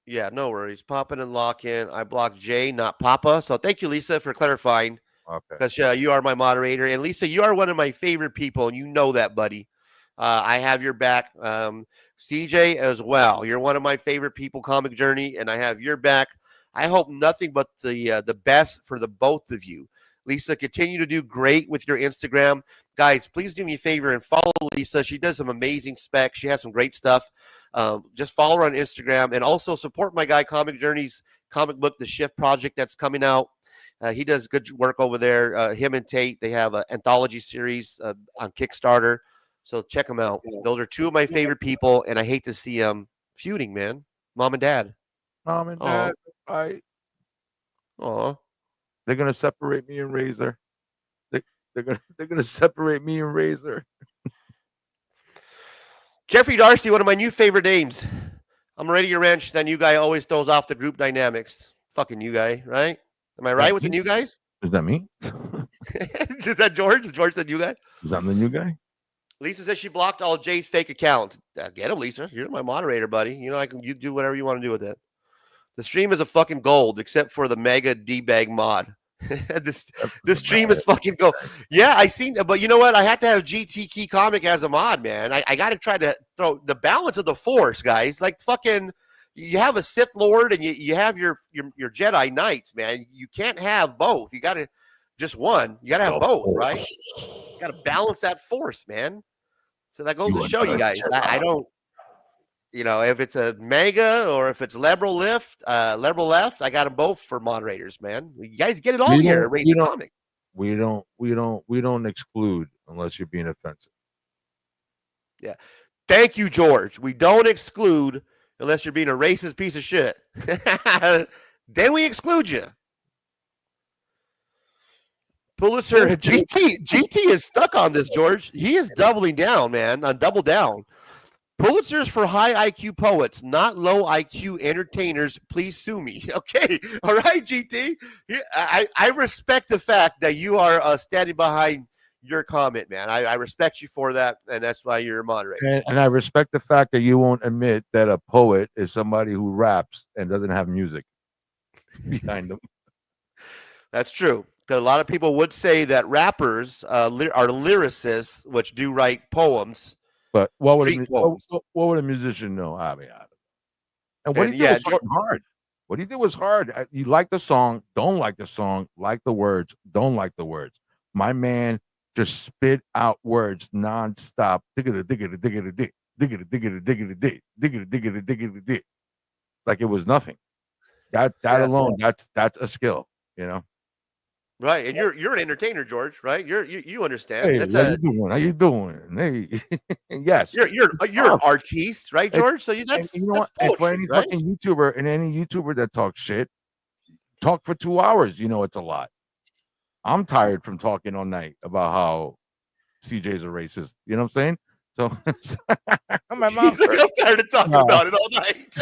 Speaker 2: Yeah, no worries. Popping and lock in. I blocked Jay, not Papa. So thank you, Lisa, for clarifying.
Speaker 4: Okay.
Speaker 2: Because you are my moderator, and Lisa, you are one of my favorite people, and you know that, buddy. I have your back. CJ as well. You're one of my favorite people, Comic Journey, and I have your back. I hope nothing but the best for the both of you. Lisa, continue to do great with your Instagram. Guys, please do me a favor and follow Lisa. She does some amazing specs. She has some great stuff. Just follow her on Instagram and also support my guy, Comic Journey's comic book, The Shift Project, that's coming out. He does good work over there. Him and Tate, they have an anthology series on Kickstarter. So check them out. Those are two of my favorite people, and I hate to see them feuding, man. Mom and Dad.
Speaker 4: Mom and Dad, fight.
Speaker 2: Aw.
Speaker 4: They're gonna separate me and Razor. They're gonna separate me and Razor.
Speaker 2: Jeffrey Darcy, one of my new favorite names. I'm ready to wrench. That new guy always throws off the group dynamics. Fucking new guy, right? Am I right with the new guys?
Speaker 4: Is that me?
Speaker 2: Is that George? Is George the new guy?
Speaker 4: Is that the new guy?
Speaker 2: Lisa says she blocked all Jay's fake accounts. Get him, Lisa. You're my moderator, buddy. You know you do whatever you want to do with it. The stream is a fucking gold, except for the mega D-bag mod. this stream is fucking gold. Yeah, I seen, but you know what? I had to have GT Key Comic as a mod, man. I got to try to throw the balance of the Force, guys. Like fucking, you have a Sith Lord and you have your Jedi Knights, man. You can't have both. You got to just one. You got to have both, right? You got to balance that Force, man. So that goes to show you guys. I don't. You know, if it's a mega or if it's liberal left, I got them both for moderators, man. You guys get it all here.
Speaker 4: We don't exclude unless you're being offensive.
Speaker 2: Yeah. Thank you, George. We don't exclude unless you're being a racist piece of shit. Then we exclude you. Pulitzer, GT is stuck on this, George. He is doubling down, man, on double down. Pulitzer's for high IQ poets, not low IQ entertainers. Please sue me. Okay. All right, GT. I respect the fact that you are standing behind your comment, man. I respect you for that, and that's why you're a moderator.
Speaker 4: And I respect the fact that you won't admit that a poet is somebody who raps and doesn't have music behind them.
Speaker 2: That's true. Because a lot of people would say that rappers are lyricists, which do write poems.
Speaker 4: But what would a musician know? I mean, and what he did was fucking hard. What he did was hard. You like the song, don't like the song, like the words, don't like the words. My man just spit out words nonstop. Like it was nothing. That alone, that's a skill, you know.
Speaker 2: Right, and you're an entertainer, George. Right, you understand.
Speaker 4: Hey, how you doing? Hey, yes,
Speaker 2: you're an artiste, right, George? So that's
Speaker 4: you know
Speaker 2: that's
Speaker 4: what?
Speaker 2: poetry,
Speaker 4: For any
Speaker 2: right?
Speaker 4: fucking YouTuber and any YouTuber that talks shit, talk for 2 hours. You know it's a lot. I'm tired from talking all night about how CJ's a racist. You know what I'm saying? So my mom's
Speaker 2: like, I'm tired of talking about it all night.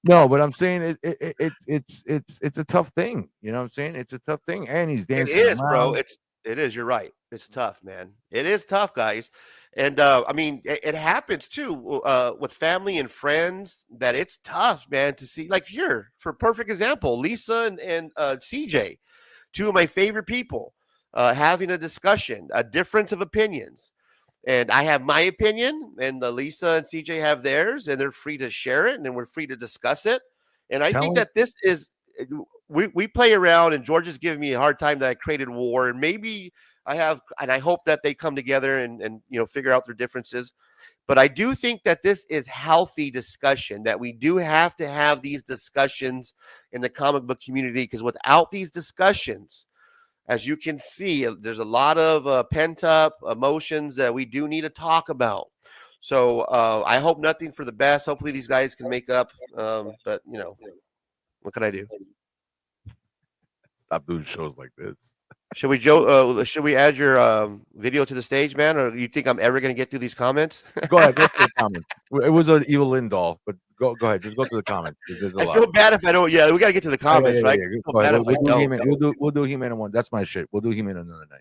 Speaker 4: No, but I'm saying it's a tough thing. You know what I'm saying? It's a tough thing. And he's dancing.
Speaker 2: It is,
Speaker 4: around.
Speaker 2: bro. It is. You're right. It's tough, man. It is tough, guys. And I mean, it happens too with family and friends that it's tough, man, to see. Like here, for perfect example, Lisa and CJ, two of my favorite people, having a discussion, a difference of opinions. And I have my opinion, and Lisa and CJ have theirs, and they're free to share it, and then we're free to discuss it. And I think that this is we play around, and George is giving me a hard time that I created war, and maybe I have, and I hope that they come together and figure out their differences. But I do think that this is healthy discussion, that we do have to have these discussions in the comic book community, because without these discussions, as you can see, there's a lot of pent-up emotions that we do need to talk about. So I hope nothing for the best. Hopefully these guys can make up. But you know, what can I do?
Speaker 4: Stop doing shows like this.
Speaker 2: Should we, should we add your video to the stage, man? Or you think I'm ever going to get through these comments?
Speaker 4: Go ahead, go to the comments. It was an Evil Lynn doll, but go ahead, just go to the comments. There's a
Speaker 2: I
Speaker 4: lot.
Speaker 2: feel bad if I don't. Yeah, we got to get to the comments, right?
Speaker 4: Yeah.
Speaker 2: I feel bad if I don't.
Speaker 4: We'll do He-Man in one. That's my shit. We'll do He-Man another night.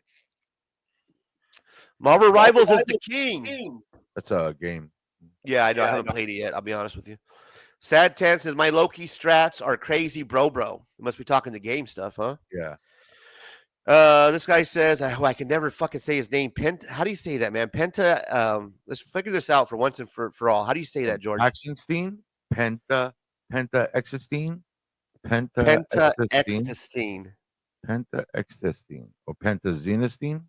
Speaker 2: Marvel Rivals is the king.
Speaker 4: That's a game.
Speaker 2: Yeah, I know. I haven't played it yet. I'll be honest with you. Sad 10 says my low-key strats are crazy, bro. You must be talking the game stuff, huh?
Speaker 4: Yeah.
Speaker 2: This guy says, I can never fucking say his name. How do you say that, man? Let's figure this out for once and for all. How do you say that, George?
Speaker 4: Axenstein, Penta Existine,
Speaker 2: Penta Existine,
Speaker 4: or Pentazenestein.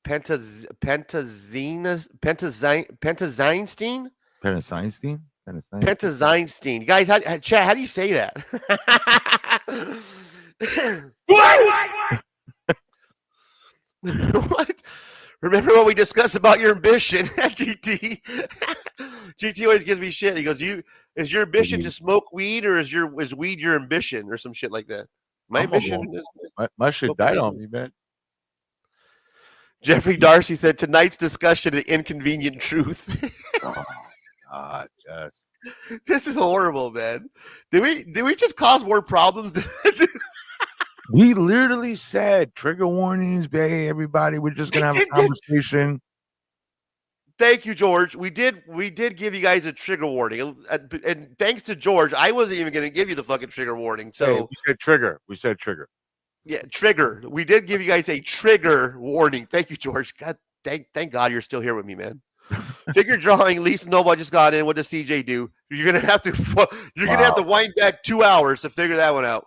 Speaker 2: Pentazinestein. Guys, chat, how do you say that? What? Remember what we discussed about your ambition, GT? GT always gives me shit. He goes, is your ambition to smoke weed, or is weed your ambition, or some shit like that? My ambition is
Speaker 4: my shit died on me, man.
Speaker 2: Jeffrey Darcy said tonight's discussion an inconvenient truth.
Speaker 4: Oh God, yes.
Speaker 2: This is horrible, man. Did we just cause more problems?
Speaker 4: We literally said trigger warnings, hey, everybody. We're just gonna have a conversation.
Speaker 2: Thank you, George. We did give you guys a trigger warning, and thanks to George, I wasn't even going to give you the fucking trigger warning. So
Speaker 4: hey, we said trigger.
Speaker 2: Yeah, trigger. We did give you guys a trigger warning. Thank you, George. God, thank God you're still here with me, man. Figure drawing. Lisa Noble just got in. What does CJ do? You're gonna have to wind back 2 hours to figure that one out.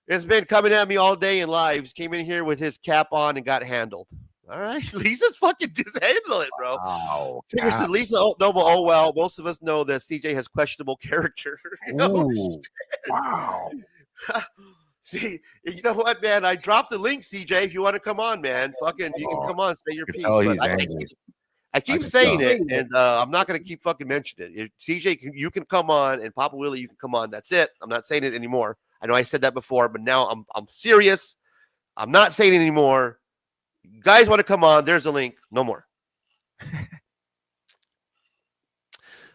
Speaker 2: It's been coming at me all day in lives. Came in here with his cap on and got handled. All right, Lisa's fucking just handle it, bro.
Speaker 4: Wow.
Speaker 2: Figure says Lisa Noble. Oh well, most of us know that CJ has questionable character.
Speaker 4: Wow.
Speaker 2: See, you know what, man? I dropped the link, CJ. If you want to come on, man, fucking, you can come on, say your piece. I keep saying it, and I'm not going to keep fucking mentioning it. If CJ, you can come on, and Papa Willie, you can come on. That's it. I'm not saying it anymore. I know I said that before, but now I'm serious. I'm not saying it anymore. You guys want to come on? There's a link. No more.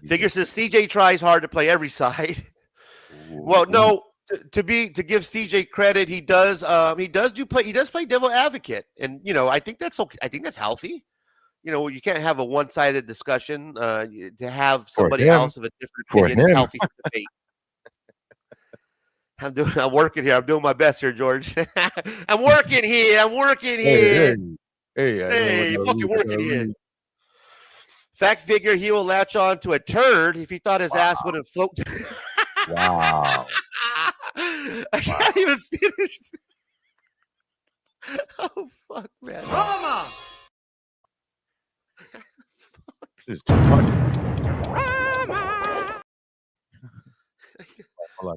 Speaker 2: Figure says CJ tries hard to play every side. Well, no. To give CJ credit, he does play devil advocate, and I think that's okay. I think that's healthy. You can't have a one-sided discussion. To have somebody else of a different opinion is healthy for debate. I'm working here. I'm doing my best here, George. I'm working here. Hey, you're fucking working here. Fact figure, he will latch on to a turd if he thought his ass wouldn't float.
Speaker 4: Wow.
Speaker 2: I can't even finish. Oh, fuck, man.
Speaker 3: Mama!
Speaker 4: This is too much. Hold on.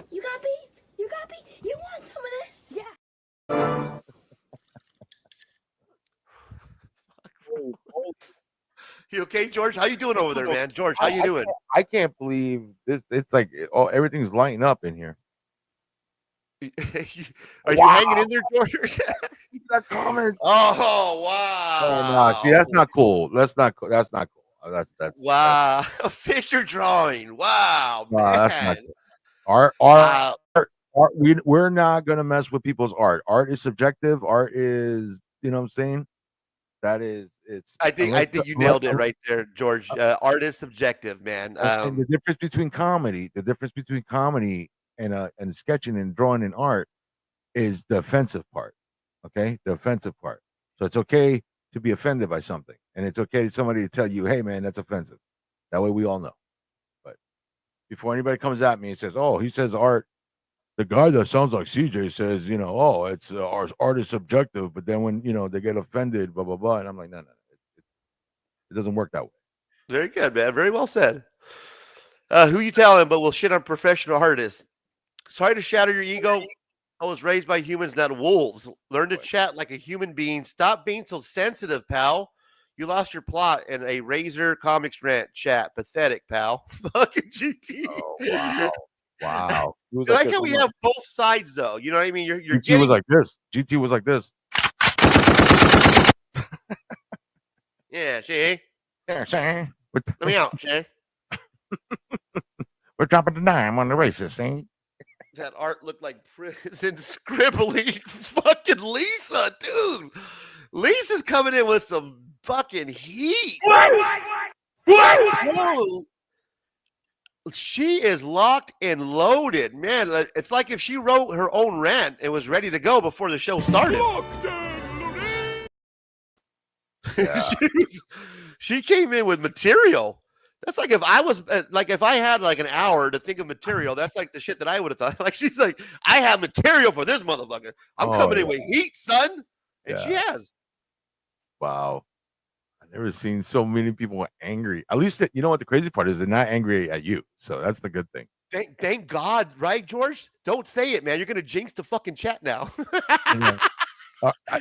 Speaker 3: You got beef? You got beef? You want some of this? Yeah.
Speaker 2: You okay, George? How you doing over there, man? George, how you doing?
Speaker 4: I can't believe this. It's like everything's lighting up in here.
Speaker 2: Are you hanging in there, George?
Speaker 4: That comment.
Speaker 2: Oh wow!
Speaker 4: Oh no, see, that's not cool. That's not cool. That's
Speaker 2: wow. A figure drawing. Wow,
Speaker 4: no,
Speaker 2: man.
Speaker 4: That's not cool. Art. We're not gonna mess with people's art. Art is subjective. Art is, you know what I'm saying? That is,
Speaker 2: I think you nailed it right there, George. Art is subjective, man.
Speaker 4: And the difference between comedy, and sketching and drawing and art is the offensive part. Okay, the offensive part. So it's okay to be offended by something, and it's okay to somebody to tell you, "Hey, man, that's offensive." That way, we all know. But before anybody comes at me and says, "Oh, he says art," the guy that sounds like CJ says, "Oh, it's art is subjective," but then when they get offended, blah blah blah, and I'm like, no, it doesn't work that way.
Speaker 2: Very good, man. Very well said. Who you telling? But we'll shit on professional artists. Sorry to shatter your ego. I was raised by humans, not wolves. Learn to chat like a human being. Stop being so sensitive, pal. You lost your plot in a Razor Comics rant chat. Pathetic, pal. Fucking GT.
Speaker 4: Oh, wow. Wow. He was
Speaker 2: I
Speaker 4: like
Speaker 2: like
Speaker 4: this.
Speaker 2: how we have both sides, though. You know what I mean? You're
Speaker 4: GT
Speaker 2: getting.
Speaker 4: was like this. GT was like this.
Speaker 2: Yeah, Shay.
Speaker 4: Yeah, Shay.
Speaker 2: Let me out, Shay.
Speaker 4: We're dropping the dime on the racist, ain't?
Speaker 2: That art looked like prison scribbling. Fucking Lisa, dude. Lisa's coming in with some fucking heat. Whoa. She is locked and loaded, man. It's like if she wrote her own rant and was ready to go before the show started.
Speaker 4: Yeah.
Speaker 2: she came in with material. That's like if I was if I had like an hour to think of material, that's like the shit that I would have thought. Like she's like, I have material for this motherfucker. I'm coming in with heat, son. And she has.
Speaker 4: Wow. I've never seen so many people angry. At least, you know what the crazy part is? They're not angry at you. So that's the good thing.
Speaker 2: Thank God, right, George? Don't say it, man. You're going to jinx the fucking chat now.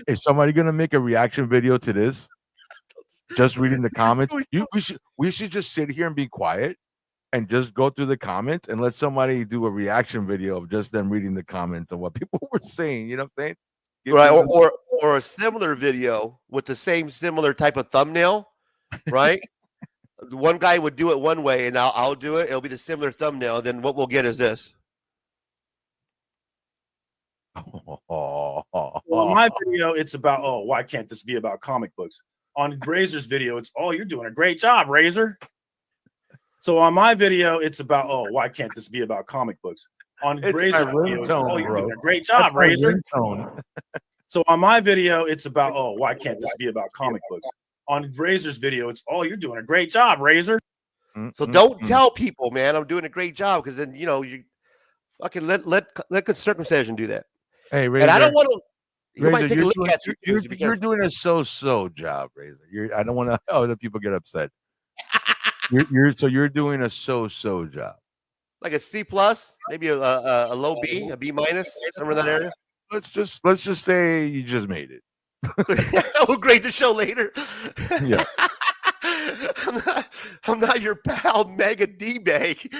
Speaker 4: Is somebody going to make a reaction video to this? Just reading the comments? We should just sit here and be quiet and just go through the comments and let somebody do a reaction video of just them reading the comments of what people were saying. You know what I'm saying?
Speaker 2: Right, or a similar video with the same similar type of thumbnail, right? One guy would do it one way, and I'll do it. It'll be the similar thumbnail. Then what we'll get is this.
Speaker 1: Well, in my video, it's about why can't this be about comic books? On Razor's video, it's you're doing a great job, Razor. So on my video, it's about why can't this be about comic books? On Razor's video, it's you're doing a great job, Razor. So on my video, it's about why can't this be about comic books? On Razor's video, it's you're doing a great job, Razor.
Speaker 2: So don't tell people, man, I'm doing a great job, because then you fucking let good circumcision do that.
Speaker 4: Hey, Razor,
Speaker 2: and I don't want to. You might
Speaker 4: Razor,
Speaker 2: take a look at
Speaker 4: you're doing a so-so job, Razor. I don't want to other people get upset. You're doing a so-so job.
Speaker 2: Like a C+, maybe a low B, a B minus, somewhere in that area.
Speaker 4: Let's just say you just made it.
Speaker 2: We'll grade the show later.
Speaker 4: Yeah.
Speaker 2: I'm not your pal, Mega D-Bag.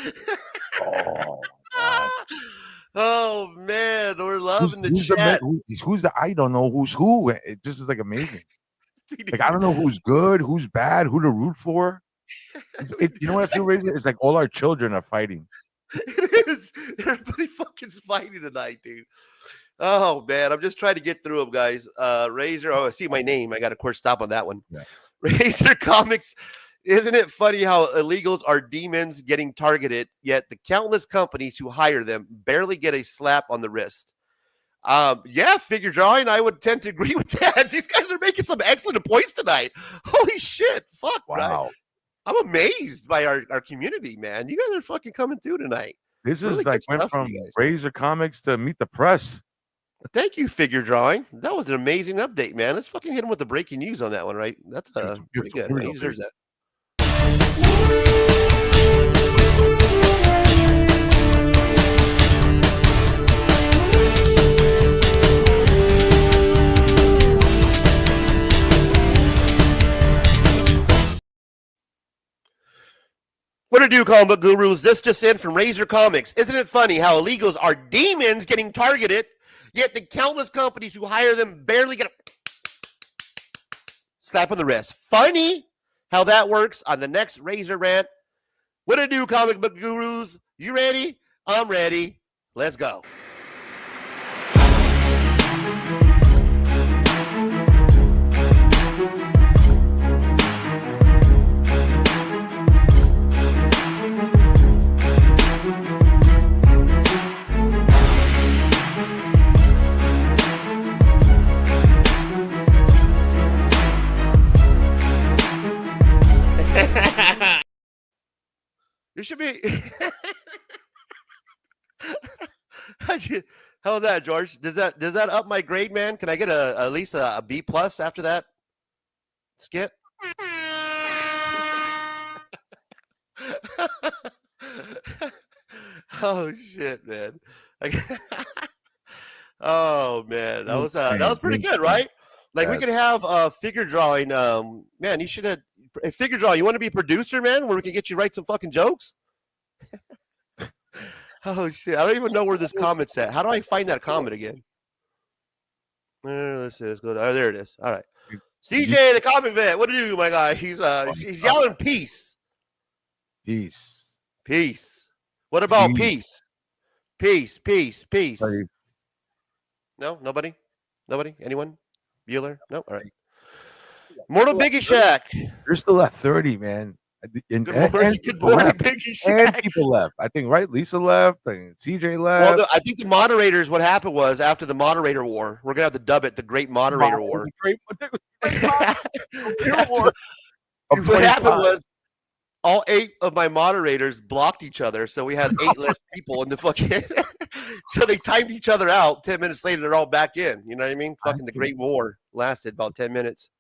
Speaker 2: Oh man, we're loving the chat.
Speaker 4: Who's the I don't know who's who. It just is like amazing. Like I don't know who's good, who's bad, who to root for. You know what I feel, Razor? It's like all our children are fighting.
Speaker 2: It is. Everybody fucking's fighting tonight, dude. Oh man, I'm just trying to get through them, guys. Razor. Oh, I see my name. I got to, of course, stop on that one. Yeah. Razor Comics. Isn't it funny how illegals are demons getting targeted, yet the countless companies who hire them barely get a slap on the wrist? Yeah, figure drawing. I would tend to agree with that. These guys are making some excellent points tonight. Holy shit. Fuck.
Speaker 4: Wow.
Speaker 2: Right? I'm amazed by our community, man. You guys are fucking coming through tonight.
Speaker 4: This is like went from Razor Comics to Meet the Press.
Speaker 2: Thank you, figure drawing. That was an amazing update, man. Let's fucking hit him with the breaking news on that one, right? That's pretty good. He deserves that. What to do, comic book gurus? This just in from Razor Comics. Isn't it funny how illegals are demons getting targeted, yet the countless companies who hire them barely get a slap on the wrist? Funny how that works on the next Razor rant. What to do, comic book gurus? You ready? I'm ready. Let's go. You should be. How's that, George? Does that up my grade, man? Can I get at least a B plus after that skit? Oh shit, man! Oh man, that was pretty good, right? Like we could have figure drawing. Man, you should have figure drawing. You want to be a producer, man, where we can get you to write some fucking jokes? Oh shit! I don't even know where this comment's at. How do I find that comment again? Let's see. Let's go. Oh, there it is. All right. CJ, the comment vet. What do you do, my guy? He's yelling peace.
Speaker 4: Peace.
Speaker 2: Peace. What about peace? Peace. Peace. Peace. No, nobody. Nobody. Anyone? Bueller? No. All right. Mortal Biggie Shack.
Speaker 4: You're still at 30, man.
Speaker 2: Good morning, Biggie Shack.
Speaker 4: And people left. I think, right? Lisa left. And CJ left.
Speaker 2: Well, I think the moderators, what happened was after the moderator war, we're going to have to dub it the Great Moderator War. What happened was all 8 of my moderators blocked each other. So we had 8 less people in the fucking. So they timed each other out. 10 minutes later, they're all back in. You know what I mean? Fucking the Great War lasted about 10 minutes.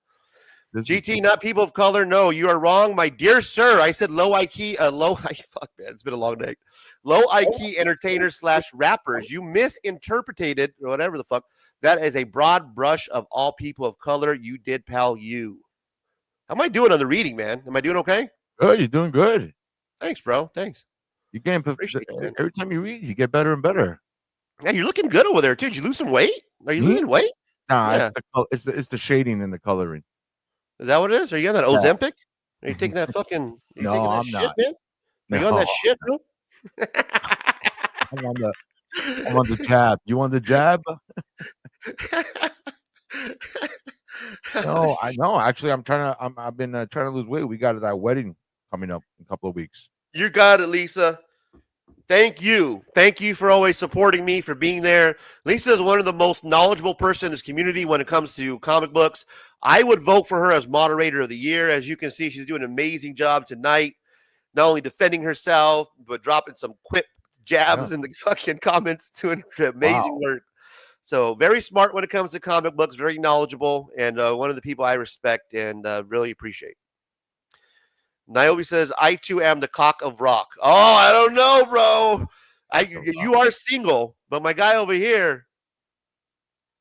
Speaker 2: GT, not people of color. No, you are wrong, my dear sir. I said low IQ, fuck man, it's been a long night. Low IQ entertainers / rappers. You misinterpreted or whatever the fuck. That is a broad brush of all people of color. You did, pal. You. How am I doing on the reading, man? Am I doing okay?
Speaker 4: Oh, you're doing good.
Speaker 2: Thanks, bro. Thanks.
Speaker 4: You getting every time you read, you get better and better.
Speaker 2: Yeah, you're looking good over there too. Did you lose some weight? Are you losing weight?
Speaker 4: Nah, yeah. It's the shading and the coloring.
Speaker 2: Is that what it is? Are you on that Ozempic? Are you taking that fucking?
Speaker 4: No, I'm not.
Speaker 2: Man? Are you on that shit, bro?
Speaker 4: I'm on the jab. You on the jab? No, I know. Actually, I've been trying to lose weight. We got that wedding coming up in a couple of weeks.
Speaker 2: You got it, Lisa. Thank you. Thank you for always supporting me, for being there. Lisa is one of the most knowledgeable person in this community when it comes to comic books. I would vote for her as moderator of the year. As you can see, she's doing an amazing job tonight, not only defending herself, but dropping some quip jabs in the fucking comments, doing amazing work. So very smart when it comes to comic books, very knowledgeable, and one of the people I respect and really appreciate. Niobe says, I too am the cock of rock. Oh, I don't know, bro. You are single, but my guy over here,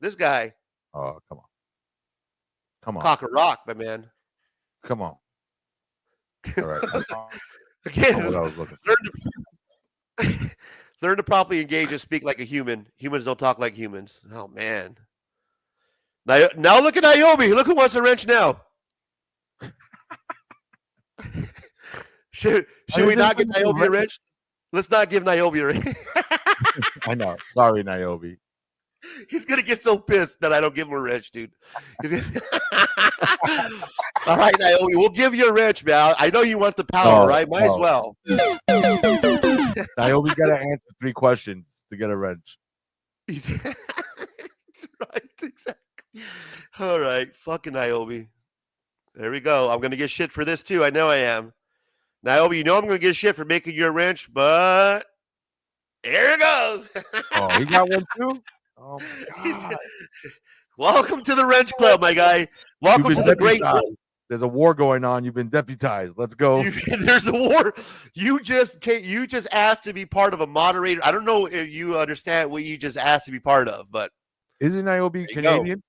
Speaker 2: this guy.
Speaker 4: Oh, come on. Come on.
Speaker 2: Cock of rock, my man.
Speaker 4: Come on. All right.
Speaker 2: Again, learn to properly engage and speak like a human. Humans don't talk like humans. Oh, man. Now look at Niobe. Look who wants a wrench now. Should we not give Niobe a wrench? Let's not give Niobe a wrench.
Speaker 4: I know. Sorry, Niobe.
Speaker 2: He's going to get so pissed that I don't give him a wrench, dude. All right, Niobe, we'll give you a wrench, man. I know you want the power, right? Might as well.
Speaker 4: Niobe got to answer 3 questions to get a wrench.
Speaker 2: Right, exactly. All right, fucking Niobe. There we go. I'm going to get shit for this, too. I know I am. Niobe, you know I'm going to get shit for making you a wrench, but here it goes.
Speaker 4: Oh, he got one, too? Oh, my God.
Speaker 2: Welcome to the wrench club, my guy. Welcome to the great club.
Speaker 4: There's a war going on. You've been deputized. Let's go.
Speaker 2: There's a war. You just asked to be part of a moderator. I don't know if you understand what you just asked to be part of, but
Speaker 4: isn't Niobe Canadian?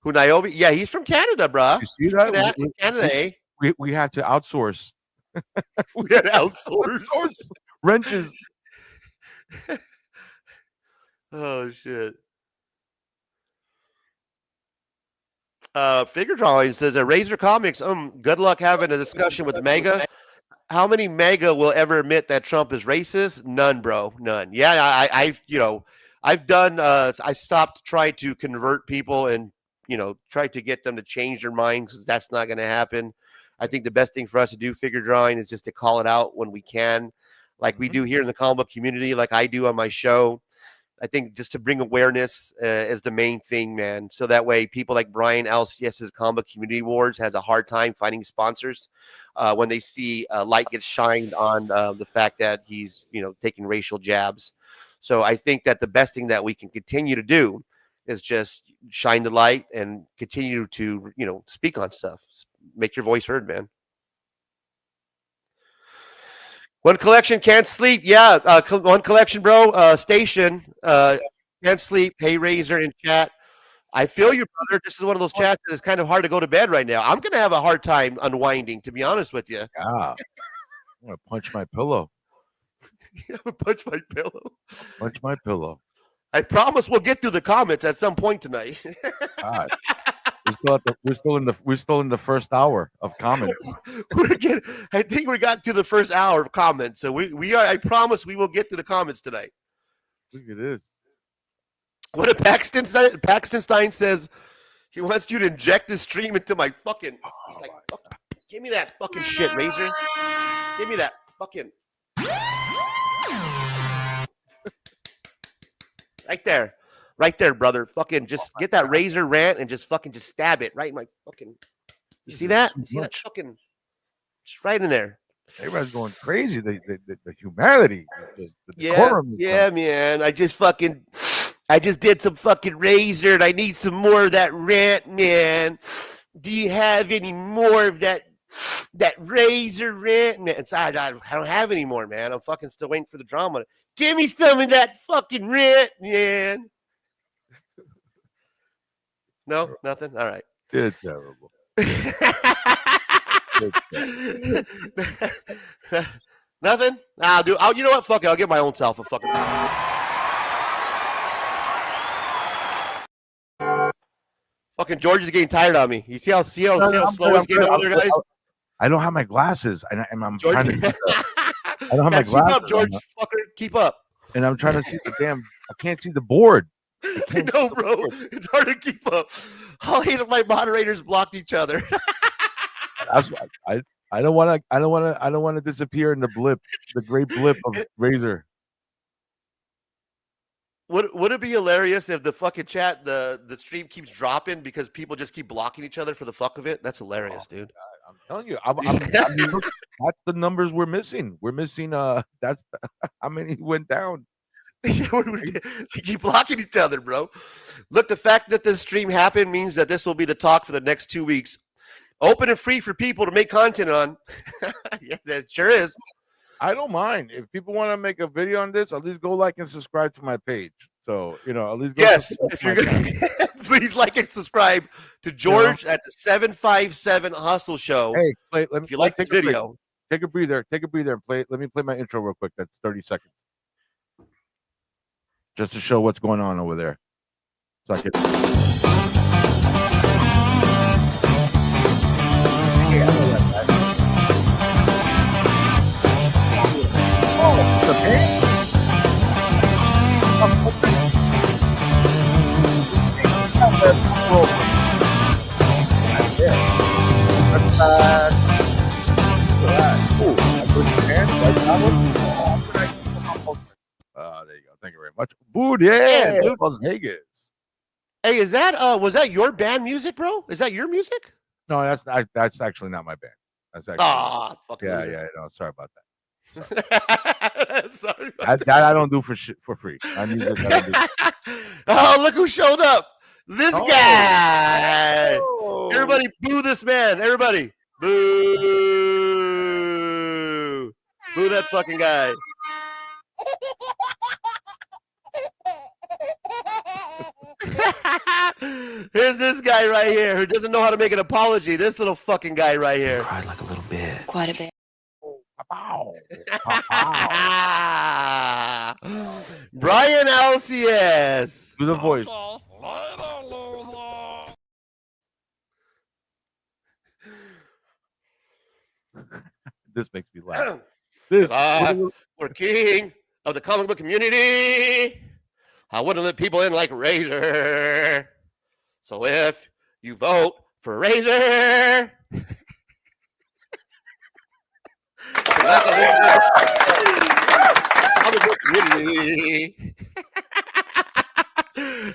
Speaker 2: Who, Niobe? Yeah, he's from Canada, bro.
Speaker 4: You see that?
Speaker 2: Canada, eh?
Speaker 4: We had to outsource.
Speaker 2: We had to outsource
Speaker 4: wrenches.
Speaker 2: Oh shit. Figure drawing says Razor Comics. Good luck having a discussion with Mega. How many Mega will ever admit that Trump is racist? None, bro. None. Yeah, I've done. I stopped trying to convert people and try to get them to change their minds, because that's not going to happen. I think the best thing for us to do, figure drawing, is just to call it out when we can, like we do here in the comic book community, like I do on my show. I think just to bring awareness is the main thing, man. So that way people like Brian LCS's Comic Book Community Awards has a hard time finding sponsors when they see light gets shined on the fact that he's, taking racial jabs. So I think that the best thing that we can continue to do is just shine the light and continue to, speak on stuff. Make your voice heard, man. One collection can't sleep. Yeah, one collection, bro. Station can't sleep. Hey, Razor in chat. I feel you, brother. This is one of those chats that is kind of hard to go to bed right now. I'm gonna have a hard time unwinding, to be honest with you.
Speaker 4: Yeah. I'm gonna punch my pillow.
Speaker 2: Punch my pillow.
Speaker 4: Punch my pillow.
Speaker 2: I promise we'll get through the comments at some point tonight.
Speaker 4: God. We're still in the first hour of comments.
Speaker 2: I think we got to the first hour of comments. So we are. I promise we will get to the comments tonight.
Speaker 4: Look at this.
Speaker 2: What if Paxton Stein says he wants you to inject this stream into my fucking. He's like, give me that fucking shit, Razor. Give me that fucking. Right there, brother. Fucking just get that Razor rant and just fucking just stab it right in my fucking. You see that? You see that fucking? Just right in there.
Speaker 4: Everybody's going crazy. The humanity. The
Speaker 2: Yeah, man. I just did some fucking Razor and I need some more of that rant, man. Do you have any more of that Razor rant, man? I don't have any more, man. I'm fucking still waiting for the drama. Give me some of that fucking rant, man. No, nothing. All right.
Speaker 4: It's terrible.
Speaker 2: Nothing. You know what? Fuck it. I'll give my own self a fucking. Fucking George is getting tired on me. You see how slow he's getting over there, guys?
Speaker 4: I don't have my glasses, and I'm
Speaker 2: George,
Speaker 4: trying to see I don't have my glasses.
Speaker 2: Keep up, George. Fucker, keep up.
Speaker 4: And I'm trying to see the damn. I can't see the board.
Speaker 2: I know, bro. It's hard to keep up. All 8 of my moderators blocked each other.
Speaker 4: That's why I don't want to disappear in the great blip of Razor.
Speaker 2: Would it be hilarious if the fucking chat, the stream keeps dropping because people just keep blocking each other for the fuck of it? That's hilarious, dude.
Speaker 4: God, I'm telling you, I mean, look, that's the numbers we're missing. We're missing. That's how many went down.
Speaker 2: We keep blocking each other, bro. Look, the fact that this stream happened means that this will be the talk for the next 2 weeks. Open and free for people to make content on. Yeah, that sure is.
Speaker 4: I don't mind if people want to make a video on this. At least go like and subscribe to my page. So at least go.
Speaker 2: Yes, if you're gonna, please like and subscribe to George at the 757 Hustle Show.
Speaker 4: Hey,
Speaker 2: if you like this video,
Speaker 4: take a breather, and play. Let me play my intro real quick. That's 30 seconds, just to show what's going on over there. So I can. There you go. Thank you very much. Boo, yeah, Las Vegas.
Speaker 2: Hey, is that was that your band music, bro? Is that your music?
Speaker 4: No, that's actually not my band. That's actually
Speaker 2: fucking
Speaker 4: yeah. No, sorry about that.
Speaker 2: Sorry
Speaker 4: that I don't do for free. My music, I don't do.
Speaker 2: Oh, look who showed up! This guy. Oh. Everybody, boo this man! Everybody, boo! Boo that fucking guy! Here's this guy right here who doesn't know how to make an apology. This little fucking guy right here.
Speaker 12: Cried like a little bit.
Speaker 3: Quite a bit.
Speaker 2: Brian LCS.
Speaker 4: Do the voice. This makes me laugh.
Speaker 2: We're king of the comic book community. I wouldn't let people in like Razor. So if you vote for Razor,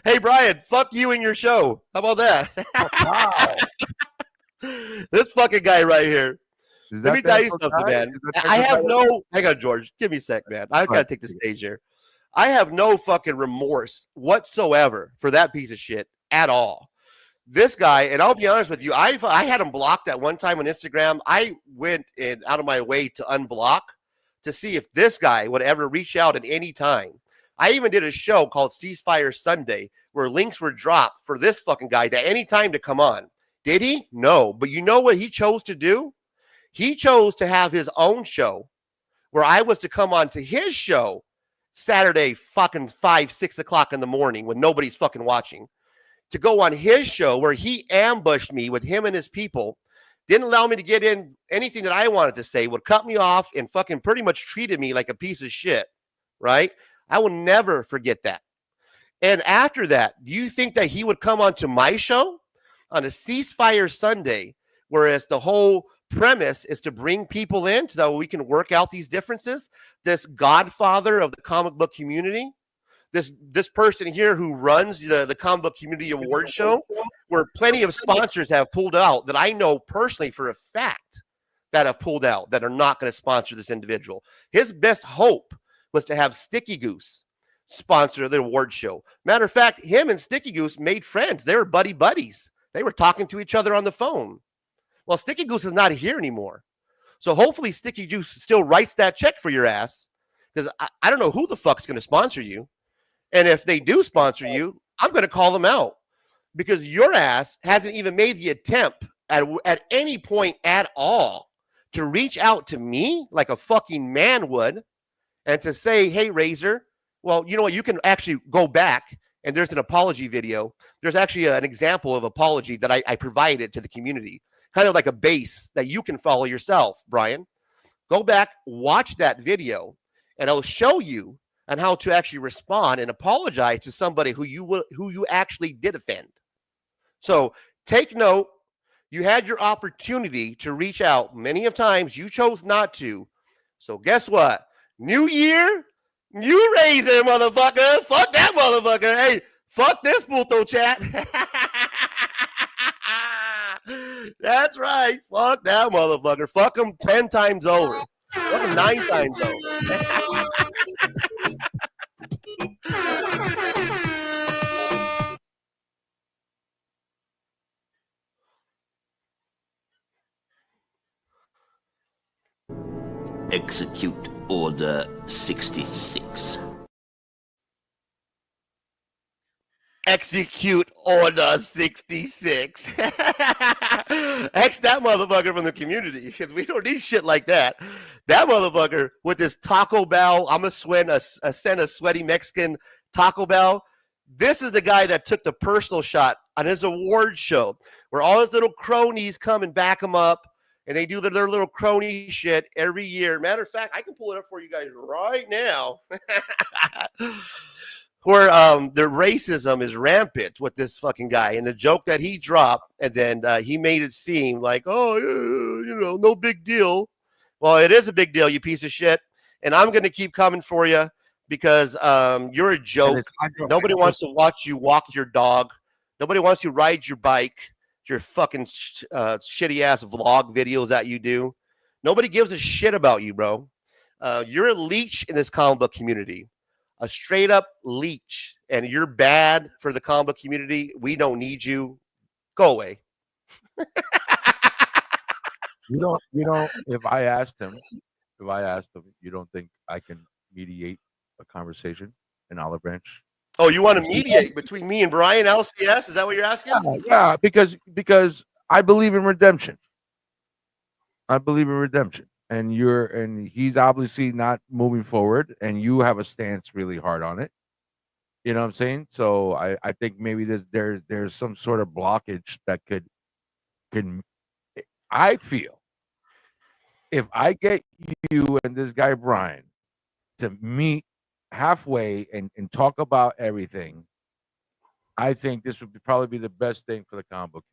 Speaker 2: hey Brian, fuck you and your show. How about that?
Speaker 4: Wow.
Speaker 2: This fucking guy right here. Let me tell you something, man. I have no. Hang on, George. Give me a sec, man. I've got to take the stage here. I have no fucking remorse whatsoever for that piece of shit at all. This guy, and I'll be honest with you, I had him blocked at one time on Instagram. I went out of my way to unblock to see if this guy would ever reach out at any time. I even did a show called Ceasefire Sunday where links were dropped for this fucking guy at any time to come on. Did he? No. But you know what he chose to do? He chose to have his own show where I was to come on to his show Saturday fucking 5, 6 o'clock in the morning when nobody's fucking watching, to go on his show where he ambushed me with him and his people, didn't allow me to get in anything that I wanted to say, would cut me off and fucking pretty much treated me like a piece of shit, right? I will never forget that. And after that, do you think that he would come onto my show on a Ceasefire Sunday, whereas the whole premise is to bring people in so that we can work out these differences? This godfather of the comic book community, this person here who runs the comic book community award show, where plenty of sponsors have pulled out that I know personally for a fact that have pulled out, that are not going to sponsor this individual. His best hope was to have Sticky Goose sponsor the award show. Matter of fact, him and Sticky Goose made friends. They were buddies. They were talking to each other on the phone. Well, Sticky Goose is not here anymore. So hopefully Sticky Goose still writes that check for your ass, because I don't know who the fuck's going to sponsor you. And if they do sponsor you, I'm going to call them out, because your ass hasn't even made the attempt at any point at all to reach out to me like a fucking man would and to say, hey, Razor, well, you know what? You can actually go back and there's an apology video. There's actually an example of apology that I provided to the community, kind of like a base that you can follow yourself, Brian. Go back, watch that video, and I'll show you on how to actually respond and apologize to somebody who you actually did offend. So take note. You had your opportunity to reach out many of times. You chose not to. So guess what? New year, new Razor, motherfucker. Fuck that motherfucker. Hey, fuck this Puto chat. That's right. Fuck that motherfucker. Fuck him 10 times over. Fuck him 9 times over.
Speaker 13: Execute Order 66.
Speaker 2: Execute Order 66. X that motherfucker from the community, because we don't need shit like that. That motherfucker with this Taco Bell, I'm going to send a sweaty Mexican Taco Bell. This is the guy that took the personal shot on his award show, where all his little cronies come and back him up, and they do their little crony shit every year. Matter of fact, I can pull it up for you guys right now. Where the racism is rampant with this fucking guy, and the joke that he dropped, and then he made it seem like, oh, you know, no big deal. Well, it is a big deal, you piece of shit, and I'm going to keep coming for you because you're a joke. Nobody wants to watch you walk your dog. Nobody wants you ride your bike, your fucking shitty-ass vlog videos that you do. Nobody gives a shit about you, bro. You're a leech in this comic book community. A straight up leech, and you're bad for the comic book community. We don't need you. Go away.
Speaker 4: You don't, if I asked him, you don't think I can mediate a conversation in Olive Branch?
Speaker 2: Oh, you want to mediate between me and Brian LCS? Is that what you're asking?
Speaker 4: Yeah, because I believe in redemption. And he's obviously not moving forward, and you have a stance really hard on it. You know what I'm saying? So I think maybe there's some sort of blockage that could I feel if I get you and this guy Brian to meet halfway and talk about everything, I think this would probably be the best thing for the comic book.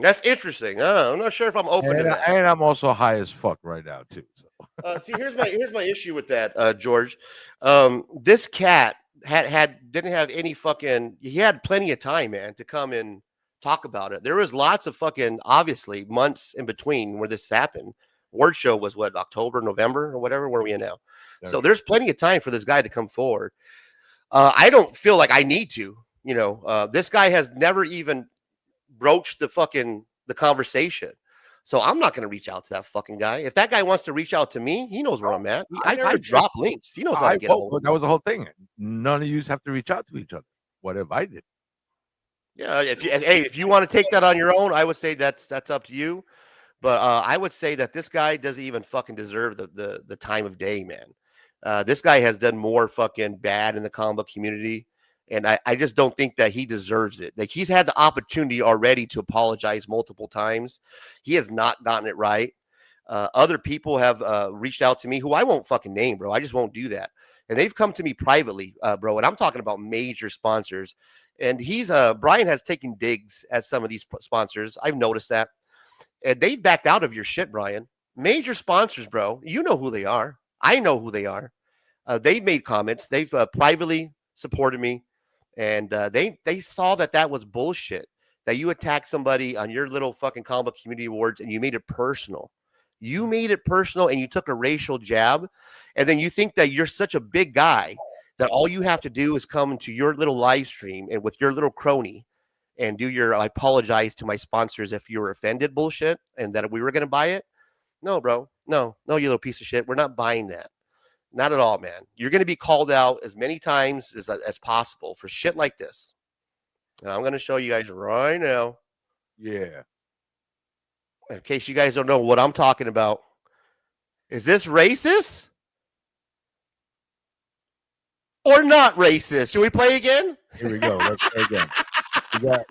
Speaker 2: That's interesting. I'm not sure if I'm open to that.
Speaker 4: And I'm also high as fuck right now too. So
Speaker 2: see, here's my issue with that, George. This cat didn't have any fucking. He had plenty of time, man, to come and talk about it. There was lots of fucking obviously months in between where this happened. Word show was what, October, November, or whatever. Where are we in now? So there's plenty of time for this guy to come forward. I don't feel like I need to. You know, this guy has never even broached the conversation. So I'm not going to reach out to that fucking guy. If that guy wants to reach out to me, he knows where I'm at.
Speaker 4: I never
Speaker 2: I
Speaker 4: said-
Speaker 2: drop links. He knows how to get a hold of
Speaker 4: That was the whole thing. None of you have to reach out to each other. What if I did?
Speaker 2: Yeah, if you want to take that on your own, I would say that's up to you. But I would say that this guy doesn't even fucking deserve the time of day, man. This guy has done more fucking bad in the comic book community, and I just don't think that he deserves it. Like, he's had the opportunity already to apologize multiple times. He has not gotten it right. Other people have reached out to me who I won't fucking name, bro. I just won't do that. And they've come to me privately, bro. And I'm talking about major sponsors. And Brian has taken digs at some of these sponsors. I've noticed that. And they've backed out of your shit, Brian. Major sponsors, bro. You know who they are. I know who they are. They've made comments. They've privately supported me. And they saw that was bullshit. That you attacked somebody on your little fucking comic book community awards and you made it personal. You made it personal and you took a racial jab. And then you think that you're such a big guy that all you have to do is come into your little live stream and with your little crony and do your I apologize to my sponsors if you were offended bullshit and that we were going to buy it. No, bro. No, you little piece of shit. We're not buying that. Not at all, man. You're going to be called out as many times as possible for shit like this. And I'm going to show you guys right now.
Speaker 4: Yeah.
Speaker 2: In case you guys don't know what I'm talking about. Is this racist? Or not racist? Should we play again?
Speaker 4: Here we go. Let's play again.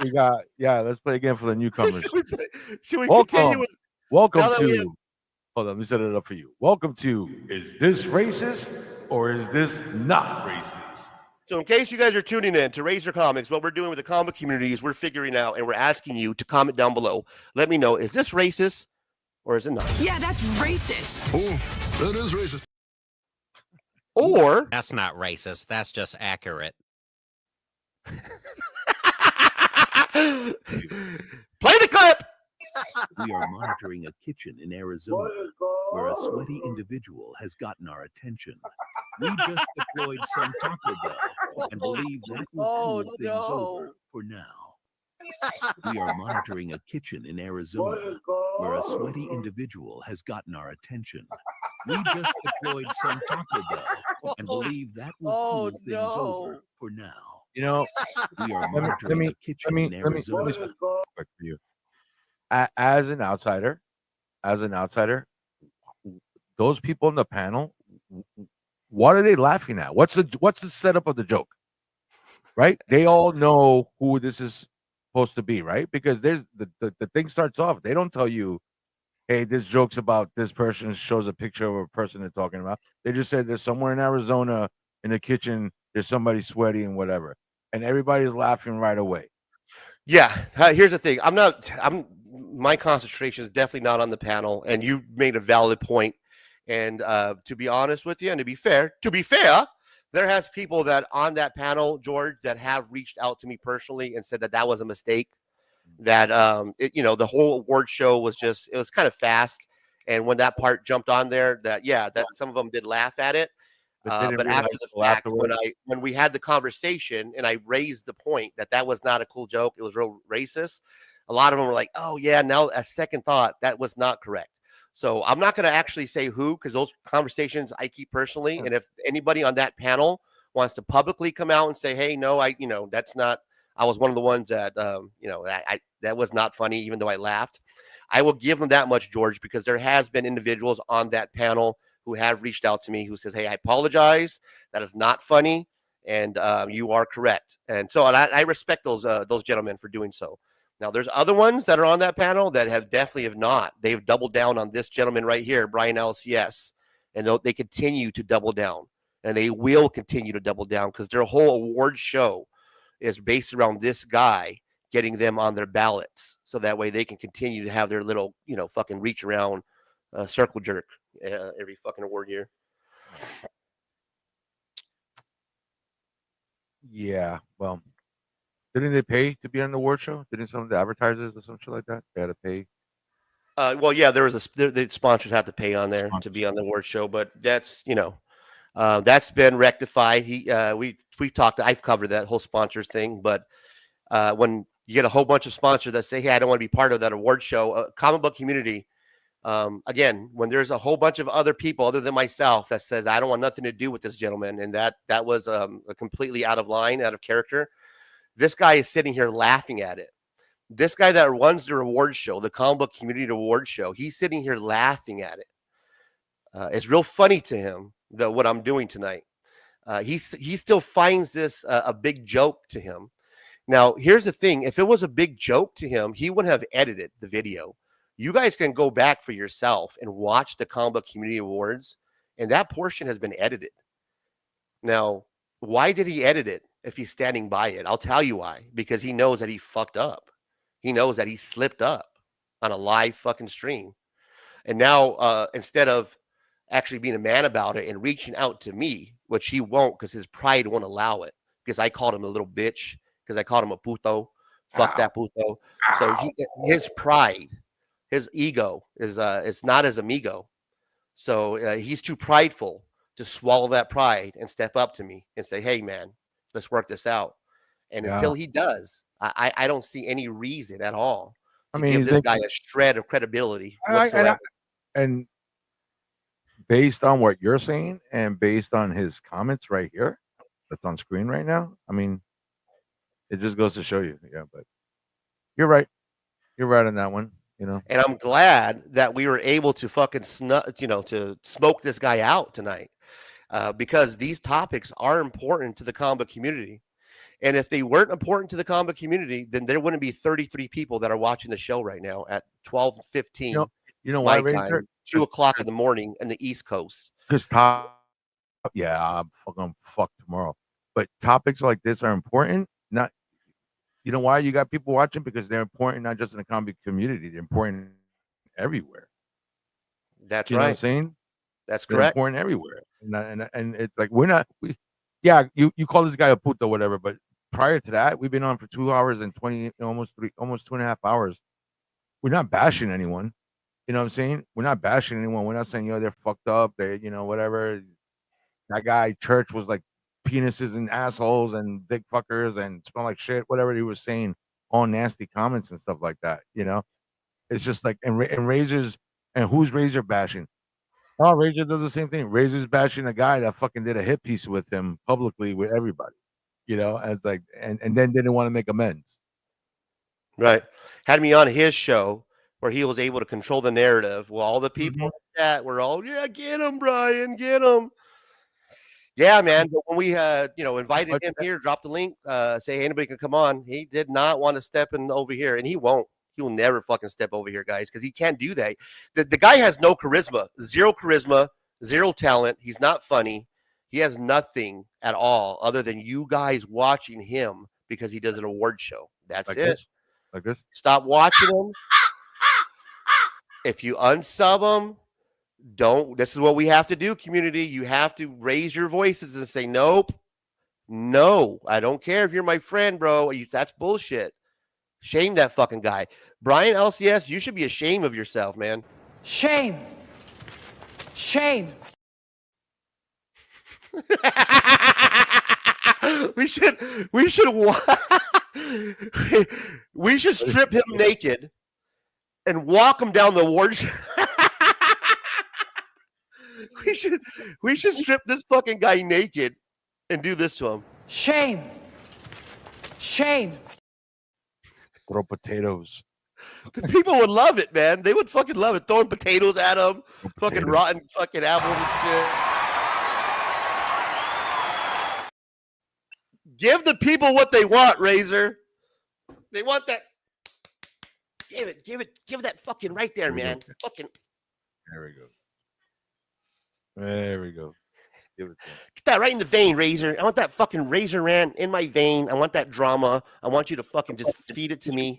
Speaker 4: We got. Yeah, let's play again for the newcomers.
Speaker 2: Should we continue with?
Speaker 4: Welcome
Speaker 2: now that we have-
Speaker 4: to. Hold on, let me set it up for you. Welcome to. Is this racist or is this not racist?
Speaker 2: So in case you guys are tuning in to Razor Comics, what we're doing with the comic community is we're figuring out and we're asking you to comment down below. Let me know, is this racist or is it not?
Speaker 3: Yeah, that's racist.
Speaker 6: Oh, that is racist.
Speaker 2: Or
Speaker 5: That's not racist. That's just accurate.
Speaker 2: play the clip.
Speaker 14: We are monitoring a kitchen in Arizona where a sweaty individual has gotten our attention. We just deployed some Taco Bell and believe that will cool things over for now. We are monitoring a kitchen in Arizona where a sweaty individual has gotten our attention. We just deployed some Taco Bell and believe that will cool things over for now.
Speaker 4: You know,
Speaker 14: we are monitoring a kitchen in Arizona.
Speaker 4: For you. As an outsider, those people in the panel, what are they laughing at? What's the setup of the joke? Right? They all know who this is supposed to be, right? Because there's the thing starts off. They don't tell you, hey, this joke's about this person, shows a picture of a person they're talking about. They just said there's somewhere in Arizona in the kitchen, there's somebody sweaty and whatever. And everybody's laughing right away.
Speaker 2: Yeah, here's the thing. My concentration is definitely not on the panel, and you made a valid point. And to be honest with you, and to be fair, there has people that on that panel, George, that have reached out to me personally and said that was a mistake. That the whole award show was kind of fast, and when that part jumped on there, that some of them did laugh at it. But after the fact, when we had the conversation and I raised the point that was not a cool joke, it was real racist. A lot of them were like, "Oh yeah, now a second thought, that was not correct." So I'm not going to actually say who, because those conversations I keep personally. And if anybody on that panel wants to publicly come out and say, "Hey, no, that's not. I was one of the ones that that was not funny," even though I laughed, I will give them that much, George, because there has been individuals on that panel who have reached out to me who says, "Hey, I apologize. That is not funny, and you are correct." And so I respect those gentlemen for doing so. Now, there's other ones that are on that panel that definitely have not. They've doubled down on this gentleman right here, Brian LCS, and they continue to double down, and they will continue to double down because their whole award show is based around this guy getting them on their ballots, so that way they can continue to have their little, fucking reach around circle jerk every fucking award year.
Speaker 4: Yeah, well, didn't they pay to be on the award show? Didn't some of the advertisers or some shit like that? They had to pay.
Speaker 2: Well, yeah, there was the sponsors have to pay on there to be on the award show, but that's that's been rectified. We talked. I've covered that whole sponsors thing, but when You get a whole bunch of sponsors that say, hey, I don't want to be part of that award show. Comic book community, again, when there's a whole bunch of other people other than myself that says, I don't want nothing to do with this gentleman, and that was a completely out of line, out of character. This guy is sitting here laughing at it. This guy that runs the award show, the comic book community award show, he's sitting here laughing at it. It's real funny to him, what I'm doing tonight. He still finds this a big joke to him. Now, here's the thing. If it was a big joke to him, he wouldn't have edited the video. You guys can go back for yourself and watch the Comic Book Community Awards, and that portion has been edited. Now, why did he edit it if he's standing by it? I'll tell you why. Because he knows that he fucked up. He knows that he slipped up on a live fucking stream. And now, instead of actually being a man about it and reaching out to me, which he won't because his pride won't allow it, because I called him a little bitch, because I called him a puto. Fuck that puto. So his pride, his ego is not his amigo. So he's too prideful to swallow that pride and step up to me and say, hey, man, let's work this out. And until he does, I don't see any reason at all to give this guy a shred of credibility whatsoever.
Speaker 4: And based on what you're saying and based on his comments right here that's on screen right now, I mean, it just goes to show you. Yeah, but you're right. You're right on that one, you know.
Speaker 2: And I'm glad that we were able to fucking to smoke this guy out tonight, because these topics are important to the comic book community. And if they weren't important to the comic book community, then there wouldn't be 33 people that are watching the show right now at 12:15.
Speaker 4: You know why,
Speaker 2: time, 2 o'clock in the morning in the East Coast.
Speaker 4: Because I'm fucking fucked tomorrow. But topics like this are important. Not, you know why you got people watching? Because they're important not just in the comic community. They're important everywhere.
Speaker 2: That's
Speaker 4: you know what I'm saying?
Speaker 2: That's
Speaker 4: they're
Speaker 2: correct.
Speaker 4: important everywhere. And it's like you call this guy a puto, whatever. But prior to that, we've been on for 2 hours and 20, almost 2.5 hours. We're not bashing anyone. You know what I'm saying? We're not bashing anyone. We're not saying, they're fucked up. They, whatever. That guy, Church, was like penises and assholes and dick fuckers and smell like shit, whatever he was saying, all nasty comments and stuff like that. It's just like, and Razor's, and who's Razor bashing? Oh, Razor does the same thing. Razor's bashing a guy that fucking did a hit piece with him publicly with everybody, and it's like, and then didn't want to make amends.
Speaker 2: Right. Had me on his show where he was able to control the narrative. Well, all the people in the chat were all, yeah, get him, Brian, get him. Yeah, man. But when we, invited him here, dropped the link, say anybody can come on, he did not want to step in over here, and he won't. He will never fucking step over here, guys, because he can't do that. The guy has no charisma, zero talent. He's not funny. He has nothing at all other than you guys watching him because he does an award show. That's
Speaker 4: like
Speaker 2: it.
Speaker 4: Like this.
Speaker 2: Stop watching him. If you unsub them, this is what we have to do, community. You have to raise your voices and say, nope, no, I don't care if you're my friend, bro. That's bullshit. Shame that fucking guy. Brian LCS, you should be ashamed of yourself, man.
Speaker 3: Shame. Shame.
Speaker 2: We should strip him naked and walk him down the award show. We should strip this fucking guy naked and do this to him.
Speaker 3: Shame. Shame.
Speaker 4: Throw potatoes.
Speaker 2: The people would love it, man. They would fucking love it. Throwing potatoes at him, fucking rotten fucking apples and shit. Give the people what they want, Razor. They want that. Give it that fucking right there, man. Fucking.
Speaker 4: There we go. There we go. Give it to him.
Speaker 2: Get that right in the vein, Razor. I want that fucking Razor rant in my vein. I want that drama. I want you to fucking just feed it to me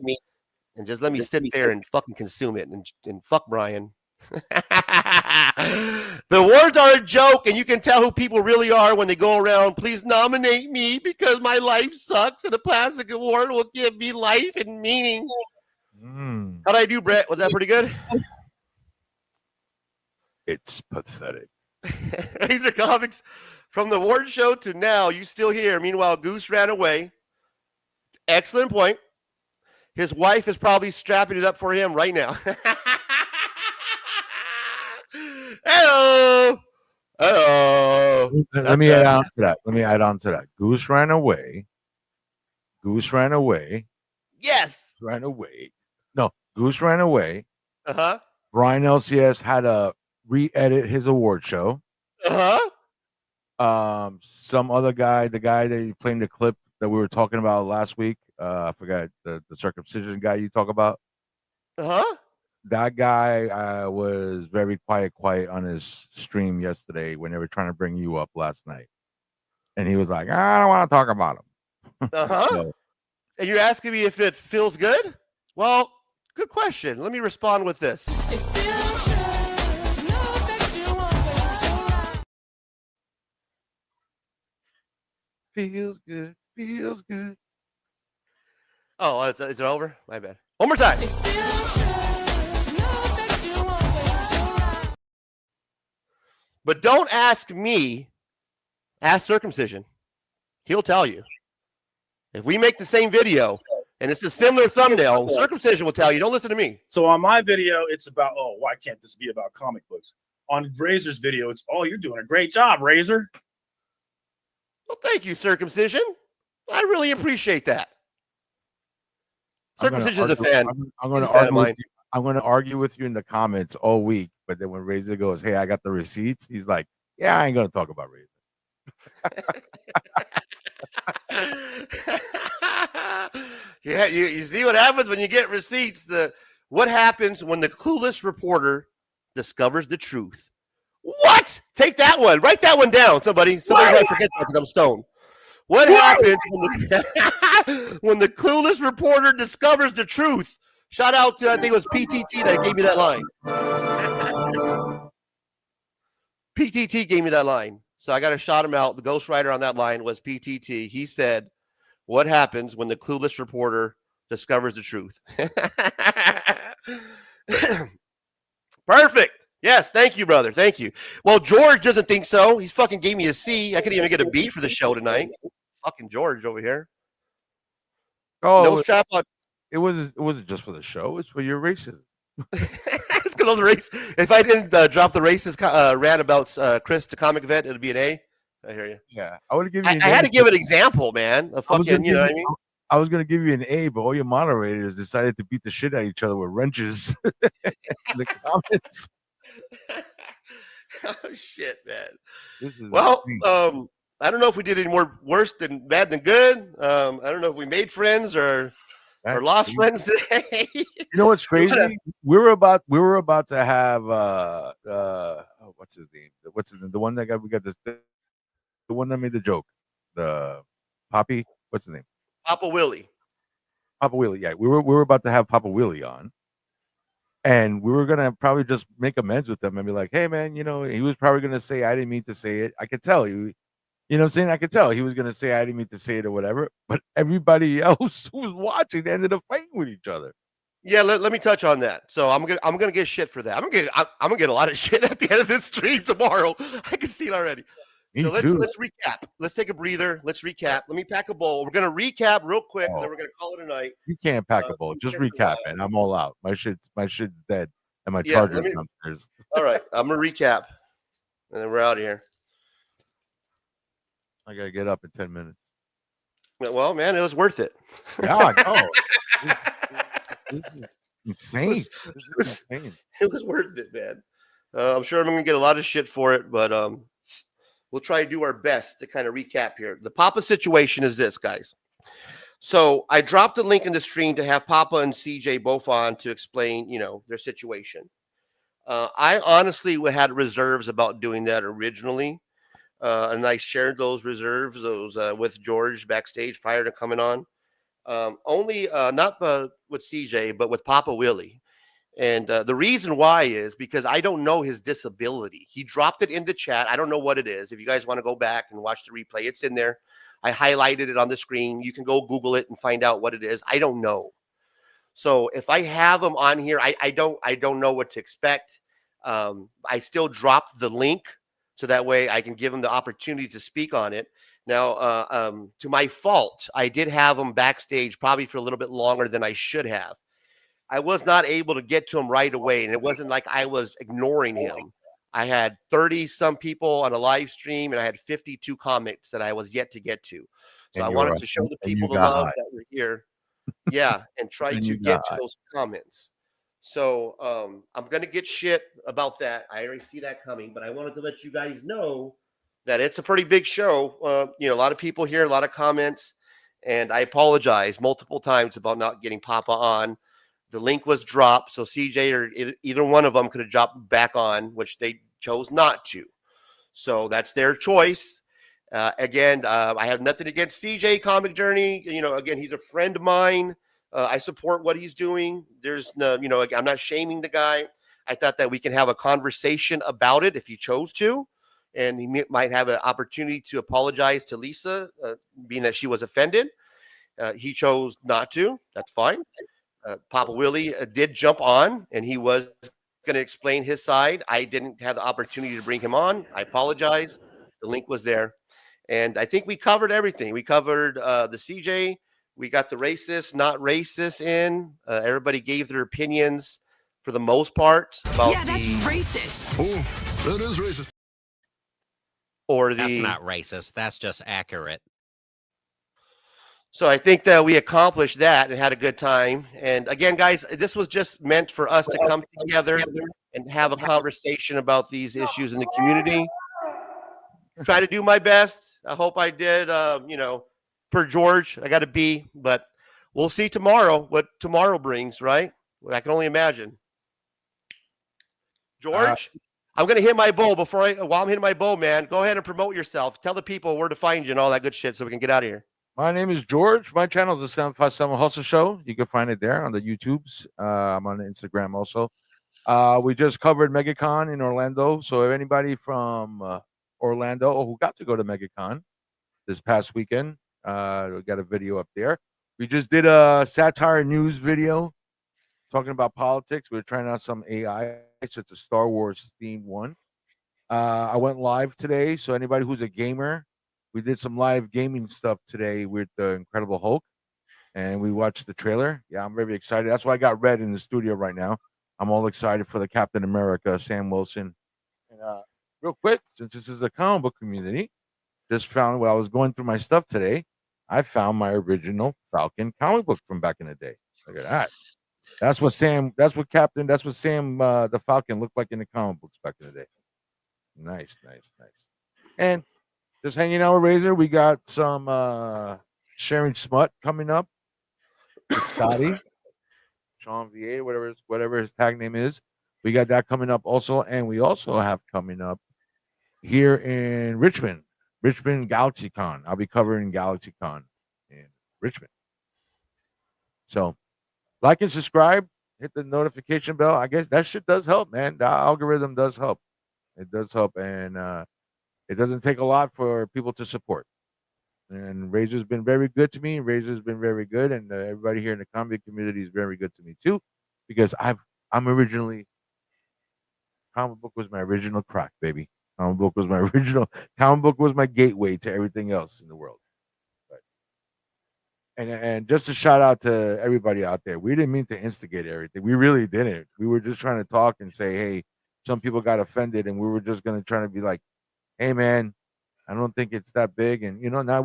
Speaker 2: and just let me sit there and fucking consume it and fuck Brian. The words are a joke, and you can tell who people really are when they go around. Please nominate me because my life sucks, and the plastic award will give me life and meaning. How'd I do, Brett? Was that pretty good?
Speaker 4: It's pathetic.
Speaker 2: Razor Comics, from the award show to now, you still here. Meanwhile, Goose ran away. Excellent point. His wife is probably strapping it up for him right now. Hello. Hello.
Speaker 4: Let me add on to that. Goose ran away.
Speaker 2: Yes.
Speaker 4: Goose ran away. No, Goose ran away.
Speaker 2: Uh-huh.
Speaker 4: Brian LCS had to re-edit his award show.
Speaker 2: Uh-huh.
Speaker 4: Some other guy, the guy that he played in the clip that we were talking about last week, I forgot the circumcision guy you talk about.
Speaker 2: Uh-huh.
Speaker 4: That guy was very quiet on his stream yesterday when they were trying to bring you up last night. And he was like, I don't want to talk about him.
Speaker 2: Uh-huh.
Speaker 4: So,
Speaker 2: and you're asking me if it feels good? Well, good question. Let me respond with this.
Speaker 4: feels good.
Speaker 2: Oh, is it over? My bad. One more time. But don't ask me. Ask Circumcision. He'll tell you. If we make the same video and it's a similar thumbnail, Circumcision will tell you. Don't listen to me.
Speaker 1: So on my video, it's about, oh, why can't this be about comic books? On Razor's video, it's, oh, you're doing a great job, Razor.
Speaker 2: Well, thank you, Circumcision. I really appreciate that. Circumcision's a fan.
Speaker 4: I'm going to argue with you in the comments all week, but then when Razor goes, hey, I got the receipts, he's like, yeah, I ain't going to talk about Razor.
Speaker 2: Yeah, you see what happens when you get receipts. What happens when the clueless reporter discovers the truth? What? Take that one. Write that one down, somebody. Somebody might forget that because I'm stoned. What happens when the clueless reporter discovers the truth? Shout out to, I think it was PTT that gave me that line. PTT gave me that line. So I got to shout him out. The ghostwriter on that line was PTT. He said, what happens when the clueless reporter discovers the truth? Perfect. Yes, thank you, brother. Thank you. Well, George doesn't think so. He fucking gave me a C. I couldn't even get a B for the show tonight. Fucking George over here.
Speaker 4: Oh,
Speaker 2: no strap on.
Speaker 4: It wasn't just for the show. It's for your racism.
Speaker 2: It's because of the race. If I didn't drop the racist rant about Chris the comic vet, it'd be an A. I hear you.
Speaker 4: Yeah, I would have given.
Speaker 2: I had to give an example, man. A fucking, you know what I mean?
Speaker 4: I was gonna give you an A, but all your moderators decided to beat the shit out of each other with wrenches in the comments.
Speaker 2: Oh shit, man.
Speaker 4: Well,
Speaker 2: I don't know if we did any more worse than bad than good. I don't know if we made friends or lost friends today.
Speaker 4: You know what's crazy? We were about to have what's his name? The one that we got the one that made the joke. The Poppy, what's his name?
Speaker 2: Papa Willie.
Speaker 4: Papa Willie, yeah. We were about to have Papa Willie on. And we were gonna probably just make amends with them and be like, hey man, you know, he was probably gonna say I didn't mean to say it. I could tell you know what I'm saying? I could tell he was gonna say I didn't mean to say it or whatever, but everybody else who was watching ended up fighting with each other.
Speaker 2: Yeah, let me touch on that. So I'm gonna get shit for that. I'm gonna get a lot of shit at the end of this stream tomorrow. I can see it already.
Speaker 4: Me
Speaker 2: so
Speaker 4: too.
Speaker 2: Let's recap. Let's take a breather. Let's recap. Let me pack a bowl. We're gonna recap real quick, and then we're gonna call it a night.
Speaker 4: You can't pack a bowl. Just recap, man. I'm all out. My shit's dead, and my charger's downstairs.
Speaker 2: All right, I'm gonna recap, and then we're out of here.
Speaker 4: I gotta get up in 10 minutes.
Speaker 2: Well, man, it was worth it.
Speaker 4: Yeah, I know. This is insane.
Speaker 2: It was worth it, man. I'm sure I'm gonna get a lot of shit for it, but we'll try to do our best to kind of recap here. The Papa situation is this, guys. So I dropped the link in the stream to have Papa and CJ both on to explain, you know, their situation. I honestly had reserves about doing that originally. And I shared those reserves, with George backstage prior to coming on. Only not with CJ, but with Papa Willie. And the reason why is because I don't know his disability. He dropped it in the chat. I don't know what it is. If you guys want to go back and watch the replay, it's in there. I highlighted it on the screen. You can go Google it and find out what it is. I don't know. So if I have him on here, I don't know what to expect. I still dropped the link so that way I can give him the opportunity to speak on it. Now, to my fault, I did have him backstage probably for a little bit longer than I should have. I was not able to get to him right away, and it wasn't like I was ignoring him. I had 30 some people on a live stream, and I had 52 comments that I was yet to get to. So
Speaker 4: And
Speaker 2: I
Speaker 4: you
Speaker 2: wanted
Speaker 4: were-
Speaker 2: to show the
Speaker 4: and you
Speaker 2: people the
Speaker 4: got
Speaker 2: love
Speaker 4: high.
Speaker 2: that were here. Yeah, and try
Speaker 4: And
Speaker 2: to
Speaker 4: you
Speaker 2: get
Speaker 4: got
Speaker 2: to
Speaker 4: high.
Speaker 2: those comments. So I'm gonna get shit about that. I already see that coming, but I wanted to let you guys know that it's a pretty big show. You know, a lot of people here, a lot of comments, and I apologize multiple times about not getting Papa on. The link was dropped, so CJ or either one of them could have dropped back on, which they chose not to. So that's their choice. Again, I have nothing against CJ Comic Journey. You know, again, he's a friend of mine. I support what he's doing. There's no, you know, I'm not shaming the guy. I thought that we can have a conversation about it if he chose to, and he might have an opportunity to apologize to Lisa, being that she was offended. He chose not to. That's fine. Papa Willie did jump on, and he was going to explain his side. I didn't have the opportunity to bring him on. I apologize. The link was there. And I think we covered everything. We covered the CJ. We got the racist, not racist in. Everybody gave their opinions for the most part about
Speaker 3: racist.
Speaker 6: Oh, that is racist.
Speaker 2: or
Speaker 5: That's
Speaker 2: the.
Speaker 5: not racist. That's just accurate.
Speaker 2: So I think that we accomplished that and had a good time. And again, guys, this was just meant for us to come together and have a conversation about these issues in the community. Try to do my best. I hope I did. You know, per George, I got a B, but we'll see tomorrow what tomorrow brings, right? I can only imagine. George, I'm going to hit my bowl while I'm hitting my bowl, man. Go ahead and promote yourself. Tell the people where to find you and all that good shit so we can get out of here.
Speaker 4: My name is George. My channel is the 757 Hustle Show. You can find it there on the YouTubes. I'm on Instagram also. We just covered MegaCon in Orlando. So if anybody from Orlando who got to go to MegaCon this past weekend, we got a video up there. We just did a satire news video talking about politics. We were trying out some AI. It's a Star Wars themed one. I went live today. So anybody who's a gamer, we did some live gaming stuff today with the Incredible Hulk, and we watched the trailer. Yeah, I'm very excited. That's why I got Red in the studio right now. I'm all excited for the Captain America, Sam Wilson. And real quick, since this is a comic book community, just found while I was going through my stuff today, I found my original Falcon comic book from back in the day. Look at that. That's what Sam the Falcon looked like in the comic books back in the day. Nice. And just hanging out with Razor. We got some sharing smut coming up with Scotty, Sean VA, whatever his tag name is. We got that coming up also, and we also have coming up here in Richmond GalaxyCon. I'll be covering GalaxyCon in Richmond. So, like and subscribe, hit the notification bell. I guess that shit does help, man. The algorithm does help. It does help, and it doesn't take a lot for people to support. And Razor's been very good to me. Razor's been very good, and everybody here in the comic community is very good to me too, because I'm originally comic book was my original crack, baby. Comic book was my gateway to everything else in the world. But and just a shout out to everybody out there. We didn't mean to instigate everything. We really didn't. We were just trying to talk and say, hey, some people got offended, and we were just gonna try to be like, hey man, I don't think it's that big. And now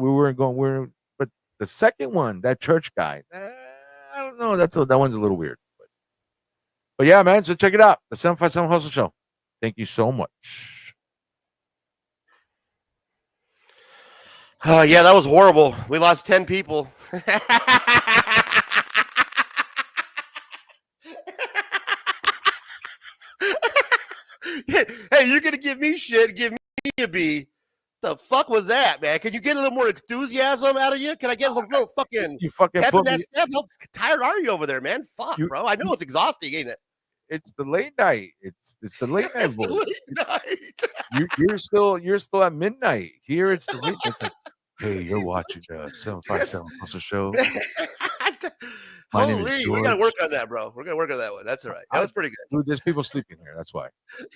Speaker 4: but the second one, that church guy, I don't know. That one's a little weird. But yeah, man. So check it out. The 757 Hustle Show. Thank you so much.
Speaker 2: Yeah, that was horrible. We lost 10 people. Hey, you're gonna give me shit, give me a B. The fuck was that, man? Can you get a little more enthusiasm out of you? Can I get a little fucking
Speaker 4: you fucking
Speaker 2: pep in
Speaker 4: put
Speaker 2: that
Speaker 4: me?
Speaker 2: step? How tired are you over there, man? Fuck, bro. I know it's exhausting, ain't it?
Speaker 4: It's the late night. It's the late night.
Speaker 2: It's the late night.
Speaker 4: You're still at midnight. Here it's the late night. Hey, you're watching the 757 Hustle Show. My name is
Speaker 2: Holy,
Speaker 4: George.
Speaker 2: we gotta work on that, bro. We're gonna work on that one. That's all right. That was pretty good.
Speaker 4: Dude, there's people sleeping here. That's why.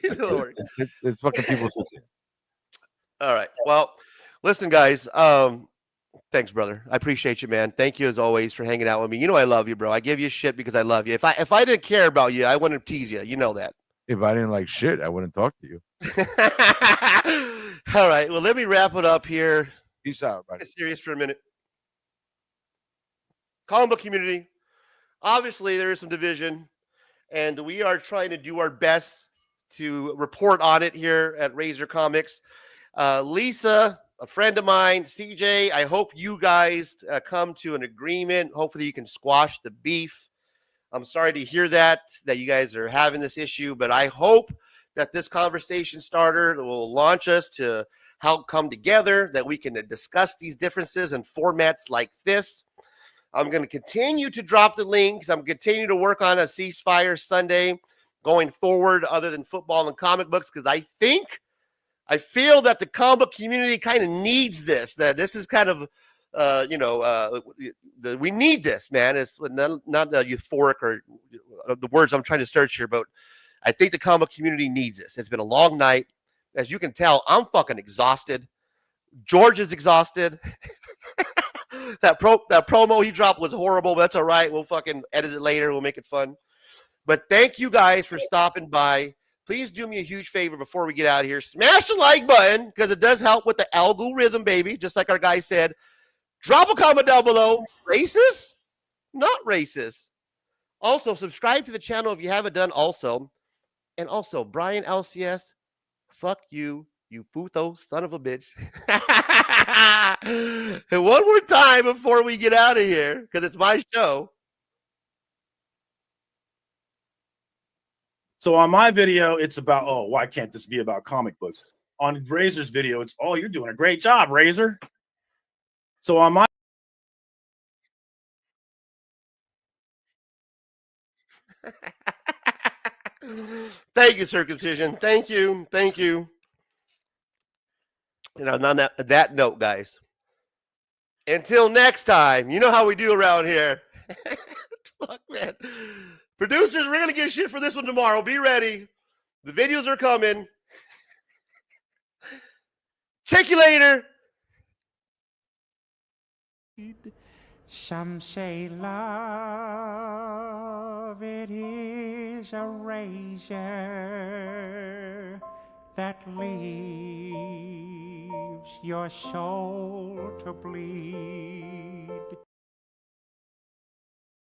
Speaker 2: Don't worry.
Speaker 4: There's fucking people sleeping.
Speaker 2: All right. Well, Listen, guys. Thanks, brother. I appreciate you, man. Thank you as always for hanging out with me. You know I love you, bro. I give you shit because I love you. If I didn't care about you, I wouldn't tease you. You know that.
Speaker 4: If I didn't like shit, I wouldn't talk to you.
Speaker 2: All right. Well, let me wrap it up here.
Speaker 4: Peace out, buddy.
Speaker 2: Get serious for a minute. Comic book community. Obviously, there is some division, and we are trying to do our best to report on it here at Razor Comics. Lisa, a friend of mine, CJ, I hope you guys come to an agreement. Hopefully you can squash the beef. I'm sorry to hear that you guys are having this issue, but I hope that this conversation starter will launch us to help come together, that we can discuss these differences in formats like this. I'm going to continue to drop the links. I'm continuing to work on a ceasefire Sunday going forward other than football and comic books, because I feel that the comic book community kind of needs this, that this is kind of, we need this, man. It's not euphoric or the words I'm trying to search here, but I think the comic book community needs this. It's been a long night. As you can tell, I'm fucking exhausted. George is exhausted. That promo he dropped was horrible, but that's all right. We'll fucking edit it later. We'll make it fun. But thank you guys for stopping by. Please do me a huge favor before we get out of here. Smash the like button, because it does help with the algorithm, baby. Just like our guy said. Drop a comment down below. Racist? Not racist. Also, subscribe to the channel if you haven't done also. And also, Brian LCS, fuck you, you puto son of a bitch. And one more time before we get out of here, because it's my show.
Speaker 1: So on my video, it's about, oh, why can't this be about comic books? On Razor's video, it's, oh, you're doing a great job, Razor. So on my
Speaker 2: Thank you, circumcision. Thank you. Thank you. And on that note, guys, until next time, you know how we do around here. Fuck, man. Producers, we're going to get shit for this one tomorrow. Be ready. The videos are coming. Check you later.
Speaker 15: Some say love, it is a razor that leaves your soul to bleed.